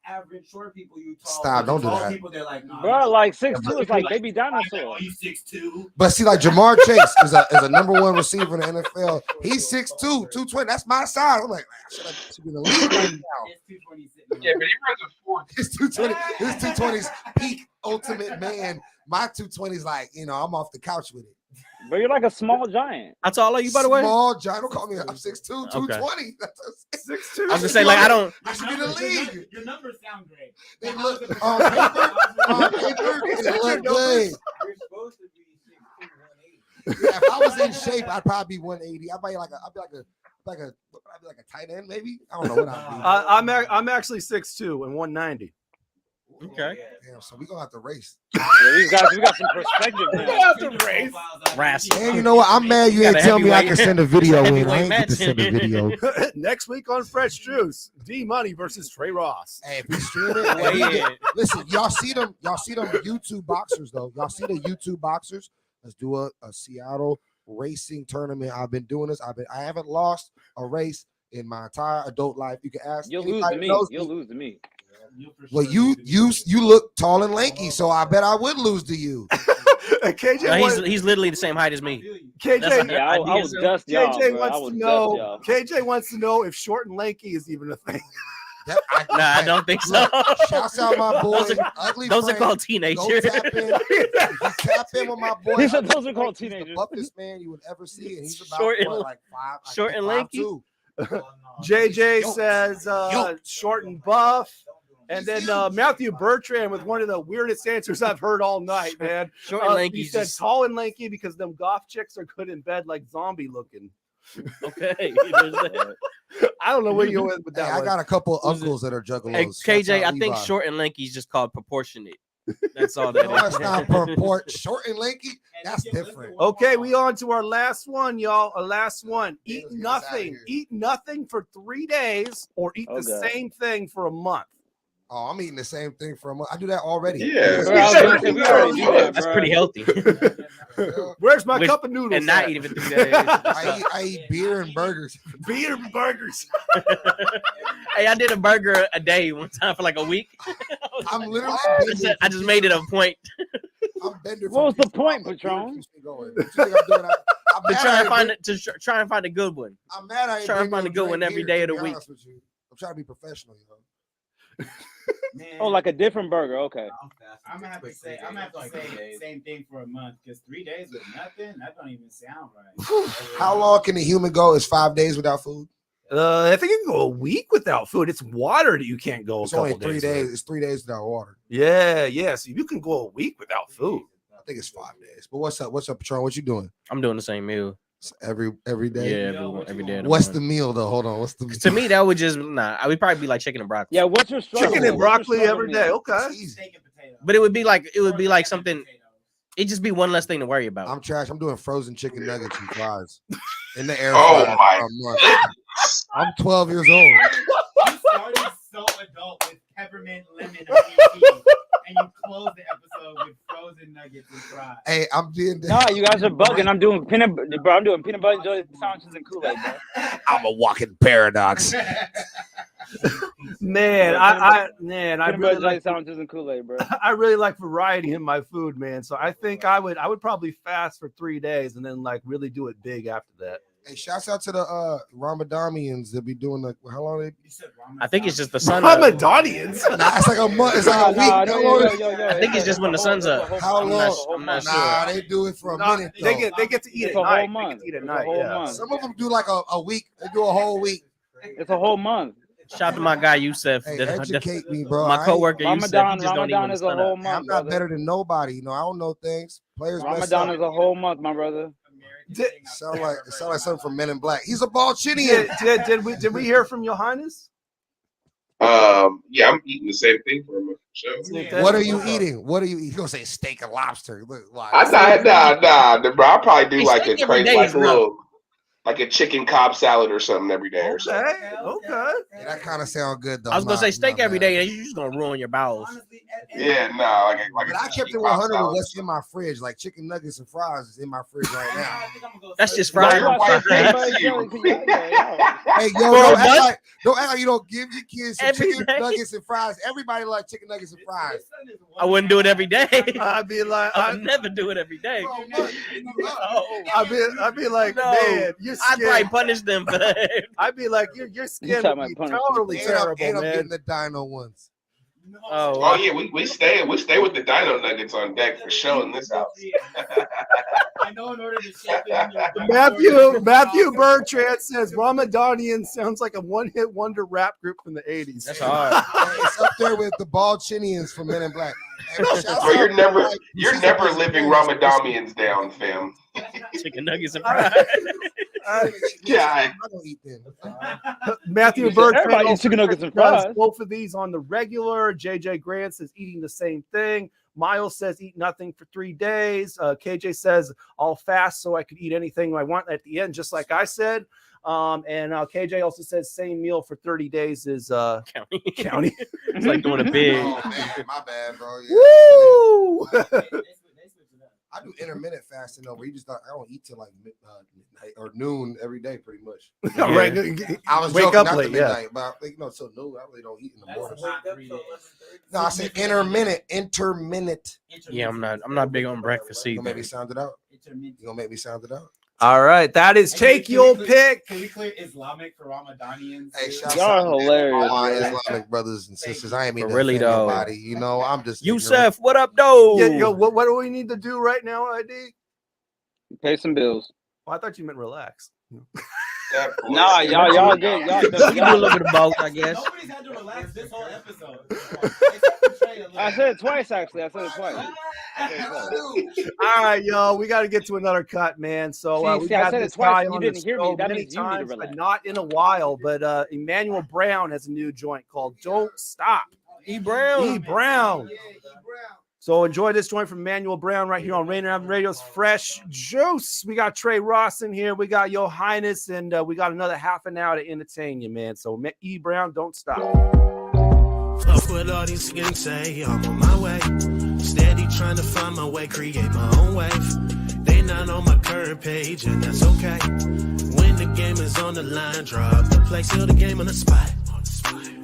Speaker 10: average short people, you tall.
Speaker 17: Stop! Don't do
Speaker 10: tall
Speaker 17: that.
Speaker 10: People, they're like, nah,
Speaker 16: bro, like 6'2" is like baby dinosaur.
Speaker 10: You 6'2".
Speaker 17: But see, like Jamar Chase is a number one receiver in the NFL. He's 6'2", 220. That's my size. I'm like, I should be in the league right now.
Speaker 18: Yeah, but he runs a 4.
Speaker 17: His 220, his 220's peak ultimate man. My 220's like, I'm off the couch with it.
Speaker 16: But you're like a small giant.
Speaker 15: How tall are you, by the way?
Speaker 17: Small giant. Don't call me. I'm 6'2", 220. That's
Speaker 3: 6'2".
Speaker 15: I was gonna say, like, I don't.
Speaker 17: I should be in the league.
Speaker 10: Your numbers sound great.
Speaker 17: They look on paper. On paper, they look good.
Speaker 10: You're supposed to be 6'2", 180.
Speaker 17: Yeah, if I was in shape, I'd probably be 180. I'd be like a tight end, maybe. I don't know what I'd be.
Speaker 3: I'm actually 6'2" and 190.
Speaker 15: Okay.
Speaker 17: Damn, so we gonna have to race.
Speaker 16: Yeah, we got some perspective now.
Speaker 17: And you know what? I'm mad you ain't tell me I can send a video in. I ain't get to send a video.
Speaker 3: Next week on Fresh Juice, D Money versus Tre Ross.
Speaker 17: Hey, if we stream it, listen, y'all see them YouTube boxers though. Y'all see the YouTube boxers? Let's do a Seattle racing tournament. I've been doing this. I haven't lost a race in my entire adult life. You can ask.
Speaker 16: You'll lose to me. You'll lose to me.
Speaker 17: Well, you look tall and lanky, so I bet I would lose to you.
Speaker 3: KJ,
Speaker 15: no, he's literally the same height as me.
Speaker 3: KJ,
Speaker 16: I was dust y'all,
Speaker 3: KJ wants to know if short and lanky is even a thing.
Speaker 15: I don't think so.
Speaker 17: Shouts out my boy.
Speaker 15: Those are called teenagers.
Speaker 17: Tap in with my boy.
Speaker 16: He said those are called teenagers.
Speaker 17: The buffest man you would ever see, and he's about
Speaker 15: short and lanky.
Speaker 3: JJ says short and buff. And then Matthew Bertrand with one of the weirdest answers I've heard all night, man.
Speaker 15: Short and lanky.
Speaker 3: He said tall and lanky because them goth chicks are good in bed like zombie looking.
Speaker 15: Okay.
Speaker 3: I don't know where you went with that.
Speaker 17: I got a couple uncles that are juggalos.
Speaker 15: Hey, KJ, I think short and lanky is just called proportionate. That's all that is.
Speaker 17: That's not short and lanky. That's different.
Speaker 3: Okay, we on to our last one, y'all. Our last one. Eat nothing. Eat nothing for 3 days or eat the same thing for a month.
Speaker 17: Oh, I'm eating the same thing for a month. I do that already.
Speaker 18: Yeah,
Speaker 15: that's pretty healthy.
Speaker 3: Where's my cup of noodles?
Speaker 15: And not eat it for 3 days.
Speaker 17: I eat beer and burgers.
Speaker 3: Beer and burgers.
Speaker 15: Hey, I did a burger a day one time for like a week.
Speaker 17: I'm literally.
Speaker 15: I just made it a point.
Speaker 17: I'm bender.
Speaker 16: What was the point, Patron?
Speaker 15: To try and find a good one.
Speaker 17: I'm mad. I
Speaker 15: try and find a good one every day of the week.
Speaker 17: I'm trying to be professional,
Speaker 16: Oh, like a different burger. Okay.
Speaker 10: I'm gonna have to say same thing for a month because 3 days with nothing, that don't even sound right.
Speaker 17: How long can a human go? Is 5 days without food?
Speaker 3: I think you can go a week without food. It's water that you can't go.
Speaker 17: It's only 3 days. It's 3 days without water.
Speaker 3: Yeah. So you can go a week without food.
Speaker 17: I think it's 5 days. But what's up? What's up, Patron? What you doing?
Speaker 15: I'm doing the same meal.
Speaker 17: Every day.
Speaker 15: Yeah, every day.
Speaker 17: What's the meal though? Hold on. What's the meal?
Speaker 15: To me, that would just I would probably be like chicken and broccoli.
Speaker 16: Yeah, what's your struggle?
Speaker 3: Chicken and broccoli every day. Okay.
Speaker 15: But it would be like something. It'd just be one less thing to worry about.
Speaker 17: I'm trash. I'm doing frozen chicken nuggets and fries in the air.
Speaker 18: Oh my!
Speaker 17: I'm 12 years old.
Speaker 10: You started so adult with peppermint lemon and you closed the episode with frozen nuggets and fries.
Speaker 17: Hey, I'm being.
Speaker 16: No, you guys are bugging. I'm doing peanut butter jelly sandwiches and Kool-Aid, bro.
Speaker 17: I'm a walking paradox.
Speaker 3: Man, I really like
Speaker 16: sandwiches and Kool-Aid, bro.
Speaker 3: I really like variety in my food, man. So I think I would probably fast for 3 days and then like really do it big after that.
Speaker 17: Hey, shouts out to the Ramadanians that be doing how long they?
Speaker 15: I think it's just the sun.
Speaker 3: Ramadanians.
Speaker 17: Nah, it's like a month. It's like a week.
Speaker 15: I think it's just when the sun's up.
Speaker 17: How long?
Speaker 15: I'm not sure.
Speaker 17: Nah, they do it for a minute.
Speaker 3: They get to eat
Speaker 16: It's
Speaker 3: at
Speaker 16: a
Speaker 3: night.
Speaker 16: whole month.
Speaker 3: They get to eat at
Speaker 16: It's a
Speaker 3: night.
Speaker 16: whole
Speaker 3: Yeah.
Speaker 16: month.
Speaker 17: Some of them do like a week. They do a whole week.
Speaker 16: It's a whole month.
Speaker 15: Shout out to my guy Yusef.
Speaker 17: Hey, educate me, bro.
Speaker 15: My coworker Yusef.
Speaker 16: Ramadan,
Speaker 15: He just don't
Speaker 16: Ramadan
Speaker 15: even
Speaker 16: is a whole month.
Speaker 17: I'm not
Speaker 16: brother.
Speaker 17: better than nobody. You know, I don't know things. Players mess
Speaker 16: Ramadan
Speaker 17: up.
Speaker 16: is a whole month, my brother.
Speaker 17: Sound like something from Men in Black. He's a Balchinian.
Speaker 3: Did we hear from Yohiness?
Speaker 18: Yeah, I'm eating the same thing for him. Sure.
Speaker 17: What are you eating? What are you eating? You're gonna say steak and lobster. Look,
Speaker 18: Nah, bro. I'll probably do like a
Speaker 15: every
Speaker 18: crazy,
Speaker 15: day
Speaker 18: like
Speaker 15: is
Speaker 18: a little, like a chicken Cobb salad or something every day or something.
Speaker 3: Okay.
Speaker 17: Yeah, that kind of sound good though.
Speaker 15: I was gonna say steak every day. You're just gonna ruin your bowels.
Speaker 18: Yeah, no, like
Speaker 17: But I kept it 100 with what's in my fridge, like chicken nuggets and fries is in my fridge right now.
Speaker 15: That's just fried.
Speaker 17: Hey, yo, don't act like you don't give your kids some
Speaker 15: Every
Speaker 17: chicken
Speaker 15: day.
Speaker 17: nuggets and fries. Everybody like chicken nuggets and fries.
Speaker 15: I wouldn't do it every day.
Speaker 3: I'd be like,
Speaker 15: I would never do it every day.
Speaker 3: I'd be like,
Speaker 15: No,
Speaker 3: man, your
Speaker 15: I'd
Speaker 3: skin.
Speaker 15: probably punish them for that.
Speaker 3: I'd be like, your skin
Speaker 16: talking
Speaker 3: would be
Speaker 16: about punishment.
Speaker 3: totally
Speaker 17: And I'm
Speaker 3: terrible, man.
Speaker 17: getting the dino ones.
Speaker 18: Oh yeah, we stay with the dino nuggets on deck for sure in this house.
Speaker 12: I know in order to shape it.
Speaker 3: Matthew Bertrand says Ramadanian sounds like a one-hit wonder rap group from the 80s.
Speaker 15: That's hard.
Speaker 17: It's up there with the Balchinians from Men in Black. Hey, shouts
Speaker 18: Bro,
Speaker 17: out
Speaker 18: you're
Speaker 17: to,
Speaker 18: never
Speaker 17: like,
Speaker 18: you're never living Ramadanians down, fam.
Speaker 15: Chicken nuggets and fries.
Speaker 18: Yeah,
Speaker 17: I don't eat them.
Speaker 3: Matthew Bertrand
Speaker 16: Everybody eats chicken nuggets and
Speaker 3: does
Speaker 16: fries.
Speaker 3: both of these on the regular. JJ Grant says eating the same thing. Miles says eat nothing for 3 days. KJ says I'll fast so I could eat anything I want at the end, just like I said. And KJ also says same meal for 30 days is county.
Speaker 15: It's like doing a big.
Speaker 17: Oh man, my bad, bro. Yeah.
Speaker 3: Woo!
Speaker 17: I do intermittent fasting though, where you just I don't eat till like midnight or noon every day, pretty much.
Speaker 3: Yeah. Right.
Speaker 17: I was
Speaker 3: Wake
Speaker 17: joking,
Speaker 3: up
Speaker 17: not
Speaker 3: late,
Speaker 17: the
Speaker 3: yeah.
Speaker 17: midnight, but I think till noon. I really don't eat in the morning. No, I said intermittent.
Speaker 15: Yeah, I'm not big on breakfast
Speaker 17: You
Speaker 15: either.
Speaker 17: gonna make me sound it out? You gonna make me sound it out?
Speaker 3: All right, that is take your pick.
Speaker 12: Can we clear Islamic for Ramadanians?
Speaker 17: Hey, shout
Speaker 16: Y'all
Speaker 17: out
Speaker 16: are
Speaker 17: to
Speaker 16: hilarious,
Speaker 17: all my
Speaker 16: man.
Speaker 17: Islamic brothers and sisters. I ain't mean
Speaker 15: But
Speaker 17: to
Speaker 15: really,
Speaker 17: offend
Speaker 15: though.
Speaker 17: nobody. You know, I'm just
Speaker 15: Yusef, what up, though?
Speaker 3: Yeah, yo, what do we need to do right now, ID?
Speaker 16: Pay some bills.
Speaker 3: Well, I thought you meant relax.
Speaker 16: Nah, y'all good.
Speaker 15: You do a little bit of both, I guess.
Speaker 12: Nobody's had to relax this whole episode.
Speaker 16: I said it twice, actually. I said it twice.
Speaker 3: All right, yo, we got to get to another cut, man. So we
Speaker 16: See, I
Speaker 3: got
Speaker 16: said it
Speaker 3: this
Speaker 16: twice
Speaker 3: guy
Speaker 16: and you
Speaker 3: on
Speaker 16: didn't
Speaker 3: the
Speaker 16: hear me.
Speaker 3: show
Speaker 16: That
Speaker 3: many
Speaker 16: means you need to
Speaker 3: times, but
Speaker 16: relax.
Speaker 3: not in a while. But Emmanuel Brown has a new joint called "Don't Stop."
Speaker 15: E. Brown.
Speaker 3: E. Brown. So enjoy this joint from Emmanuel Brown right here on Rainier Avenue Radio's Fresh Juice. We got Tre Ross in here. We got Yohiness, and we got another half an hour to entertain you, man. So E. Brown, don't stop.
Speaker 11: Fuck what all these niggas say, I'm on my way. Steady trying to find my way, create my own wave. They not on my current page, and that's okay. When the game is on the line, drop the play, seal the game on the spot.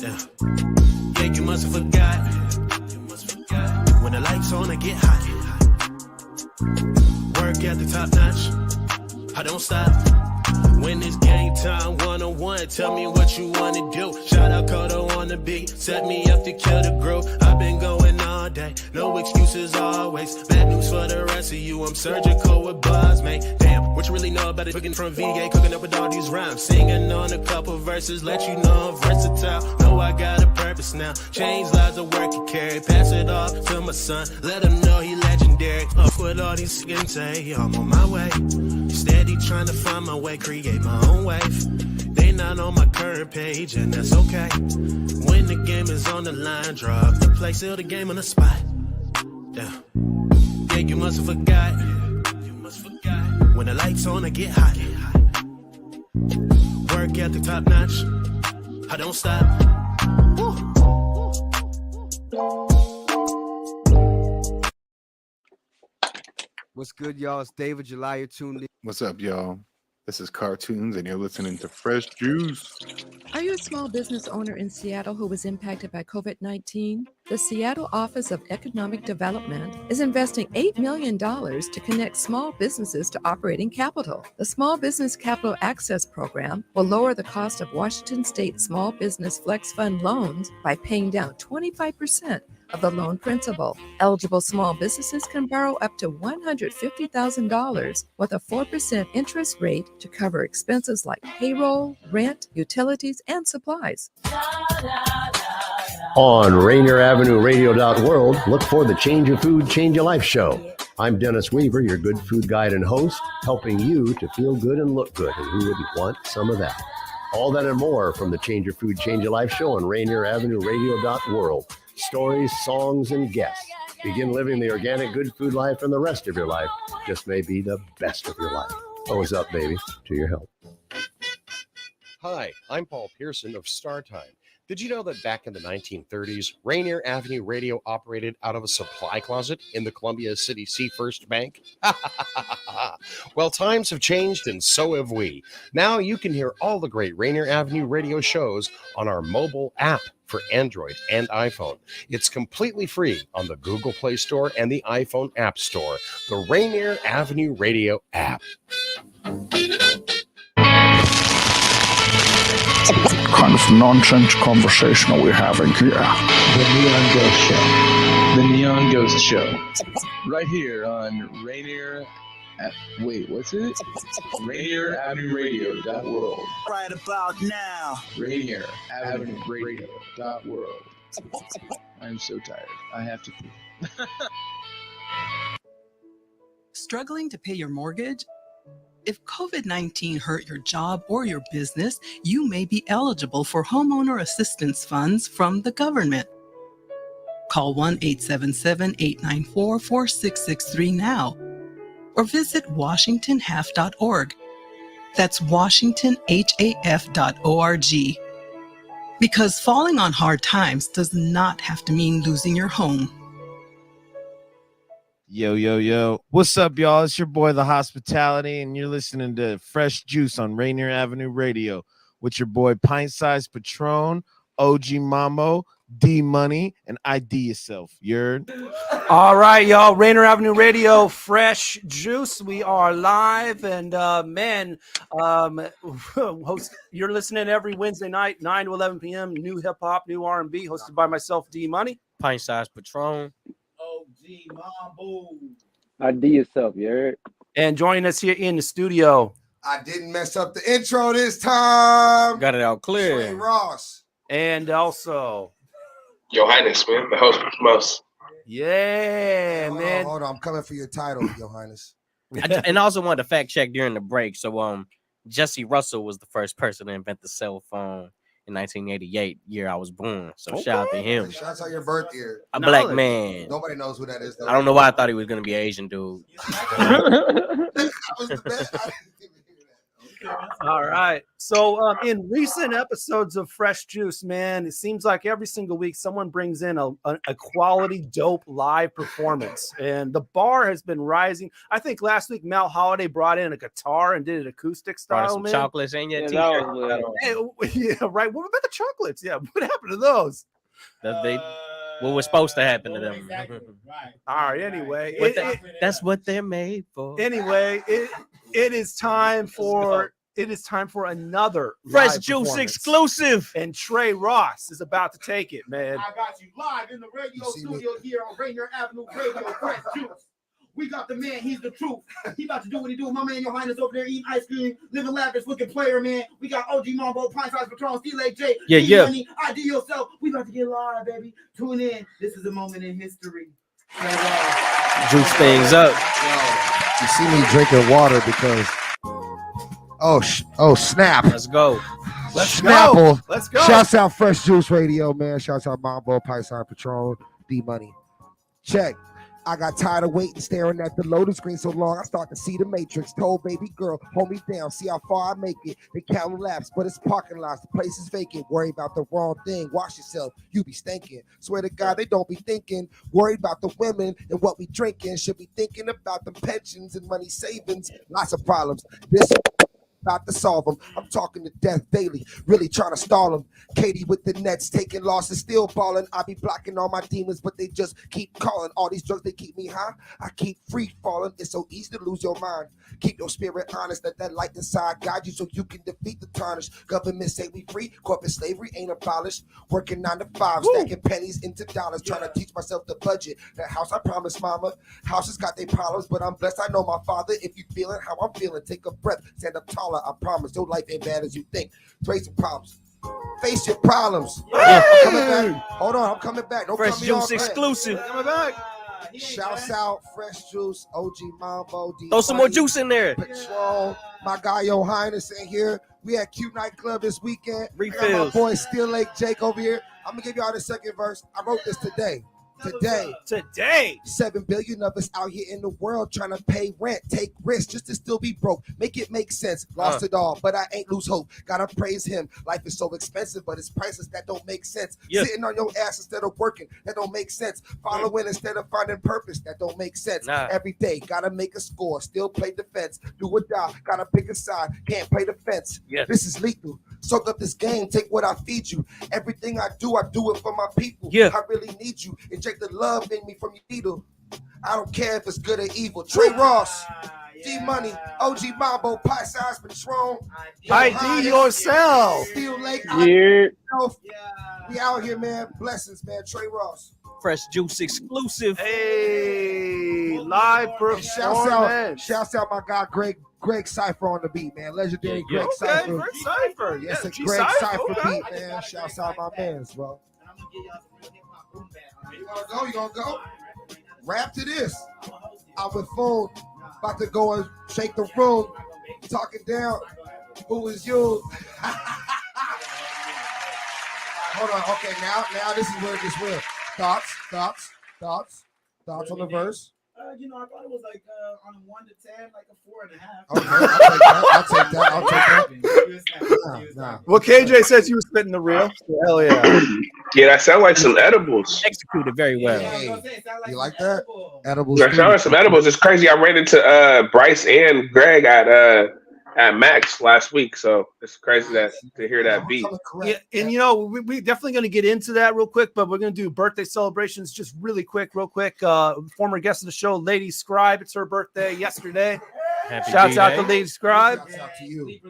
Speaker 11: Yeah, you must have forgot. When the lights on, I get hot. Work at the top notch. I don't stop. When it's game time, one-on-one, tell me what you wanna do. Shout out Kodo on the beat, set me up to kill the groove. I've been going all day, no excuses always. Bad news for the rest of you, I'm surgical with buzz, mate. Damn, what you really know about it? Cooking from VA, cooking up with all these rhymes. Singing on a couple verses, let you know I'm versatile. Know I got a purpose now. Change lives of work you carry, pass it off to my son. Let him know he legendary. Up with all these niggas say, I'm on my way. Steady trying to find my way, create my own wave. They not on my current page, and that's okay. When the game is on the line, drop the play, seal the game on the spot. Yeah, you must have forgot. When the lights on, I get hot. Work at the top notch. I don't stop.
Speaker 5: What's good, y'all? It's David July. You're tuned in.
Speaker 13: What's up, y'all? This is Cartoons, and you're listening to Fresh Juice.
Speaker 14: Are you a small business owner in Seattle who was impacted by COVID-19? The Seattle Office of Economic Development is investing $8 million to connect small businesses to operating capital. The Small Business Capital Access Program will lower the cost of Washington State Small Business Flex Fund loans by paying down 25% of the loan principal. Eligible small businesses can borrow up to $150,000 with a 4% interest rate to cover expenses like payroll, rent, utilities, and supplies.
Speaker 19: On Rainier Avenue Radio.world, look for the Change Your Food, Change Your Life show. I'm Dennis Weaver, your good food guide and host, helping you to feel good and look good, and who wouldn't want some of that? All that and more from the Change Your Food, Change Your Life show on Rainier Avenue Radio.world. Stories, songs, and guests. Begin living the organic good food life, and the rest of your life just may be the best of your life. Always up, baby, to your health.
Speaker 1: Hi, I'm Paul Pearson of StarTime. Did you know that back in the 1930s, Rainier Avenue Radio operated out of a supply closet in the Columbia City First Bank? Well, times have changed, and so have we. Now you can hear all the great Rainier Avenue Radio shows on our mobile app for Android and iPhone. It's completely free on the Google Play Store and the iPhone App Store. The Rainier Avenue Radio app.
Speaker 20: Kind of nonsense conversation are we having here?
Speaker 21: The Neon Ghost Show. The Neon Ghost Show. Right here on Rainier. Wait, what's it? Rainier Avenue Radio.world.
Speaker 23: Right about now.
Speaker 21: Rainier Avenue Radio.world. I'm so tired. I have to pee.
Speaker 27: Struggling to pay your mortgage? If COVID-19 hurt your job or your business, you may be eligible for homeowner assistance funds from the government. Call 1-877-894-4663 now or visit WashingtonHalf.org. That's WashingtonHAF.org. Because falling on hard times does not have to mean losing your home.
Speaker 28: Yo. What's up, y'all? It's your boy, The Hospitality, and you're listening to Fresh Juice on Rainier Avenue Radio with your boy, Pint Size Patron, OG Mambo, D-Money, and IDYourself. You're
Speaker 3: all right, y'all. Rainier Avenue Radio, Fresh Juice. We are live, and host. You're listening every Wednesday night, 9 to 11 p.m. New hip hop, new R&B, hosted by myself, D-Money,
Speaker 15: Pint Size Patron,
Speaker 12: OG Mambo.
Speaker 16: IDYourself, you heard?
Speaker 3: And joining us here in the studio,
Speaker 17: I didn't mess up the intro this time.
Speaker 15: Got it out clear.
Speaker 17: Tre Ross.
Speaker 3: And also
Speaker 18: Yohiness, man, the host with the most.
Speaker 3: Yeah, man.
Speaker 17: Hold on, I'm coming for your title, Yohiness.
Speaker 15: And I also wanted to fact check during the break. So Jesse Russell was the first person to invent the cell phone in 1988, year I was born. So shout out to him.
Speaker 17: Shout out your birth year.
Speaker 15: A black man.
Speaker 17: Nobody knows who that is, though.
Speaker 15: I don't know why I thought he was gonna be an Asian dude.
Speaker 17: That was the best.
Speaker 3: All right. So in recent episodes of Fresh Juice, man, it seems like every single week someone brings in a quality, dope live performance. And the bar has been rising. I think last week Mal Holiday brought in a guitar and did it acoustic style,
Speaker 15: some
Speaker 3: man.
Speaker 15: chocolates in your
Speaker 3: yeah, right. What about the chocolates? Yeah, what happened to those?
Speaker 15: What was supposed to happen to them.
Speaker 3: All right, anyway.
Speaker 15: That's what they're made for.
Speaker 3: Anyway, it is time for another
Speaker 28: Fresh Juice exclusive.
Speaker 3: And Tre Ross is about to take it, man.
Speaker 12: I got you live in the radio studio here on Rainier Avenue Radio, Fresh Juice. We got the man, he's the truth. He about to do what he do. My man Yohiness over there eating ice cream, living lavish, looking player, man. We got OG Mambo, Pint Size Patron, Steel AJ, Money, IDYourself. We about to get live, baby. Tune in. This is a moment in history.
Speaker 15: Juice things up.
Speaker 17: You see me drinking water because snap.
Speaker 15: Let's go.
Speaker 17: Snapple.
Speaker 3: Let's go.
Speaker 17: Shouts out Fresh Juice Radio, man. Shouts out Mambo, Pint Size Patron, D-Money. Check. I got tired of waiting, staring at the loading screen so long, I start to see the matrix. Told baby girl, hold me down, see how far I make it. They count laps, but it's parking lots. The place is vacant. Worry about the wrong thing. Wash yourself, you be stinking. Swear to God, they don't be thinking. Worried about the women and what we drinking. Should be thinking about the pensions and money savings. Lots of problems. about to solve them. I'm talking to death daily, really trying to stall them. Katie with the Nets, taking losses, still balling. I be blocking all my demons, but they just keep calling. All these drugs, they keep me high. I keep free falling. It's so easy to lose your mind. Keep your spirit honest, let that light inside guide you so you can defeat the tarnish. Government say we free, corporate slavery ain't abolished. Working 9 to 5, stacking pennies into dollars, trying to teach myself the budget. That house I promised mama. Houses got their problems, but I'm blessed I know my father. If you feeling how I'm feeling, take a breath, stand up taller, I promise. Your life ain't bad as you think. Face your problems. Face your problems. I'm coming back. Hold on, I'm coming back. Don't
Speaker 15: Fresh
Speaker 17: cut me off,
Speaker 15: Juice
Speaker 17: man.
Speaker 15: exclusive.
Speaker 3: Coming back.
Speaker 17: Shouts out Fresh Juice, OG Mambo.
Speaker 15: Throw some more juice in there.
Speaker 17: Patron, my guy Yohiness in here. We at Q Nightclub this weekend. I got my
Speaker 15: Refills.
Speaker 17: boy Steel Lake Jake over here. I'm gonna give y'all the second verse. I wrote this today. Today, 7 billion of us out here in the world trying to pay rent, take risks just to still be broke. Make it make sense. Lost it all, but I ain't lose hope. Gotta praise him. Life is so expensive, but it's priceless. That don't make sense.
Speaker 15: Yeah.
Speaker 17: Sitting on your ass instead of working, that don't make sense. Following instead of finding purpose, that don't make sense.
Speaker 15: Nah.
Speaker 17: Every day, gotta make a score. Still play defense. Do or die. Gotta pick a side. Can't play defense.
Speaker 15: Yes.
Speaker 17: This is lethal. Soak up this game. Take what I feed you. Everything I do it for my people.
Speaker 15: Yeah.
Speaker 17: I really need you. Inject the love in me from your needle. I don't care if it's good or evil. Tre Ross, D Money, OG Mambo, Pint Size Patron,
Speaker 3: ID yourself.
Speaker 17: Steel Lake.
Speaker 15: Yeah.
Speaker 17: We out here, man. Blessings, man. Tre Ross.
Speaker 15: Fresh Juice exclusive.
Speaker 3: Hey, live performance.
Speaker 17: Shouts out my guy Greg Cypher on the beat, man. Legendary Greg Cypher.
Speaker 3: Greg Cypher.
Speaker 17: Yes,
Speaker 3: Yeah,
Speaker 17: a
Speaker 3: G
Speaker 17: Greg
Speaker 3: Cypher,
Speaker 17: Cypher
Speaker 3: okay.
Speaker 17: beat, man. Shouts out my mans, bro. You gonna go? Rap to this. Out with phone. About to go and shake the room. Talking down. Who is you? Hold on. Okay, now this is where it gets real. Thoughts on the verse.
Speaker 10: I thought it was like on a 1 to 10, like a 4.5.
Speaker 17: Okay, I'll take that. Nah.
Speaker 3: Well, KJ says you were spitting the real. Hell yeah.
Speaker 18: Yeah, that sounds like some edibles.
Speaker 15: Executed very well.
Speaker 17: You like that? Edibles.
Speaker 18: That sounds like some edibles. It's crazy. I ran into Bryce and Greg at Max last week, so it's crazy to hear that beat.
Speaker 3: Yeah, and we definitely going to get into that real quick, but we're going to do birthday celebrations just real quick. Former guest of the show, Lady Scribe. It's her birthday yesterday. Shouts out to Lady Scribe.
Speaker 17: Shouts out to you.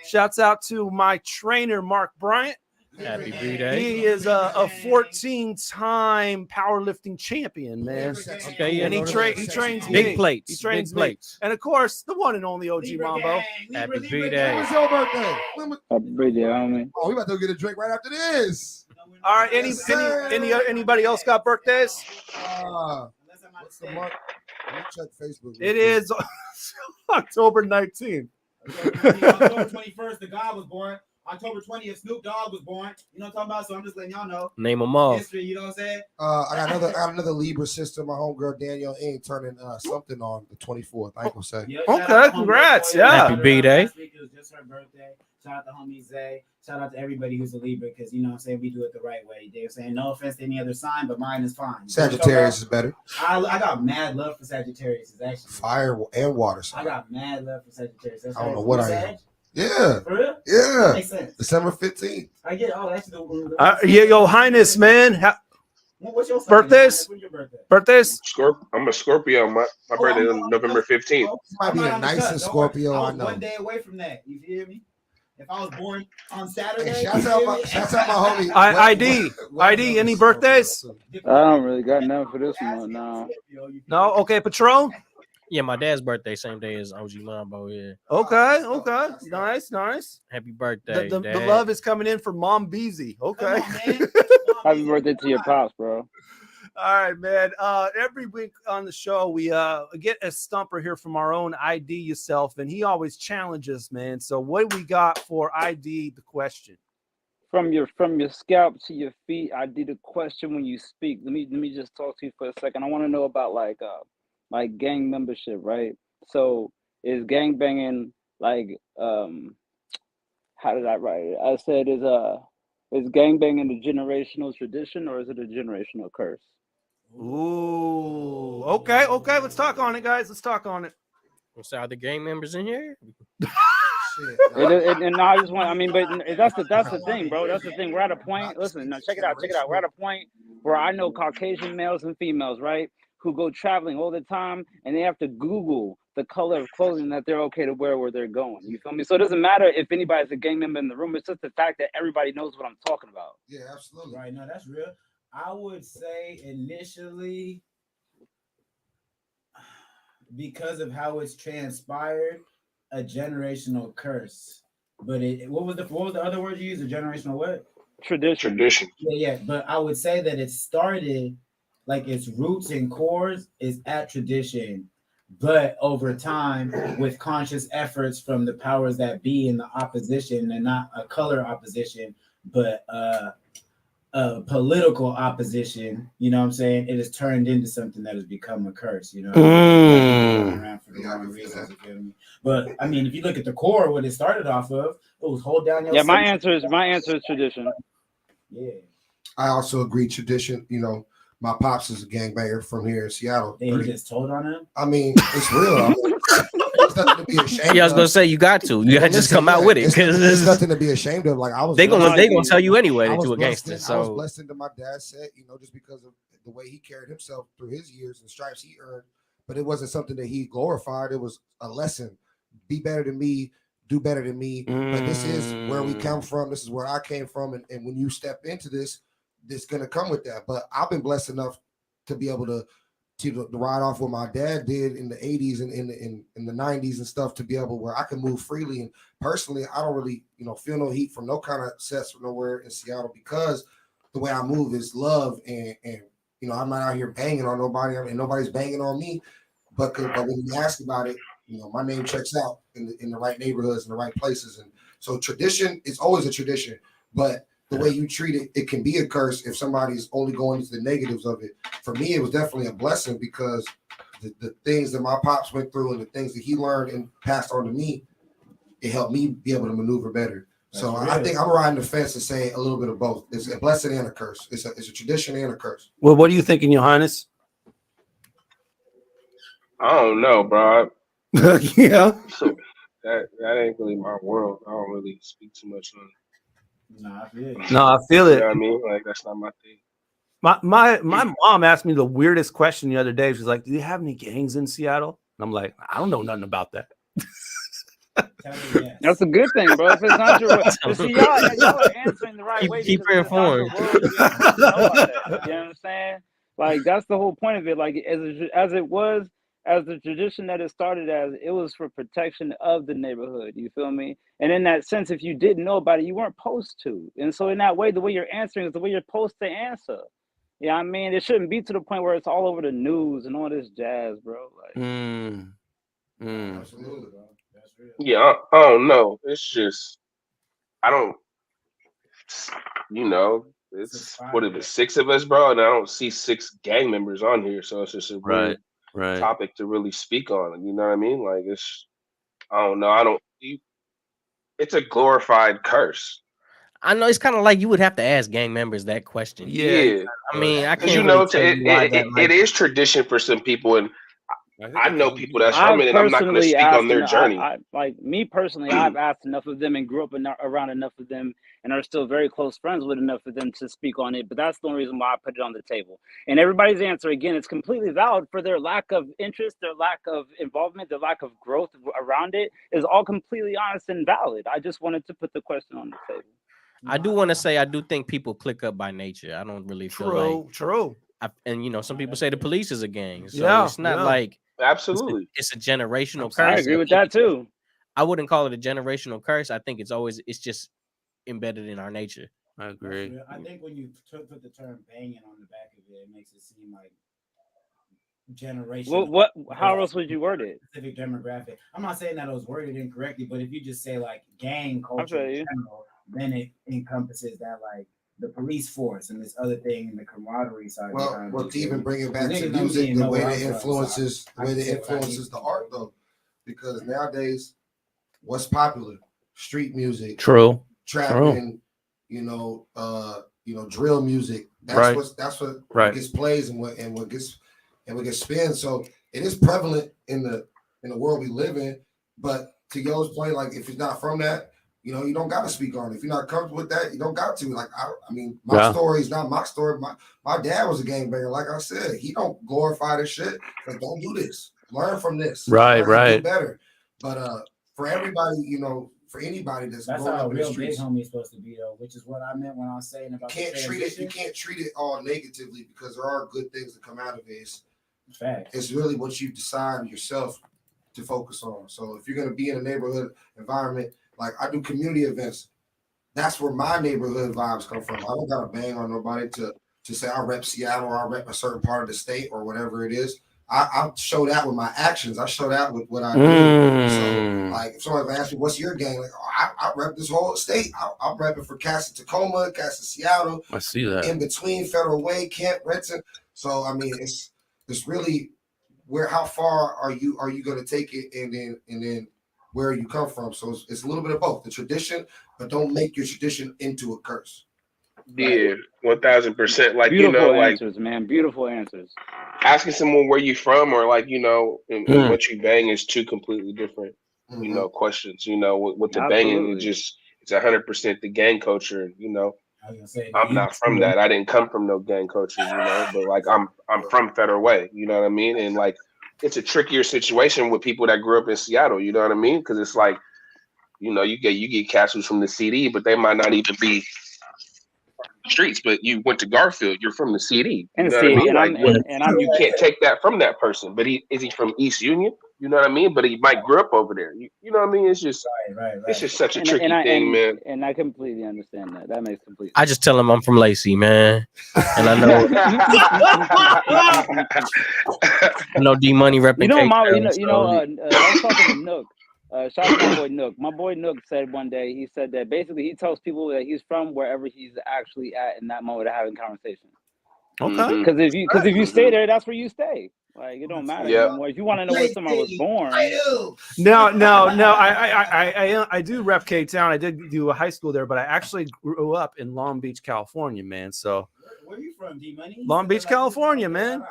Speaker 3: Shouts out to my trainer, Mark Bryant.
Speaker 15: Happy birthday.
Speaker 3: He is a 14-time powerlifting champion, man.
Speaker 15: Okay,
Speaker 3: and he trains
Speaker 15: big
Speaker 3: me.
Speaker 15: plates.
Speaker 3: He trains
Speaker 15: big
Speaker 3: me.
Speaker 15: plates.
Speaker 3: And of course, the one and only OG Mambo.
Speaker 15: Happy birthday.
Speaker 17: When's your birthday?
Speaker 16: Happy birthday, homie.
Speaker 17: Oh, we about to get a drink right after this.
Speaker 3: All right. Anybody else got birthdays?
Speaker 17: What's the month? Let me check Facebook.
Speaker 3: It is October 19th.
Speaker 10: October 21st, the guy was born. October 20th, Snoop Dogg was born. You know what I'm talking about? So I'm just letting y'all know.
Speaker 15: Name them all.
Speaker 10: History, you know what I'm saying?
Speaker 17: I got another Libra sister. My homegirl Danielle ain't turning something on the 24th. I ain't gonna say.
Speaker 10: Yeah,
Speaker 3: Okay, congrats. Yeah.
Speaker 15: Happy birthday.
Speaker 10: Last week it was just her birthday. Shout out to homie Zay. Shout out to everybody who's a Libra because you know what I'm saying, we do it the right way. They're saying no offense to any other sign, but mine is fine.
Speaker 17: Sagittarius is better.
Speaker 10: I got mad love for Sagittarius. It's actually
Speaker 17: Fire and water.
Speaker 10: I got mad love for Sagittarius. That's
Speaker 17: I don't
Speaker 10: right.
Speaker 17: know what
Speaker 10: You
Speaker 17: I am.
Speaker 10: Sag?
Speaker 17: Yeah.
Speaker 10: For real?
Speaker 17: Yeah.
Speaker 10: That makes sense.
Speaker 17: December 15th.
Speaker 10: I get that's the
Speaker 3: Yeah, Yohiness, man.
Speaker 10: What's your sign?
Speaker 3: Birthdays?
Speaker 10: When's your birthday?
Speaker 3: Birthdays?
Speaker 18: I'm a Scorpio. My birthday is November 15th.
Speaker 17: Might be the nicest Scorpio I
Speaker 10: was
Speaker 17: know.
Speaker 10: 1 day away from that. You feel me? If I was born on Saturday,
Speaker 17: Hey, shouts out my homie.
Speaker 3: ID, any birthdays?
Speaker 16: I don't really got nothing for this one. No.
Speaker 3: No? Okay, Patron?
Speaker 15: Yeah, my dad's birthday, same day as OG Mambo. Yeah.
Speaker 3: Okay. Nice.
Speaker 15: Happy birthday.
Speaker 3: The
Speaker 15: Dad.
Speaker 3: love is coming in from Mom Beezy. Okay.
Speaker 16: Happy birthday to your pops, bro.
Speaker 3: All right, man. Every week on the show, we get a stumper here from our own ID Yourself, and he always challenges, man. So what do we got for ID the question?
Speaker 16: From your scalp to your feet, I did a question when you speak. Let me just talk to you for a second. I want to know about like gang membership, right? So is gang banging like how did I write it? I said is gang banging a generational tradition or is it a generational curse?
Speaker 3: Ooh, okay. Let's talk on it, guys. Let's talk on it.
Speaker 15: So are the gang members in here?
Speaker 16: And I just want, I mean, but that's the thing, bro. That's the thing. We're at a point. Listen, now check it out. We're at a point where I know Caucasian males and females, right, who go traveling all the time, and they have to Google the color of clothing that they're okay to wear where they're going. You feel me? So it doesn't matter if anybody's a gang member in the room. It's just the fact that everybody knows what I'm talking about.
Speaker 17: Yeah, absolutely.
Speaker 10: Right. No, that's real. I would say initially, because of how it's transpired, a generational curse. But what was the other word you used? A generational what?
Speaker 16: Tradition.
Speaker 10: Yeah. But I would say that it started, like its roots and cores is at tradition. But over time, with conscious efforts from the powers that be in the opposition, and not a color opposition, but a political opposition, you know what I'm saying? It has turned into something that has become a curse, you know? Around for the wrong reasons, you feel me? But I mean, if you look at the core, what it started off of, it was hold down your
Speaker 16: Yeah, my answer is tradition.
Speaker 10: Yeah.
Speaker 17: I also agree tradition, you know. My pops is a gangbanger from here in Seattle.
Speaker 10: You just told on him?
Speaker 17: I mean, it's real. It's nothing to be ashamed
Speaker 15: Yeah, I was gonna say you got to. You got to just come out with it because
Speaker 17: there's nothing to be ashamed of. Like
Speaker 15: they gonna tell you anyway that you a gangster.
Speaker 17: I was
Speaker 15: So
Speaker 17: blessed into my dad's set, you know, just because of the way he carried himself through his years and stripes he earned. But it wasn't something that he glorified. It was a lesson. Be better than me. Do better than me. But this is where we come from. This is where I came from. And when you step into this gonna come with that. But I've been blessed enough to be able to ride off what my dad did in the 80s and in the 90s and stuff, to be able where I can move freely. And personally, I don't really, you know, feel no heat from no kind of sets from nowhere in Seattle, because the way I move is love, and you know, I'm not out here banging on nobody, and nobody's banging on me. But when you ask about it, you know, my name checks out in the right neighborhoods and the right places. And so tradition is always a tradition, but the way you treat it, it can be a curse if somebody's only going into the negatives of it. For me, it was definitely a blessing, because the things that my pops went through and the things that he learned and passed on to me, it helped me be able to maneuver better. So I think I'm riding the fence and saying a little bit of both. It's a blessing and a curse. It's a tradition and a curse.
Speaker 3: Well, what are you thinking, Yohiness?
Speaker 18: I don't know, bro.
Speaker 3: Yeah.
Speaker 18: So that ain't really my world. I don't really speak too much on it.
Speaker 10: No, I feel it.
Speaker 3: No, I feel it.
Speaker 18: You know what I mean? Like, that's not my thing.
Speaker 3: My mom asked me the weirdest question the other day. She's like, "Do you have any gangs in Seattle?" And I'm like, "I don't know nothing about that."
Speaker 16: That's a good thing, bro. If it's not your, see, y'all are answering the right way.
Speaker 15: Keep her informed.
Speaker 16: You know what I'm saying? Like, that's the whole point of it. Like, as the tradition that it started as, it was for protection of the neighborhood. You feel me? And in that sense, if you didn't know about it, you weren't supposed to. And so in that way, the way you're answering is the way you're supposed to answer. Yeah, I mean, it shouldn't be to the point where it's all over the news and all this jazz, bro. Like,
Speaker 10: Absolutely, bro. That's real.
Speaker 18: Yeah, I don't know. It's just, I don't, you know, it's what is it, 6 of us, bro, and I don't see 6 gang members on here, so it's just a weird topic to really speak on. You know what I mean? Like, it's, I don't know. It's a glorified curse.
Speaker 15: I know it's kind of like you would have to ask gang members that question.
Speaker 18: Yeah.
Speaker 15: I mean, I can't.
Speaker 18: You know, it is tradition for some people, and I know people that's from it, and I'm not going to speak on their journey.
Speaker 16: Like me personally, I've asked enough of them and grew up around enough of them, and are still very close friends with enough of them to speak on it. But that's the only reason why I put it on the table. And everybody's answer, again, it's completely valid for their lack of interest, their lack of involvement, their lack of growth around it is all completely honest and valid. I just wanted to put the question on the table.
Speaker 15: I do want to say, I do think people click up by nature. I don't really feel like
Speaker 3: true.
Speaker 15: And you know, some people say the police is a gang, so it's not like
Speaker 18: absolutely.
Speaker 15: It's a generational curse.
Speaker 16: I agree with that too.
Speaker 15: I wouldn't call it a generational curse. I think it's just embedded in our nature.
Speaker 3: I agree.
Speaker 10: I think when you put the term banging on the back of it, it makes it seem like generational.
Speaker 16: What? How else would you word it?
Speaker 10: Specific demographic. I'm not saying that it was worded incorrectly, but if you just say like gang culture in general, then it encompasses that, like, the police force and this other thing and the camaraderie side.
Speaker 17: Well, to even bring it back to music, the way it influences the art, though, because nowadays, what's popular? Street music, trapping, you know, drill music. That's what gets plays and what gets spins. So it is prevalent in the world we live in, but to Yo's point, like if it's not from that, you know, you don't got to speak on it. If you're not comfortable with that, you don't got to. Like, I mean, my story is not my story. My dad was a gangbanger. Like I said, he don't glorify this shit. Like, don't do this. Learn from this.
Speaker 3: Right.
Speaker 17: Do better. But for everybody, you know, for anybody that's
Speaker 10: how
Speaker 17: growing
Speaker 10: a
Speaker 17: up in
Speaker 10: real
Speaker 17: the streets,
Speaker 10: big homie is supposed to be, though, which is what I meant when I was saying about
Speaker 17: you can't treat it all negatively, because there are good things that come out of it. It's really what you decide yourself to focus on. So if you're going to be in a neighborhood environment, like I do community events, that's where my neighborhood vibes come from. I don't got to bang on nobody to say I rep Seattle or I rep a certain part of the state or whatever it is. I show that with my actions. I show that with what I do. So, like, if somebody asks me, what's your gang? Like, I rep this whole state. I'm repping for Casa Tacoma, Casa Seattle.
Speaker 3: I see that.
Speaker 17: In between Federal Way, Kent, Renton. So, I mean, it's really how far are you going to take it, and then where you come from. So it's a little bit of both, the tradition, but don't make your tradition into a curse.
Speaker 18: Yeah, 1000%. Like,
Speaker 16: beautiful,
Speaker 18: you know,
Speaker 16: answers, man. Beautiful answers.
Speaker 18: Asking someone where you from, or like, you know, and what you bang is two completely different, you know, questions. You know, with the banging, it's 100% the gang culture. You know, I'm not from that. I didn't come from no gang culture. You know, but like I'm from Federal Way. You know what I mean? And like, it's a trickier situation with people that grew up in Seattle. You know what I mean? Because it's like, you know, you get cats who's from the CD, but they might not even be streets. But you went to Garfield, you're from the CD. You know what I mean? You can't take that from that person. But is he from East Union? You know what I mean? But he might grew up over there. You know what I mean? It's just it's just such a tricky thing, man.
Speaker 16: And I completely understand that. That makes complete sense.
Speaker 15: I just tell him I'm from Lacey, man. And I know I know D Money repping.
Speaker 16: I was talking to Nook. Shout out to my boy Nook. My boy Nook said one day, he said that basically he tells people that he's from wherever he's actually at in that moment of having conversation.
Speaker 3: Okay.
Speaker 16: Because if you stay there, that's where you stay. Like, it don't matter anymore. If you want to know where somebody was born.
Speaker 3: No. I do rep K-Town. I did do a high school there, but I actually grew up in Long Beach, California, man. So
Speaker 10: where are you from, D-Money?
Speaker 3: Long Beach, California, man.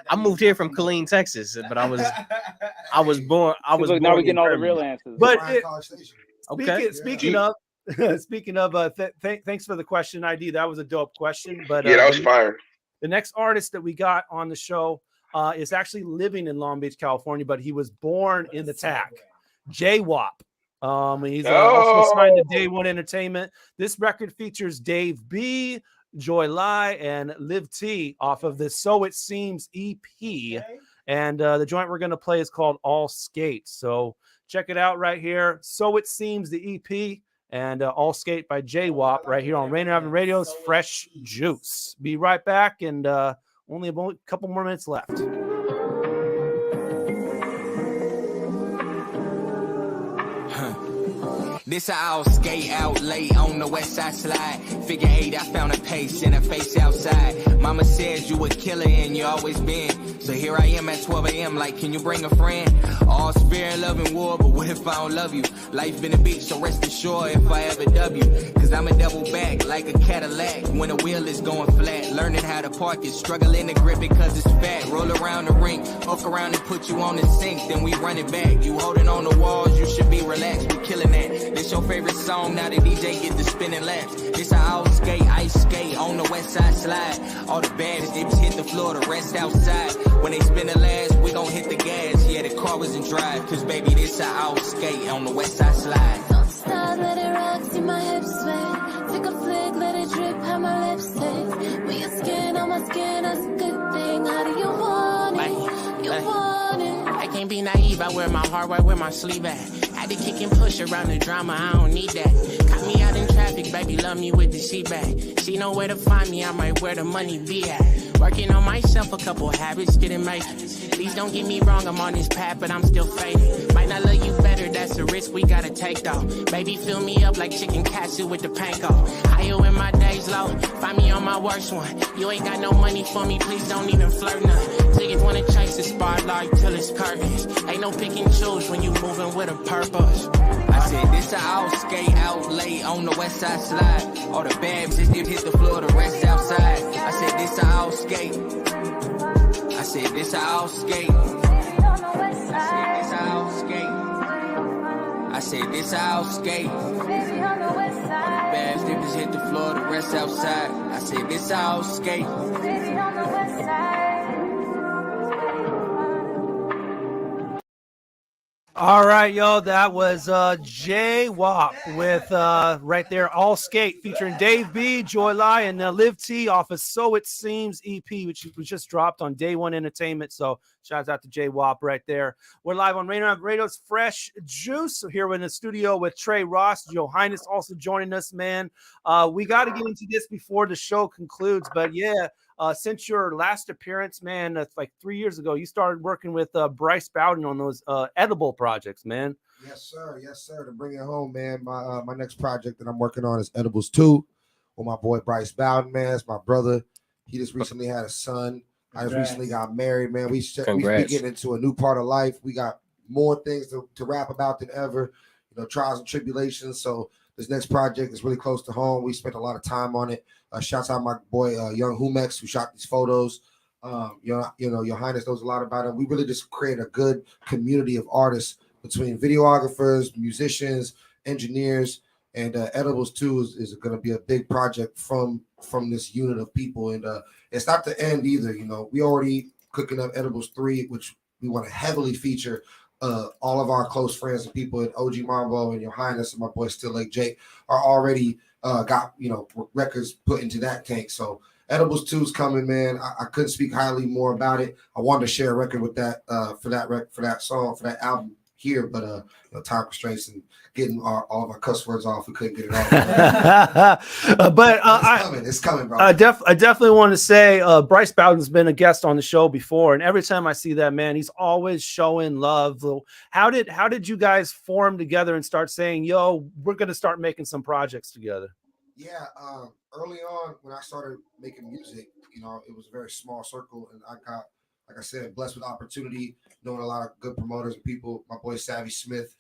Speaker 15: I moved here from Killeen, Texas, but I was born.
Speaker 16: Now we're getting all the real answers.
Speaker 3: But
Speaker 15: speaking
Speaker 3: of, thanks for the question, ID. That was a dope question. But
Speaker 18: yeah, that was fire.
Speaker 3: The next artist that we got on the show is actually living in Long Beach, California, but he was born in the TAC. J-Wop. He's also signed to Day One Entertainment. This record features Dave B, Joy Lai, and Liv T off of the So It Seems EP. And the joint we're going to play is called All Skate. So check it out right here. So It Seems, the EP. And All Skate by J-Wop right here on Rainier Avenue Radio's Fresh Juice. Be right back, and only a couple more minutes left.
Speaker 2: This I'll skate out late on the west side slide. Figure 8, I found a pace in a face outside. Mama says you a killer and you always been. So here I am at 12 a.m. like, can you bring a friend? All spirit, love, and war, but what if I don't love you? Life been a beach, so rest assured if I ever dub you. Cause I'm a double back like a Cadillac when a wheel is going flat. Learning how to park it, struggling to grip it cause it's fat. Roll around the rink, hook around and put you on the sink. Then we run it back. You holding on the walls, you should be relaxed. We killing that. This your favorite song, now the DJ get the spinning laps. This I'll skate, ice skate on the west side slide. All the baddest dips hit the floor, the rest outside. When they spin the last, we gon' hit the gas. Yeah, the car was in drive, cause baby, this I'll skate on the west side slide.
Speaker 4: Don't stop, let it rock, see my hips sway. Take a flick, let it drip, how my lips taste. When your skin on my skin, that's a good thing. How do you want it? You want it.
Speaker 11: I can't be naive, I wear my heart right where my sleeve at. Had to kick and push around the drama, I don't need that. Caught me out in traffic, baby, love me with the seat back. She know where to find me, I might where the money be at. Working on myself, a couple habits didn't make it. Please don't get me wrong, I'm on this path, but I'm still faded. Might not love you better, that's a risk we gotta take though. Baby, fill me up like chicken cashew with the panko. Higher when my days low, find me on my worst one. You ain't got no money for me, please don't even flirt none. Niggas wanna chase the spotlight till it's curtains. Ain't no pick and choose when you moving with a purpose.
Speaker 2: I said this I'll skate out late on the west side slide. All the bad just dip hit the floor, the rest outside. I said this I'll skate. I said this I'll skate. I said this I'll skate. said this how I'll skate.
Speaker 4: Baby on the west side.
Speaker 2: Bad flippers hit the floor, the rest outside. I said this how I'll skate.
Speaker 4: Baby on the west side.
Speaker 3: All right, yo, that was Jay Wop with right there, All Skate, featuring Dave B, Joy Lai, and Liv T off of So It Seems EP, which was just dropped on Day One Entertainment. So shouts out to Jay Wop right there. We're live on Rainier Avenue Radio's Fresh Juice. So here we're in the studio with Tre Ross, Yohiness also joining us, man. We got to get into this before the show concludes, but yeah. Since your last appearance, man, that's like 3 years ago, you started working with Bryce Bowden on those edible projects, man.
Speaker 17: Yes, sir. Yes, sir. To bring it home, man, my next project that I'm working on is Edibles 2 with my boy Bryce Bowden, man. It's my brother. He just recently had a son. I just recently got married, man. We getting into a new part of life. We got more things to rap about than ever, you know, trials and tribulations. So this next project is really close to home. We spent a lot of time on it. Shouts out my boy Yohiness, who shot these photos. Yohiness knows a lot about it. We really just create a good community of artists between videographers, musicians, engineers, and Edibles 2 is going to be a big project from this unit of people. And it's not the end either. You know, we already cooking up Edibles 3, which we want to heavily feature all of our close friends and people at OG Mambo and Yohiness and my boy Still Lake Jake are already got, you know, records put into that tank. So Edibles 2 is coming, man. I couldn't speak highly more about it. I wanted to share a record with that for that song, for that album here, but you know, time constraints and getting all of our cuss words off, we couldn't get it off.
Speaker 3: But
Speaker 17: it's coming, bro.
Speaker 3: I definitely want to say Bryce Bowden's been a guest on the show before, and every time I see that man, he's always showing love. How did you guys form together and start saying, "Yo, we're gonna start making some projects together"?
Speaker 17: Yeah, early on when I started making music, you know, it was a very small circle, and I got, like I said, blessed with opportunity, knowing a lot of good promoters and people. My boy Savvy Smith,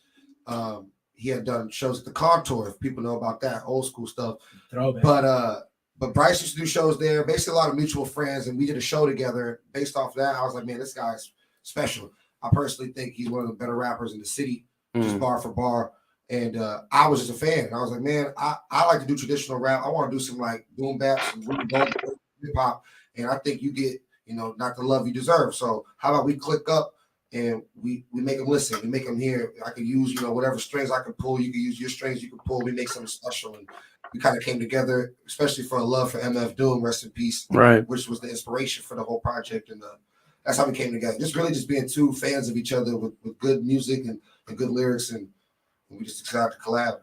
Speaker 17: he had done shows at the Contour, if people know about that old school stuff. But Bryce used to do shows there, basically a lot of mutual friends, and we did a show together. Based off that, I was like, man, this guy's special. I personally think he's one of the better rappers in the city, just bar for bar. And I was just a fan. And I was like, man, I like to do traditional rap. I want to do some like boom bap, some hip hop, and I think you get, you know, not the love you deserve. So how about we click up and we make them listen, we make them hear. I could use, you know, whatever strings I can pull. You can use your strings, you can pull. We make something special, and we kind of came together, especially for a love for MF Doom, rest in peace,
Speaker 3: right?
Speaker 17: Which was the inspiration for the whole project, and that's how we came together. Just really just being two fans of each other with good music and good lyrics, and we just decided to collab.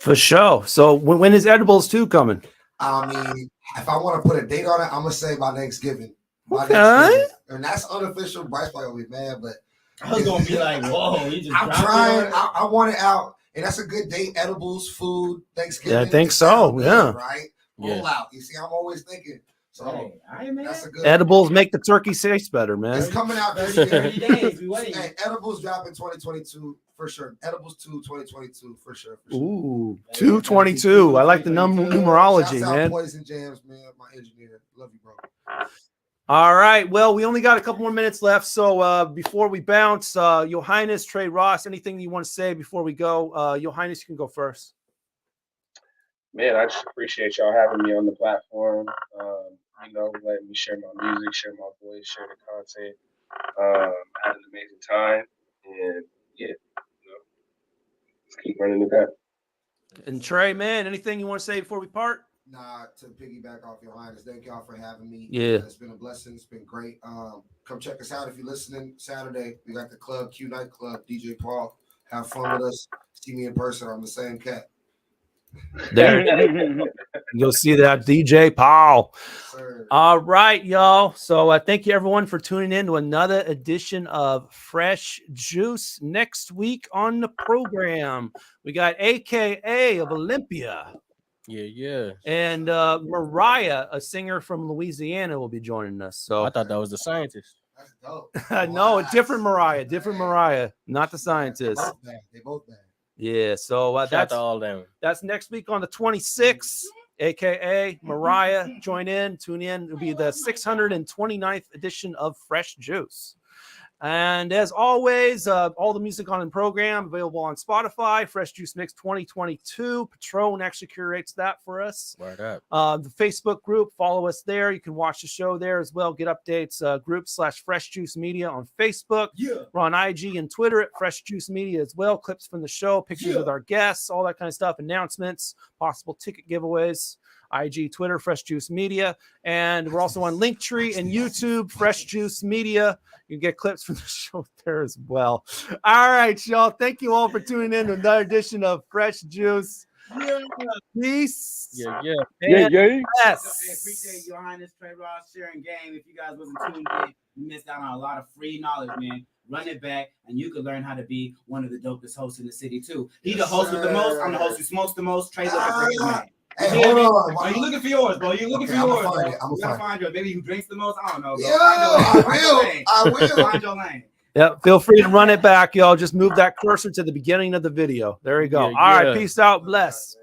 Speaker 3: For sure. So when is Edibles 2 coming?
Speaker 17: I mean, if I want to put a date on it, I'm gonna say by Thanksgiving.
Speaker 3: Okay.
Speaker 17: And that's unofficial. Bryce probably be mad, but
Speaker 10: I was gonna be like, whoa,
Speaker 17: I'm trying. I want it out, and that's a good date. Edibles, food, Thanksgiving.
Speaker 3: Yeah, I think so. Yeah.
Speaker 17: Right. Roll out. You see, I'm always thinking. So that's a good.
Speaker 3: Edibles make the turkey taste better, man.
Speaker 17: It's coming out this year.
Speaker 10: 30 days. We waiting.
Speaker 17: Hey, Edibles drop in 2022 for sure. Edibles 2 2022 for sure.
Speaker 3: Ooh, 222. I like the numerology,
Speaker 17: Shouts out
Speaker 3: man.
Speaker 17: Poison Jams, man. My engineer. Love you, bro.
Speaker 3: All right. Well, we only got a couple more minutes left. So before we bounce, Yohiness Tre Ross, anything you want to say before we go? Yohiness, you can go first.
Speaker 18: Man, I just appreciate y'all having me on the platform. You know, letting me share my music, share my voice, share the content. Had an amazing time, and yeah, you know, let's keep running the back.
Speaker 3: And Tre, man, anything you want to say before we part?
Speaker 17: Nah, to piggyback off Yohiness, thank y'all for having me.
Speaker 3: Yeah,
Speaker 17: it's been a blessing. It's been great. Come check us out if you're listening. Saturday, we got the club, Q Nightclub, DJ Paul. Have fun with us. See me in person. I'm the same cat.
Speaker 3: There, you'll see that DJ Paul. All right, y'all. So thank you everyone for tuning in to another edition of Fresh Juice. Next week on the program, we got AKA of Olympia.
Speaker 15: Yeah.
Speaker 3: And Mariah, a singer from Louisiana, will be joining us. So
Speaker 15: I thought that was the scientist.
Speaker 17: That's dope.
Speaker 3: No, a different Mariah, not the scientist.
Speaker 17: They both bad.
Speaker 3: Yeah, so that's
Speaker 15: all them.
Speaker 3: That's next week on the 26th, aka Mariah. Join in, tune in. It'll be the 629th edition of Fresh Juice. And as always, all the music on the program available on Spotify. Fresh Juice Mix 2022. Patron actually curates that for us.
Speaker 15: Word up.
Speaker 3: The Facebook group, follow us there. You can watch the show there as well. Get updates. Group/Fresh Juice Media on Facebook.
Speaker 12: Yeah.
Speaker 3: We're on IG and Twitter at Fresh Juice Media as well. Clips from the show, pictures with our guests, all that kind of stuff. Announcements, possible ticket giveaways. IG, Twitter, Fresh Juice Media. And we're also on Linktree and YouTube, Fresh Juice Media. You can get clips from the show there as well. All right, y'all. Thank you all for tuning in to another edition of Fresh Juice. Yeah. Peace.
Speaker 15: Yeah.
Speaker 3: Yes.
Speaker 10: I appreciate Yohiness Tre Ross sharing game. If you guys wasn't tuned in, you missed out on a lot of free knowledge, man. Run it back, and you could learn how to be one of the dopest hosts in the city, too. He the host with the most. I'm the host who smokes the most. Trey looking for his man.
Speaker 17: Hey, hold on.
Speaker 10: Are you looking for yours, bro? You looking for yours?
Speaker 17: I'm gonna find
Speaker 10: yours. Maybe who drinks the most? I don't know, bro.
Speaker 17: I will.
Speaker 10: Find your lane.
Speaker 3: Yep. Feel free to run it back, y'all. Just move that cursor to the beginning of the video. There you go.
Speaker 15: Yeah,
Speaker 3: All right. Peace out. Bless.